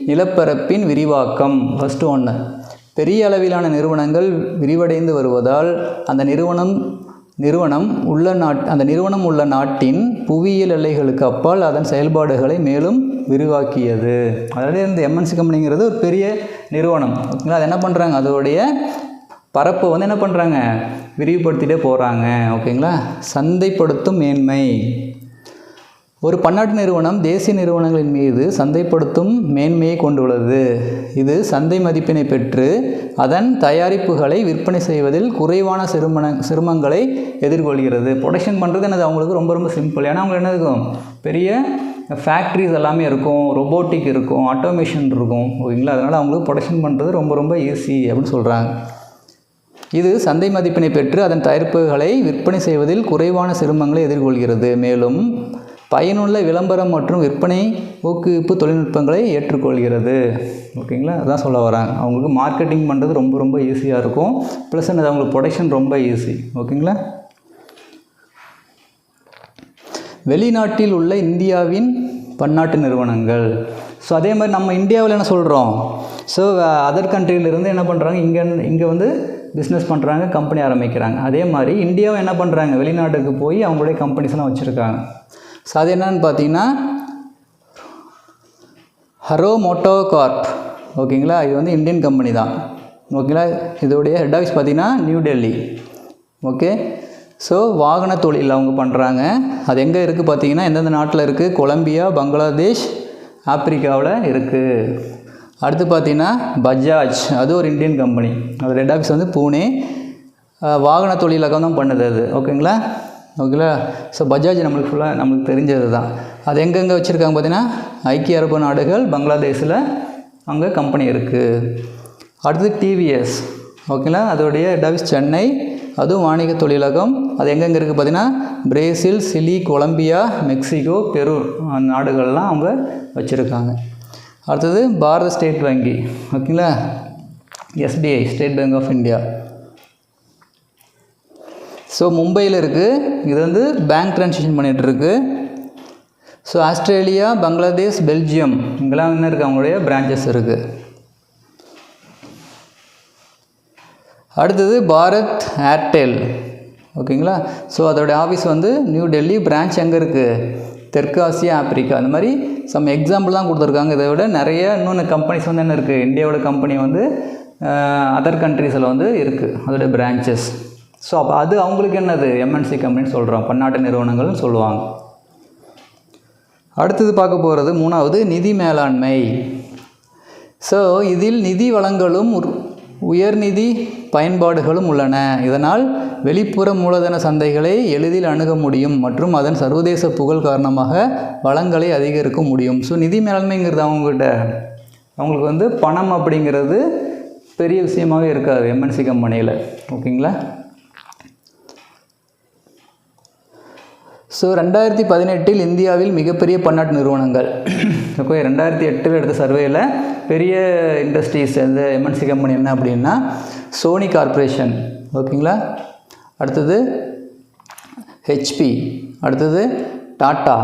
நிலப்பரப்பின் விரிவாக்கம். ஃபஸ்ட்டு ஒன்று, பெரிய அளவிலான நிறுவனங்கள் விரிவடைந்து வருவதால் அந்த நிறுவனம் உள்ள நாட்டின் புவியியல் எல்லைகளுக்கு அப்பால் அதன் செயல்பாடுகளை மேலும் விரிவாக்கியது. அதாவது இந்த MNC கம்பெனிங்கிறது ஒரு பெரிய நிறுவனம். ஓகேங்களா. அது என்ன பண்ணுறாங்க, அதோடைய பரப்பை என்ன பண்ணுறாங்க, விரிவுபடுத்திகிட்டே போகிறாங்க. ஓகேங்களா. சந்தைப்படுத்தும் மேன்மை. ஒரு பன்னாட்டு நிறுவனம் தேசிய நிறுவனங்களின் மீது சந்தைப்படுத்தும் மேன்மையை கொண்டுள்ளது. இது சந்தை மதிப்பினை பெற்று அதன் தயாரிப்புகளை விற்பனை செய்வதில் குறைவான சிரமங்களை எதிர்கொள்கிறது. ப்ரொடக்ஷன் பண்ணுறது என்னது அவங்களுக்கு ரொம்ப ரொம்ப சிம்பிள். ஏன்னா அவங்களுக்கு என்ன இருக்கும், பெரிய ஃபேக்ட்ரிஸ் எல்லாமே இருக்கும், ரொபோட்டிக் இருக்கும், ஆட்டோமேஷன் இருக்கும். ஓகேங்களா. அதனால் அவங்களுக்கு ப்ரொடக்ஷன் பண்ணுறது ரொம்ப ரொம்ப ஈஸி அப்படின்னு சொல்கிறாங்க. இது சந்தை மதிப்பினை பெற்று அதன் தயாரிப்புகளை விற்பனை செய்வதில் குறைவான சிரமங்களை எதிர்கொள்கிறது. மேலும் பயனுள்ள விளம்பரம் மற்றும் விற்பனை ஊக்குவிப்பு தொழில்நுட்பங்களை ஏற்றுக்கொள்கிறது. ஓகேங்களா. அதான் சொல்ல வராங்க. அவங்களுக்கு மார்க்கெட்டிங் பண்ணுறது ரொம்ப ரொம்ப ஈஸியாக இருக்கும். ப்ளஸ் அது அவங்களுக்கு ப்ரொடக்ஷன் ரொம்ப ஈஸி. ஓகேங்களா. வெளிநாட்டில் உள்ள இந்தியாவின் பன்னாட்டு நிறுவனங்கள். ஸோ அதே மாதிரி நம்ம இந்தியாவில் என்ன சொல்கிறோம், ஸோ அதர் கண்ட்ரியிலிருந்து என்ன பண்ணுறாங்க, இங்கே பிஸ்னஸ் பண்ணுறாங்க, கம்பெனி ஆரம்பிக்கிறாங்க. அதே மாதிரி இந்தியாவும் என்ன பண்ணுறாங்க, வெளிநாட்டுக்கு போய் அவங்களுடைய கம்பெனிஸ்லாம் வச்சுருக்காங்க. ஸோ அது என்னன்னு பார்த்தீங்கன்னா ஹரோ மோட்டோ கார்ப். ஓகேங்களா. இது இந்தியன் கம்பெனி தான். ஓகேங்களா. இதோடைய ஹெட் ஆஃபீஸ் பார்த்திங்கன்னா நியூ டெல்லி. ஓகே. ஸோ வாகன தொழில் அவங்க பண்ணுறாங்க. அது எங்கே இருக்குது பார்த்தீங்கன்னா, எந்தெந்த நாட்டில் இருக்குது, கொலம்பியா, பங்களாதேஷ், ஆப்பிரிக்காவில் இருக்குது. அடுத்து பார்த்தீங்கன்னா பஜாஜ், அது ஒரு இந்தியன் கம்பெனி. அது ஹெட் ஆஃபீஸ் பூனே. வாகன தொழிலகம் தான் பண்ணுது அது. ஓகேங்களா. ஓகேங்களா. ஸோ பஜாஜ் நம்மளுக்கு தெரிஞ்சது தான். அது எங்கெங்கே வச்சுருக்காங்க பார்த்தீங்கன்னா, ஐக்கிய அரபு நாடுகள், பங்களாதேஷில் அங்கே கம்பெனி இருக்குது. அடுத்து டிவிஎஸ். ஓகேங்களா. அதோடைய ஹெட் ஆஃபீஸ் சென்னை, அதுவும் வாணிக தொழிலகம். அது எங்கெங்கே இருக்குது பார்த்தீங்கன்னா, பிரேசில், சிலி, கொலம்பியா, மெக்சிகோ, பெரு நாடுகள்லாம் அவங்க வச்சுருக்காங்க. அடுத்தது பாரத ஸ்டேட் வங்கி, ஓகேங்களா, SBI, state bank of India. So மும்பையில் இருக்குது, இது வந்து பேங்க் ட்ரான்சாக்ஷன் பண்ணிகிட்ருக்கு. ஸோ ஆஸ்திரேலியா, பங்களாதேஷ், பெல்ஜியம் இங்கெல்லாம் என்ன இருக்குது, அவங்களுடைய பிரான்ச்சஸ் இருக்குது. அடுத்தது பாரத் ஏர்டெல், ஓகேங்களா. ஸோ அதோடைய ஆஃபீஸ் வந்து நியூ டெல்லி, பிரான்ச் எங்கே இருக்குது, தெற்கு ஆசியா, ஆப்பிரிக்கா. அந்த மாதிரி சம் எக்ஸாம்பிள் தான் கொடுத்துருக்காங்க. இதை விட நிறைய இன்னொன்று கம்பெனிஸ் வந்து என்ன இருக்குது, இந்தியாவோட கம்பெனி வந்து அதர் கண்ட்ரீஸில் வந்து இருக்குது அதோடைய பிரான்ச்சஸ். ஸோ அப்போ அது அவங்களுக்கு என்னது, MNC கம்பெனின்னு சொல்கிறோம், பன்னாட்டு நிறுவனங்கள்னு சொல்லுவாங்க. அடுத்தது பார்க்க போகிறது 3வது நிதி மேலாண்மை. ஸோ இதில் நிதி வளங்களும் உயர்நிதி பயன்பாடுகளும் உள்ளன. இதனால் வெளிப்புற மூலதன சந்தைகளை எளிதில் அணுக முடியும் மற்றும் அதன் சர்வதேச புகழ் காரணமாக வளங்களை அதிகரிக்க முடியும். ஸோ நிதி மேலாண்மைங்கிறது அவங்களுக்கு வந்து பணம் அப்படிங்கிறது பெரிய விஷயமாகவே இருக்காது MNC கம்பெனியில், ஓகேங்களா. ஸோ 2018 இந்தியாவில் மிகப்பெரிய பன்னாட்டு நிறுவனங்கள், ஓகே, 2008 எடுத்த சர்வேயில் பெரிய இண்டஸ்ட்ரீஸ் இந்த MNC கம்பெனி என்ன அப்படின்னா சோனி கார்ப்பரேஷன், ஓகேங்களா. அடுத்தது HP, அடுத்தது டாட்டா,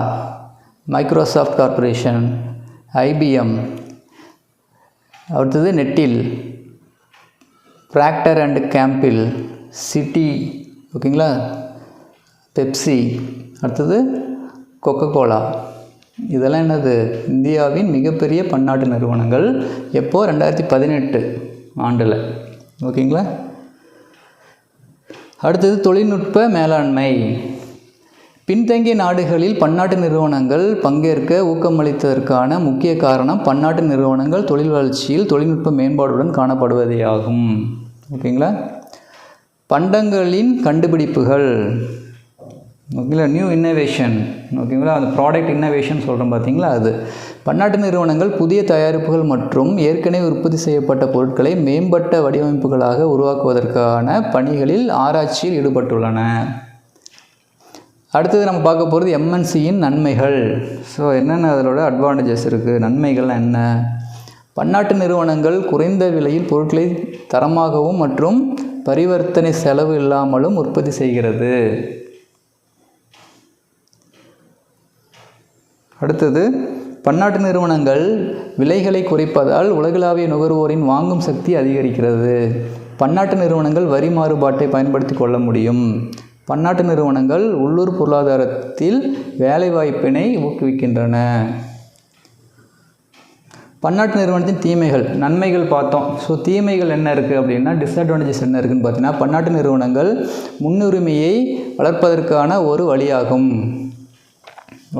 மைக்ரோசாஃப்ட் கார்ப்பரேஷன், IBM, அடுத்தது நெட்டில், ப்ராக்டர் அண்ட் கேம்பில், சிட்டி, ஓகேங்களா, பெப்சி, அடுத்தது கொக்கோகோலா. இதெல்லாம் என்னது, இந்தியாவின் மிகப்பெரிய பன்னாட்டு நிறுவனங்கள். எப்போ, 2018 ஆண்டில், ஓகேங்களா. அடுத்தது தொழில்நுட்ப மேலாண்மை. பின்தங்கிய நாடுகளில் பன்னாட்டு நிறுவனங்கள் பங்கேற்க ஊக்கமளித்ததற்கான முக்கிய காரணம் பன்னாட்டு நிறுவனங்கள் தொழில் வளர்ச்சியில் தொழில்நுட்ப மேம்பாடுடன் காணப்படுவதே ஆகும், ஓகேங்களா. பண்டங்களின் கண்டுபிடிப்புகள், ஓகேங்களா, நியூ இன்னோவேஷன், ஓகேங்களா, அந்த ப்ராடக்ட் இன்னோவேஷன் சொல்கிறோம் பார்த்தீங்களா, அது பன்னாட்டு நிறுவனங்கள் புதிய தயாரிப்புகள் மற்றும் ஏற்கனவே உற்பத்தி செய்யப்பட்ட பொருட்களை மேம்பட்ட வடிவமைப்புகளாக உருவாக்குவதற்கான பணிகளில் ஆராய்ச்சியில் ஈடுபட்டுள்ளன. அடுத்தது நம்ம பார்க்க போகிறது MNCயின் நன்மைகள். ஸோ என்னென்ன அதோட அட்வான்டேஜஸ் இருக்குது, நன்மைகள் என்ன. பன்னாட்டு நிறுவனங்கள் குறைந்த விலையில் பொருட்களை தரமாகவும் மற்றும் பரிவர்த்தனை செலவு இல்லாமலும் உற்பத்தி செய்கிறது. அடுத்தது பன்னாட்டு நிறுவனங்கள் விலைகளை குறைப்பதால் உலகளாவிய நுகர்வோரின் வாங்கும் சக்தி அதிகரிக்கிறது. பன்னாட்டு நிறுவனங்கள் வரி மாறுபாட்டை பயன்படுத்தி கொள்ள முடியும். பன்னாட்டு நிறுவனங்கள் உள்ளூர் பொருளாதாரத்தில் வேலைவாய்ப்பினை ஊக்குவிக்கின்றன. பன்னாட்டு நிறுவனத்தின் தீமைகள், நன்மைகள் பார்த்தோம். ஸோ தீமைகள் என்ன இருக்குது அப்படின்னா, டிஸ்அட்வான்டேஜஸ் என்ன இருக்குதுன்னு பார்த்தீங்கன்னா, பன்னாட்டு நிறுவனங்கள் முன்னுரிமையை வளர்ப்பதற்கான ஒரு வழியாகும்,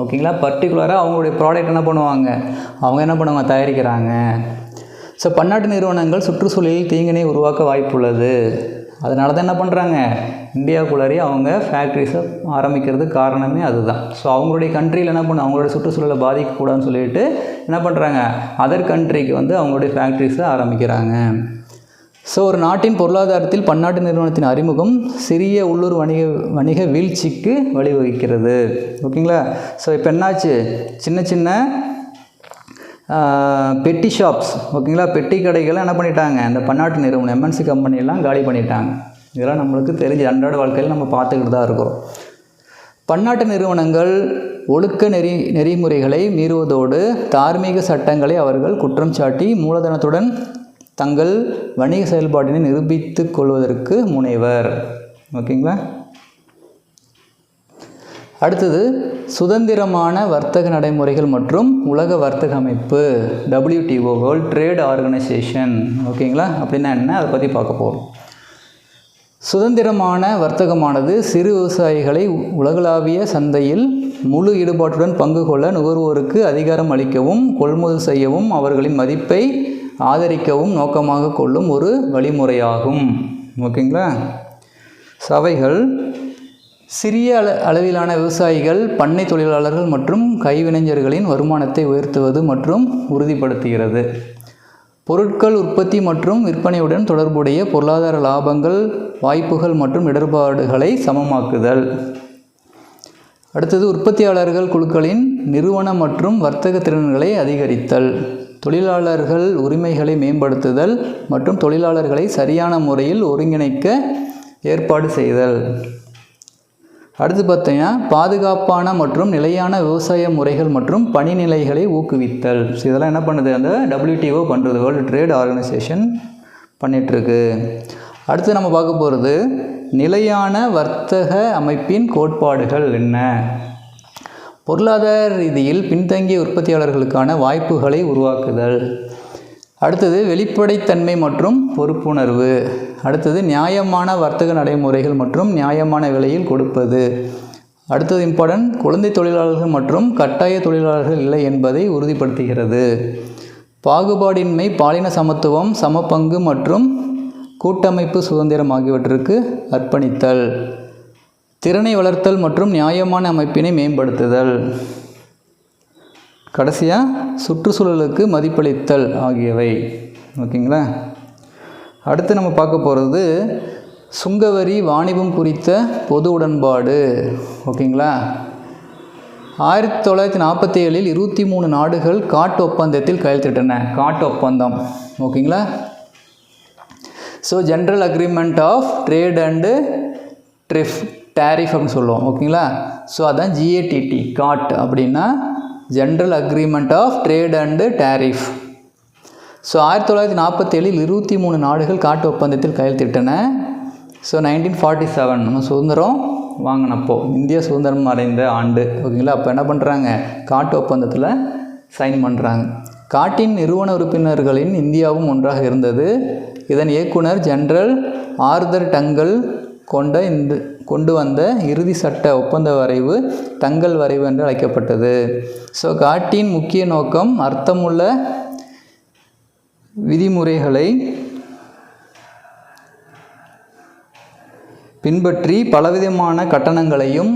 ஓகேங்களா. பர்டிகுலராக அவங்களுடைய ப்ராடக்ட் என்ன பண்ணுவாங்க, அவங்க என்ன பண்ணுவாங்க, தயாரிக்கிறாங்க. ஸோ பன்னாட்டு நிறுவனங்கள் சுற்றுச்சூழலில் தீங்கினை உருவாக்க வாய்ப்புள்ளது. அதனால தான் என்ன பண்ணுறாங்க, இந்தியாவுக்குள்ளாரே அவங்க ஃபேக்ட்ரிஸை ஆரம்பிக்கிறதுக்கு காரணமே அதுதான். ஸோ அவங்களுடைய கண்ட்ரியில் என்ன பண்ண, அவங்களுடைய சுற்றுச்சூழலை பாதிக்கக்கூடாதுன்னு சொல்லிட்டு என்ன பண்ணுறாங்க, அதர் கண்ட்ரிக்கு வந்து அவங்களுடைய ஃபேக்ட்ரிஸை ஆரம்பிக்கிறாங்க. ஸோ ஒரு நாட்டின் பொருளாதாரத்தில் பன்னாட்டு நிறுவனத்தின் அறிமுகம் சிறிய உள்ளூர் வணிக வீழ்ச்சிக்கு வழிவகுக்கிறது, ஓகேங்களா. ஸோ இப்போ என்னாச்சு, சின்ன சின்ன பெட்டி ஷாப்ஸ், ஓகேங்களா, பெட்டி கடைகளை என்ன பண்ணிட்டாங்க, இந்த பன்னாட்டு நிறுவனம் MNC கம்பெனியெல்லாம் காலி பண்ணிட்டாங்க. இதெல்லாம் நம்மளுக்கு தெரிஞ்ச அன்றாட வாழ்க்கையில் நம்ம பார்த்துக்கிட்டு தான் இருக்கிறோம். பன்னாட்டு நிறுவனங்கள் ஒழுக்க நெறிமுறைகளை மீறுவதோடு தார்மீக சட்டங்களை அவர்கள் குற்றம் சாட்டி மூலதனத்துடன் தங்கள் வணிக செயல்பாட்டினை நிரூபித்து கொள்வதற்கு முனைவர், ஓகேங்களா. அடுத்தது சுதந்திரமான வர்த்தக நடைமுறைகள் மற்றும் உலக வர்த்தக அமைப்பு, WTO, வேர்ல்ட் ட்ரேட் ஆர்கனைசேஷன், ஓகேங்களா. அப்படின்னா என்ன, அதை பற்றி பார்க்க போகிறோம். சுதந்திரமான வர்த்தகமானது சிறு விவசாயிகளை உலகளாவிய சந்தையில் முழு ஈடுபாட்டுடன் பங்கு கொள்ள, நுகர்வோருக்கு அதிகாரம் அளிக்கவும், கொள்முதல் செய்யவும், அவர்களின் மதிப்பை ஆதரிக்கவும் நோக்கமாக கொள்ளும் ஒரு வழிமுறையாகும், ஓகேங்களா. சவைகள் சிறிய அளவிலான விவசாயிகள், பண்ணை தொழிலாளர்கள் மற்றும் கைவினைஞர்களின் வருமானத்தை உயர்த்துவது மற்றும் உறுதிப்படுத்துகிறது. பொருட்கள் உற்பத்தி மற்றும் விற்பனையுடன் தொடர்புடைய பொருளாதார லாபங்கள், வாய்ப்புகள் மற்றும் இடர்பாடுகளை சமமாக்குதல். அடுத்தது உற்பத்தியாளர்கள் குழுக்களின் நிறுவன மற்றும் வர்த்தக திறன்களை அதிகரித்தல். தொழிலாளர்கள் உரிமைகளை மேம்படுத்துதல் மற்றும் தொழிலாளர்களை சரியான முறையில் ஒருங்கிணைக்க ஏற்பாடு செய்தல். அடுத்து பார்த்தீங்கன்னா பாதுகாப்பான மற்றும் நிலையான விவசாய முறைகள் மற்றும் பணிநிலைகளை ஊக்குவித்தல். ஸோ இதெல்லாம் என்ன பண்ணுது, அந்த WTO பண்ணுறது, வேர்ல்டு ட்ரேட் ஆர்கனைசேஷன் பண்ணிகிட்ருக்கு. அடுத்து நம்ம பார்க்க போகிறது நிலையான வர்த்தக அமைப்பின் கோட்பாடுகள் என்ன. பொருளாதார ரீதியில் பின்தங்கிய உற்பத்தியாளர்களுக்கான வாய்ப்புகளை உருவாக்குதல். அடுத்தது வெளிப்படைத்தன்மை மற்றும் பொறுப்புணர்வு. அடுத்தது நியாயமான வர்த்தக நடைமுறைகள் மற்றும் நியாயமான விலையில் கொடுப்பது. அடுத்தது இம்பார்ட்டன்ட், குழந்தை தொழிலாளர்கள் மற்றும் கட்டாய தொழிலாளர்கள் இல்லை என்பதை உறுதிப்படுத்துகிறது. பாகுபாடின்மை, பாலின சமத்துவம், சமபங்கு மற்றும் கூட்டமைப்பு சுதந்திரம் ஆகியவற்றுக்கு அர்ப்பணித்தல். திறனை வளர்த்தல் மற்றும் நியாயமான அமைப்பினை மேம்படுத்துதல். கடைசியாக சுற்றுச்சூழலுக்கு மதிப்பளித்தல் ஆகியவை. ஓகேங்களா. அடுத்து நம்ம பார்க்க போகிறது சுங்கவரி வாணிபம் குறித்த பொது உடன்பாடு. ஓகேங்களா. 1947 23 நாடுகள் காட் ஒப்பந்தத்தில் கையெழுத்திட்டன. காட் ஒப்பந்தம். ஓகேங்களா. So general agreement of trade and tariff அப்படின்னு சொல்லுவோம். ஓகேங்களா. ஸோ அதான் GATT. காட் அப்படின்னா general agreement of trade and tariff. So 1947 23 நாடுகள் காட்டு ஒப்பந்தத்தில் கையெழுத்திட்டன. ஸோ 1947 நம்ம சுதந்திரம் வாங்கினப்போ, இந்தியா சுதந்திரம் அடைந்த ஆண்டு. ஓகேங்களா. அப்போ என்ன பண்ணுறாங்க, காட்டு ஒப்பந்தத்தில் சைன் பண்ணுறாங்க. காட்டின் நிறுவன உறுப்பினர்களின் இந்தியாவும் ஒன்றாக இருந்தது. இதன் இயக்குனர் ஜெனரல் ஆர்தர் டங்கல் கொண்டு வந்த இறுதி சட்ட ஒப்பந்த வரைவு டங்கல் வரைவு என்று அழைக்கப்பட்டது. ஸோ காட்டின் முக்கிய நோக்கம் அர்த்தமுள்ள விதிமுறைகளை பின்பற்றி பலவிதமான கட்டணங்களையும்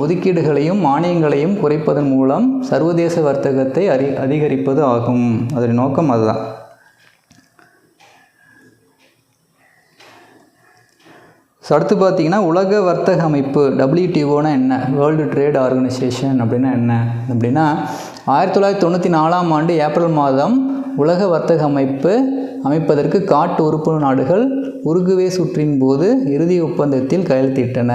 ஒதுக்கீடுகளையும் மானியங்களையும் குறைப்பதன் மூலம் சர்வதேச வர்த்தகத்தை அதிகரிப்பது ஆகும். அதன் நோக்கம் அதுதான். அடுத்து பார்த்தீங்கன்னா உலக வர்த்தக அமைப்பு WTOனா என்ன, வேர்ல்டு ட்ரேட் ஆர்கனைசேஷன் அப்படின்னா என்ன அப்படின்னா 1994 ஆண்டு ஏப்ரல் மாதம் உலக வர்த்தக அமைப்பதற்கு காட்டு உறுப்பு நாடுகள் உருகுவே சுற்றின் போது இறுதி ஒப்பந்தத்தில் கையெழுத்திட்டன.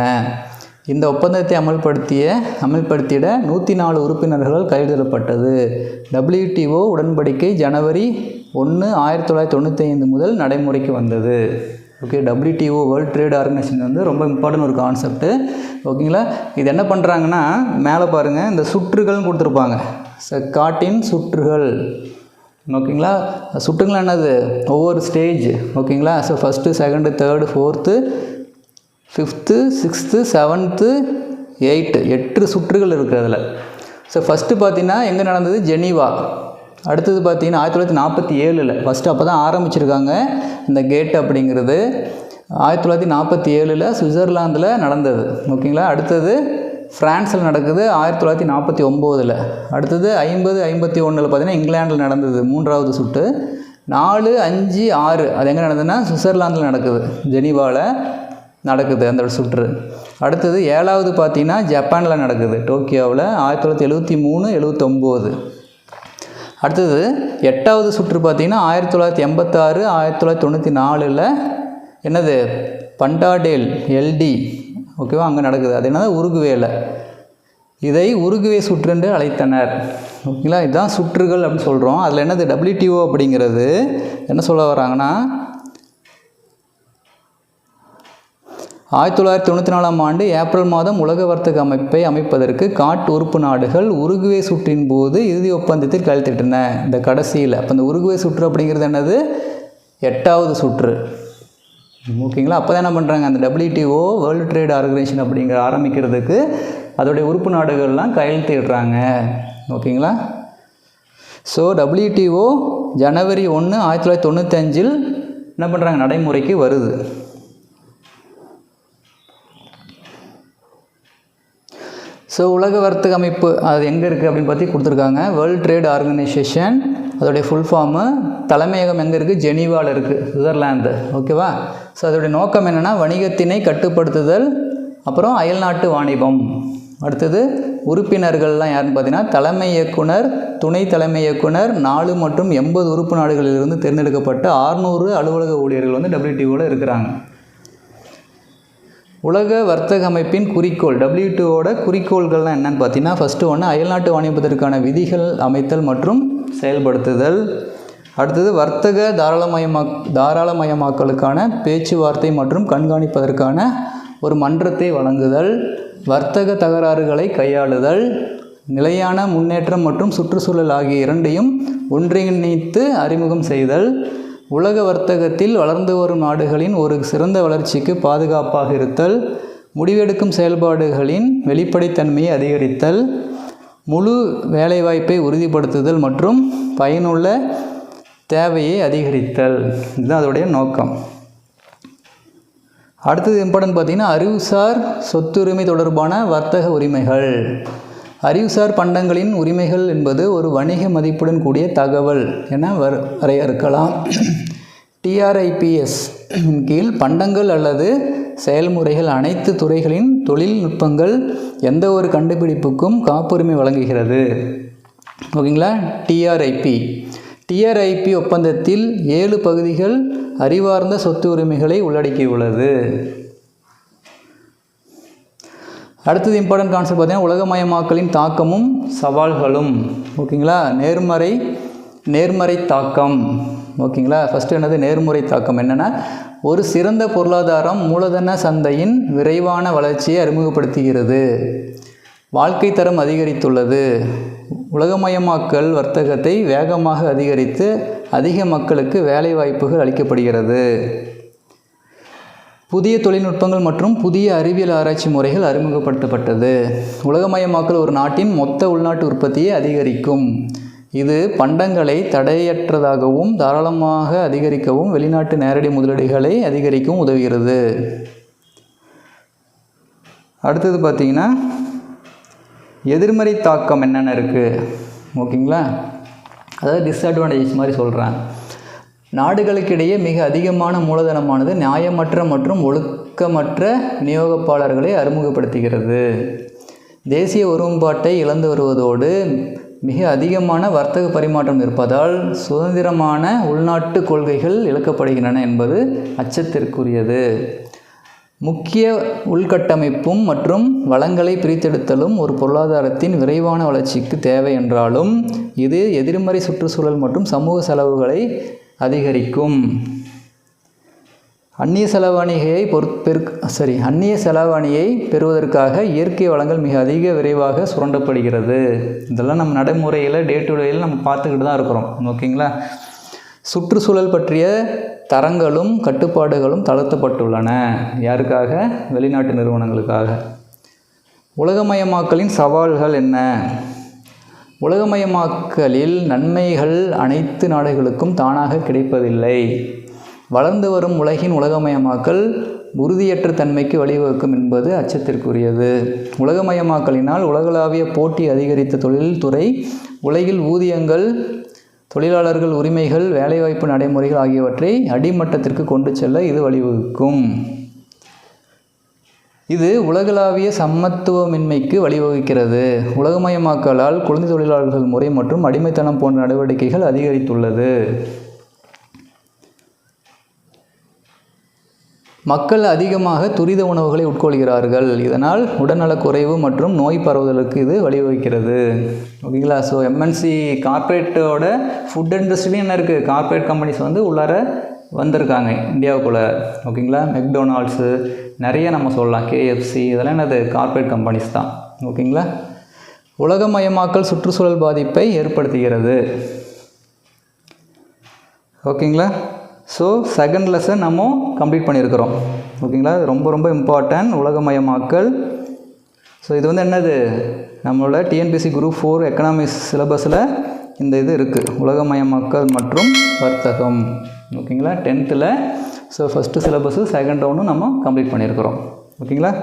இந்த ஒப்பந்தத்தை அமல்படுத்திட 104 உறுப்பினர்கள் கையெழுத்திடப்பட்டது. WTO உடன்படிக்கை ஜனவரி 1, 1995 முதல் நடைமுறைக்கு வந்தது. Okay. WTO world trade organisation வந்து ரொம்ப இம்பார்ட்டன்ட் ஒரு கான்செப்ட்டு. ஓகேங்களா. இது என்ன பண்ணுறாங்கன்னா மேலே பாருங்கள், இந்த சுற்றுகள்னு கொடுத்துருப்பாங்க. காட்டின் சுற்றுகள். ஓகேங்களா. சுற்றுகள் என்னது, ஒவ்வொரு ஸ்டேஜ். ஓகேங்களா. So first, second, third, fourth, 5th, 6th, 7th, 8 8 சுற்றுகள் இருக்குது அதில். ஸோ ஃபஸ்ட்டு பார்த்தீங்கன்னா எங்கே நடந்தது, ஜெனீவா. அடுத்தது பார்த்தீங்கன்னா 1947 ஃபஸ்ட்டு அப்போ தான் ஆரம்பிச்சிருக்காங்க இந்த கேட் அப்படிங்கிறது. 1947 சுவிட்சர்லாந்தில் நடந்தது. ஓகேங்களா. அடுத்தது ஃப்ரான்ஸில் நடக்குது 1949. அடுத்தது 50, 51 பார்த்தீங்கன்னா இங்கிலாண்டில் நடந்தது 3வது சுற்று. 4, 5, 6 அது எங்கே நடந்ததுன்னா சுவிட்சர்லாந்தில் நடக்குது, ஜெனீவாவில் நடக்குது அந்த சுற்று. அடுத்தது 7வது பார்த்தீங்கன்னா ஜப்பானில் நடக்குது, டோக்கியோவில் 1973, 79. அடுத்தது 8வது சுற்று பார்த்திங்கன்னா 1986, 1994 என்னது பண்டாடேல் LD. ஓகேவா, அங்கே நடக்குது. அது என்னது உருகுவேல. இதை உருகுவே சுற்று என்று அழைத்தனர். ஓகேங்களா. இதுதான் சுற்றுகள் அப்படின்னு சொல்கிறோம். அதில் என்னது WTO அப்படிங்கிறது என்ன சொல்ல வராங்கன்னா 1994 ஆண்டு ஏப்ரல் மாதம் உலக வர்த்தக அமைப்பை அமைப்பதற்கு காட் உறுப்பு நாடுகள் உருகுவே சுற்றின் போது இறுதி ஒப்பந்தத்தில் கையெழுத்திட்டன. இந்த கடைசியில் அப்போ இந்த உருகுவே சுற்று அப்படிங்கிறது என்னது 8வது சுற்று. ஓகேங்களா. அப்போ தான் என்ன பண்ணுறாங்க, அந்த WTO வேர்ல்டு ட்ரேட் ஆர்கனைசேஷன் அப்படிங்கிற ஆரம்பிக்கிறதுக்கு அதோடைய உறுப்பு நாடுகள்லாம் கையெழுத்திடுறாங்க. ஓகேங்களா. ஸோ WTO ஜனவரி 1, 1995 என்ன பண்ணுறாங்க, நடைமுறைக்கு வருது. ஸோ உலக வர்த்தக அமைப்பு அது எங்கே இருக்குது அப்படின்னு பற்றி கொடுத்துருக்காங்க. வேர்ல்டு ட்ரேட் ஆர்கனைசேஷன் அதோடைய ஃபுல் ஃபார்மு, தலைமையகம் எங்கே இருக்குது, ஜெனீவாவில் இருக்குது, சுவிட்சர்லாந்து. ஓகேவா. ஸோ அதோடைய நோக்கம் என்னென்னா வணிகத்தினை கட்டுப்படுத்துதல், அப்புறம் அயல்நாட்டு வாணிபம். அடுத்தது உறுப்பினர்கள்லாம் யாருன்னு பார்த்தீங்கன்னா தலைமை இயக்குனர், துணை தலைமை இயக்குனர் 4 மற்றும் 80 உறுப்பு நாடுகளிலிருந்து தேர்ந்தெடுக்கப்பட்ட 600 அலுவலக ஊழியர்கள் வந்து WTOவில் இருக்கிறாங்க. உலக வர்த்தக அமைப்பின் குறிக்கோள், WTOவோட குறிக்கோள்கள்லாம் என்னன்னு பார்த்தீங்கன்னா, ஃபஸ்ட்டு ஒன்று அயல்நாட்டு வாணிபத்திற்கான விதிகள் அமைத்தல் மற்றும் செயல்படுத்துதல். அடுத்தது வர்த்தக தாராளமயமாக்கலுக்கான பேச்சுவார்த்தை மற்றும் கண்காணிப்பதற்கான ஒரு மன்றத்தை வழங்குதல், வர்த்தக தகராறுகளை கையாளுதல், நிலையான முன்னேற்றம் மற்றும் சுற்றுச்சூழல் ஆகிய இரண்டையும் ஒன்றிணைத்து அறிமுகம் செய்தல், உலக வர்த்தகத்தில் வளர்ந்து வரும் நாடுகளின் ஒரு சிறந்த வளர்ச்சிக்கு பாதுகாப்பாக இருத்தல், முடிவெடுக்கும் செயல்பாடுகளின் வெளிப்படைத்தன்மையை அதிகரித்தல், முழு வேலைவாய்ப்பை உறுதிப்படுத்துதல் மற்றும் பயனுள்ள தேவையை அதிகரித்தல். இதுதான் அதோடைய நோக்கம். அடுத்தது இம்பார்ட்டன்ட் பார்த்திங்கன்னா, அறிவுசார் சொத்துரிமை தொடர்பான வர்த்தக உரிமைகள். அறிவுசார் பண்டங்களின் உரிமைகள் என்பது ஒரு வணிக மதிப்புடன் கூடிய தகவல் என வரையறுக்கலாம். TRIPS கீழ் பண்டங்கள் அல்லது செயல்முறைகள் அனைத்து துறைகளின் தொழில்நுட்பங்கள் எந்த ஒரு கண்டுபிடிப்புக்கும் காப்புரிமை வழங்குகிறது. ஓகேங்களா? TRIP ஒப்பந்தத்தில் 7 பகுதிகள் அறிவார்ந்த சொத்து உரிமைகளை உள்ளடக்கியுள்ளது. அடுத்தது இம்பார்ட்டன்ட் கான்செப்ட் பார்த்தீங்கன்னா, உலகமயமாக்கலின் தாக்கமும் சவால்களும். ஓகேங்களா? நேர்மறை தாக்கம். ஓகேங்களா? ஃபஸ்ட்டு என்னது நேர்முறை தாக்கம் என்னென்னா, ஒரு சிறந்த பொருளாதாரம் மூலதன சந்தையின் விரைவான வளர்ச்சியை அறிமுகப்படுத்துகிறது. வாழ்க்கை தரம் அதிகரித்துள்ளது. உலகமயமாக்கல் வர்த்தகத்தை வேகமாக அதிகரித்து அதிக மக்களுக்கு வேலை வாய்ப்புகள் அளிக்கப்படுகிறது. புதிய தொழில்நுட்பங்கள் மற்றும் புதிய அறிவியல் ஆராய்ச்சி முறைகள் அறிமுகப்படுத்தப்பட்டது. உலகமயமாக்கல் ஒரு நாட்டின் மொத்த உள்நாட்டு உற்பத்தியை அதிகரிக்கும். இது பண்டங்களை தடையற்றதாகவும் தாராளமாக அதிகரிக்கவும் வெளிநாட்டு நேரடி முதலீடுகளை அதிகரிக்கவும் உதவுகிறது. அடுத்தது பார்த்திங்கன்னா, எதிர்மறை தாக்கம் என்னென்ன இருக்குது. ஓகேங்களா? அதாவது டிஸ்அட்வான்டேஜஸ் மாதிரி சொல்கிறேன். நாடுகளுக்கிடையே மிக அதிகமான மூலதனமானது நியாயமற்ற மற்றும் ஒழுக்கமற்ற விநியோகப்பாளர்களை அறிமுகப்படுத்துகிறது. தேசிய ஒருமைப்பாட்டை இழந்து வருவதோடு மிக அதிகமான வர்த்தக பரிமாற்றம் இருப்பதால் சுதந்திரமான உள்நாட்டு கொள்கைகள் இழக்கப்படுகின்றன என்பது அச்சத்திற்குரியது. முக்கிய உள்கட்டமைப்பும் மற்றும் வளங்களை பிரித்தெடுத்தலும் ஒரு பொருளாதாரத்தின் விரைவான வளர்ச்சிக்கு தேவை என்றாலும் இது எதிர்மறை சுற்றுச்சூழல் மற்றும் சமூக செலவுகளை அதிகரிக்கும். அந்நிய செலவணியை பெறுவதற்காக இயற்கை வளங்கள் மிக அதிக விரைவாக சுரண்டப்படுகிறது. இதெல்லாம் நம்ம நடைமுறையில் டே டு டேயில் நம்ம பார்த்துக்கிட்டு தான் இருக்கிறோம். ஓகேங்களா? சுற்றுச்சூழல் பற்றிய தரங்களும் கட்டுப்பாடுகளும் தளர்த்தப்பட்டுள்ளன. யாருக்காக? வெளிநாட்டு நிறுவனங்களுக்காக. உலகமயமாக்கலின் சவால்கள் என்ன? உலகமயமாக்கலில் நன்மைகள் அனைத்து நாடுகளுக்கும் தானாக கிடைப்பதில்லை. வளர்ந்து வரும் உலகின் உலகமயமாக்கல் உறுதியற்ற தன்மைக்கு வழிவகுக்கும் என்பது அச்சத்திற்குரியது. உலகமயமாக்கலினால் உலகளாவிய போட்டி அதிகரித்த தொழில்துறை உலகில் ஊதியங்கள், தொழிலாளர்கள் உரிமைகள், வேலைவாய்ப்பு நடைமுறைகள் ஆகியவற்றை அடிமட்டத்திற்கு கொண்டு செல்ல இது வழிவகுக்கும். இது உலகளாவிய சமத்துவமின்மைக்கு வழிவகுக்கிறது. உலகமயமாக்கலால் குழந்தை தொழிலாளர்கள் முறை மற்றும் அடிமைத்தனம் போன்ற நடவடிக்கைகள் அதிகரித்துள்ளது. மக்கள் அதிகமாக துரித உணவுகளை உட்கொள்கிறார்கள். இதனால் உடல்நலக்குறைவு மற்றும் நோய் பரவுதலுக்கு இது வழிவகுக்கிறது. ஓகேங்களா? ஸோ MNC கார்ப்பரேட்டோட ஃபுட் இண்டஸ்ட்ரியும் என்ன இருக்குது? கார்ப்பரேட் கம்பெனிஸ் வந்து உள்ளார வந்திருக்காங்க இந்தியாவுக்குள்ளே. ஓகேங்களா? மெக்டொனால்ட்ஸு நிறைய நம்ம சொல்லலாம், KFC, இதெல்லாம் என்னது? கார்ப்பரேட் கம்பெனிஸ் தான். ஓகேங்களா? உலகமயமாக்கல் சுற்றுச்சூழல் பாதிப்பை ஏற்படுத்துகிறது. ஓகேங்களா? ஸோ செகண்ட் லெசன் நம்ம கம்ப்ளீட் பண்ணியிருக்கிறோம். ஓகேங்களா? ரொம்ப ரொம்ப இம்பார்ட்டன்ட் உலகமயமாக்கல். ஸோ இது வந்து என்னது? நம்மளோட TNPSC Group 4 எக்கனாமிக்ஸ் சிலபஸில் இந்த இது இருக்குது, உலகமயமாக்கல் மற்றும் வர்த்தகம். ஓகேங்களா? 10th. So first syllabus second ரவுண்டும் நம்ம கம்ப்ளீட் பண்ணியிருக்கிறோம். ஓகேங்களா?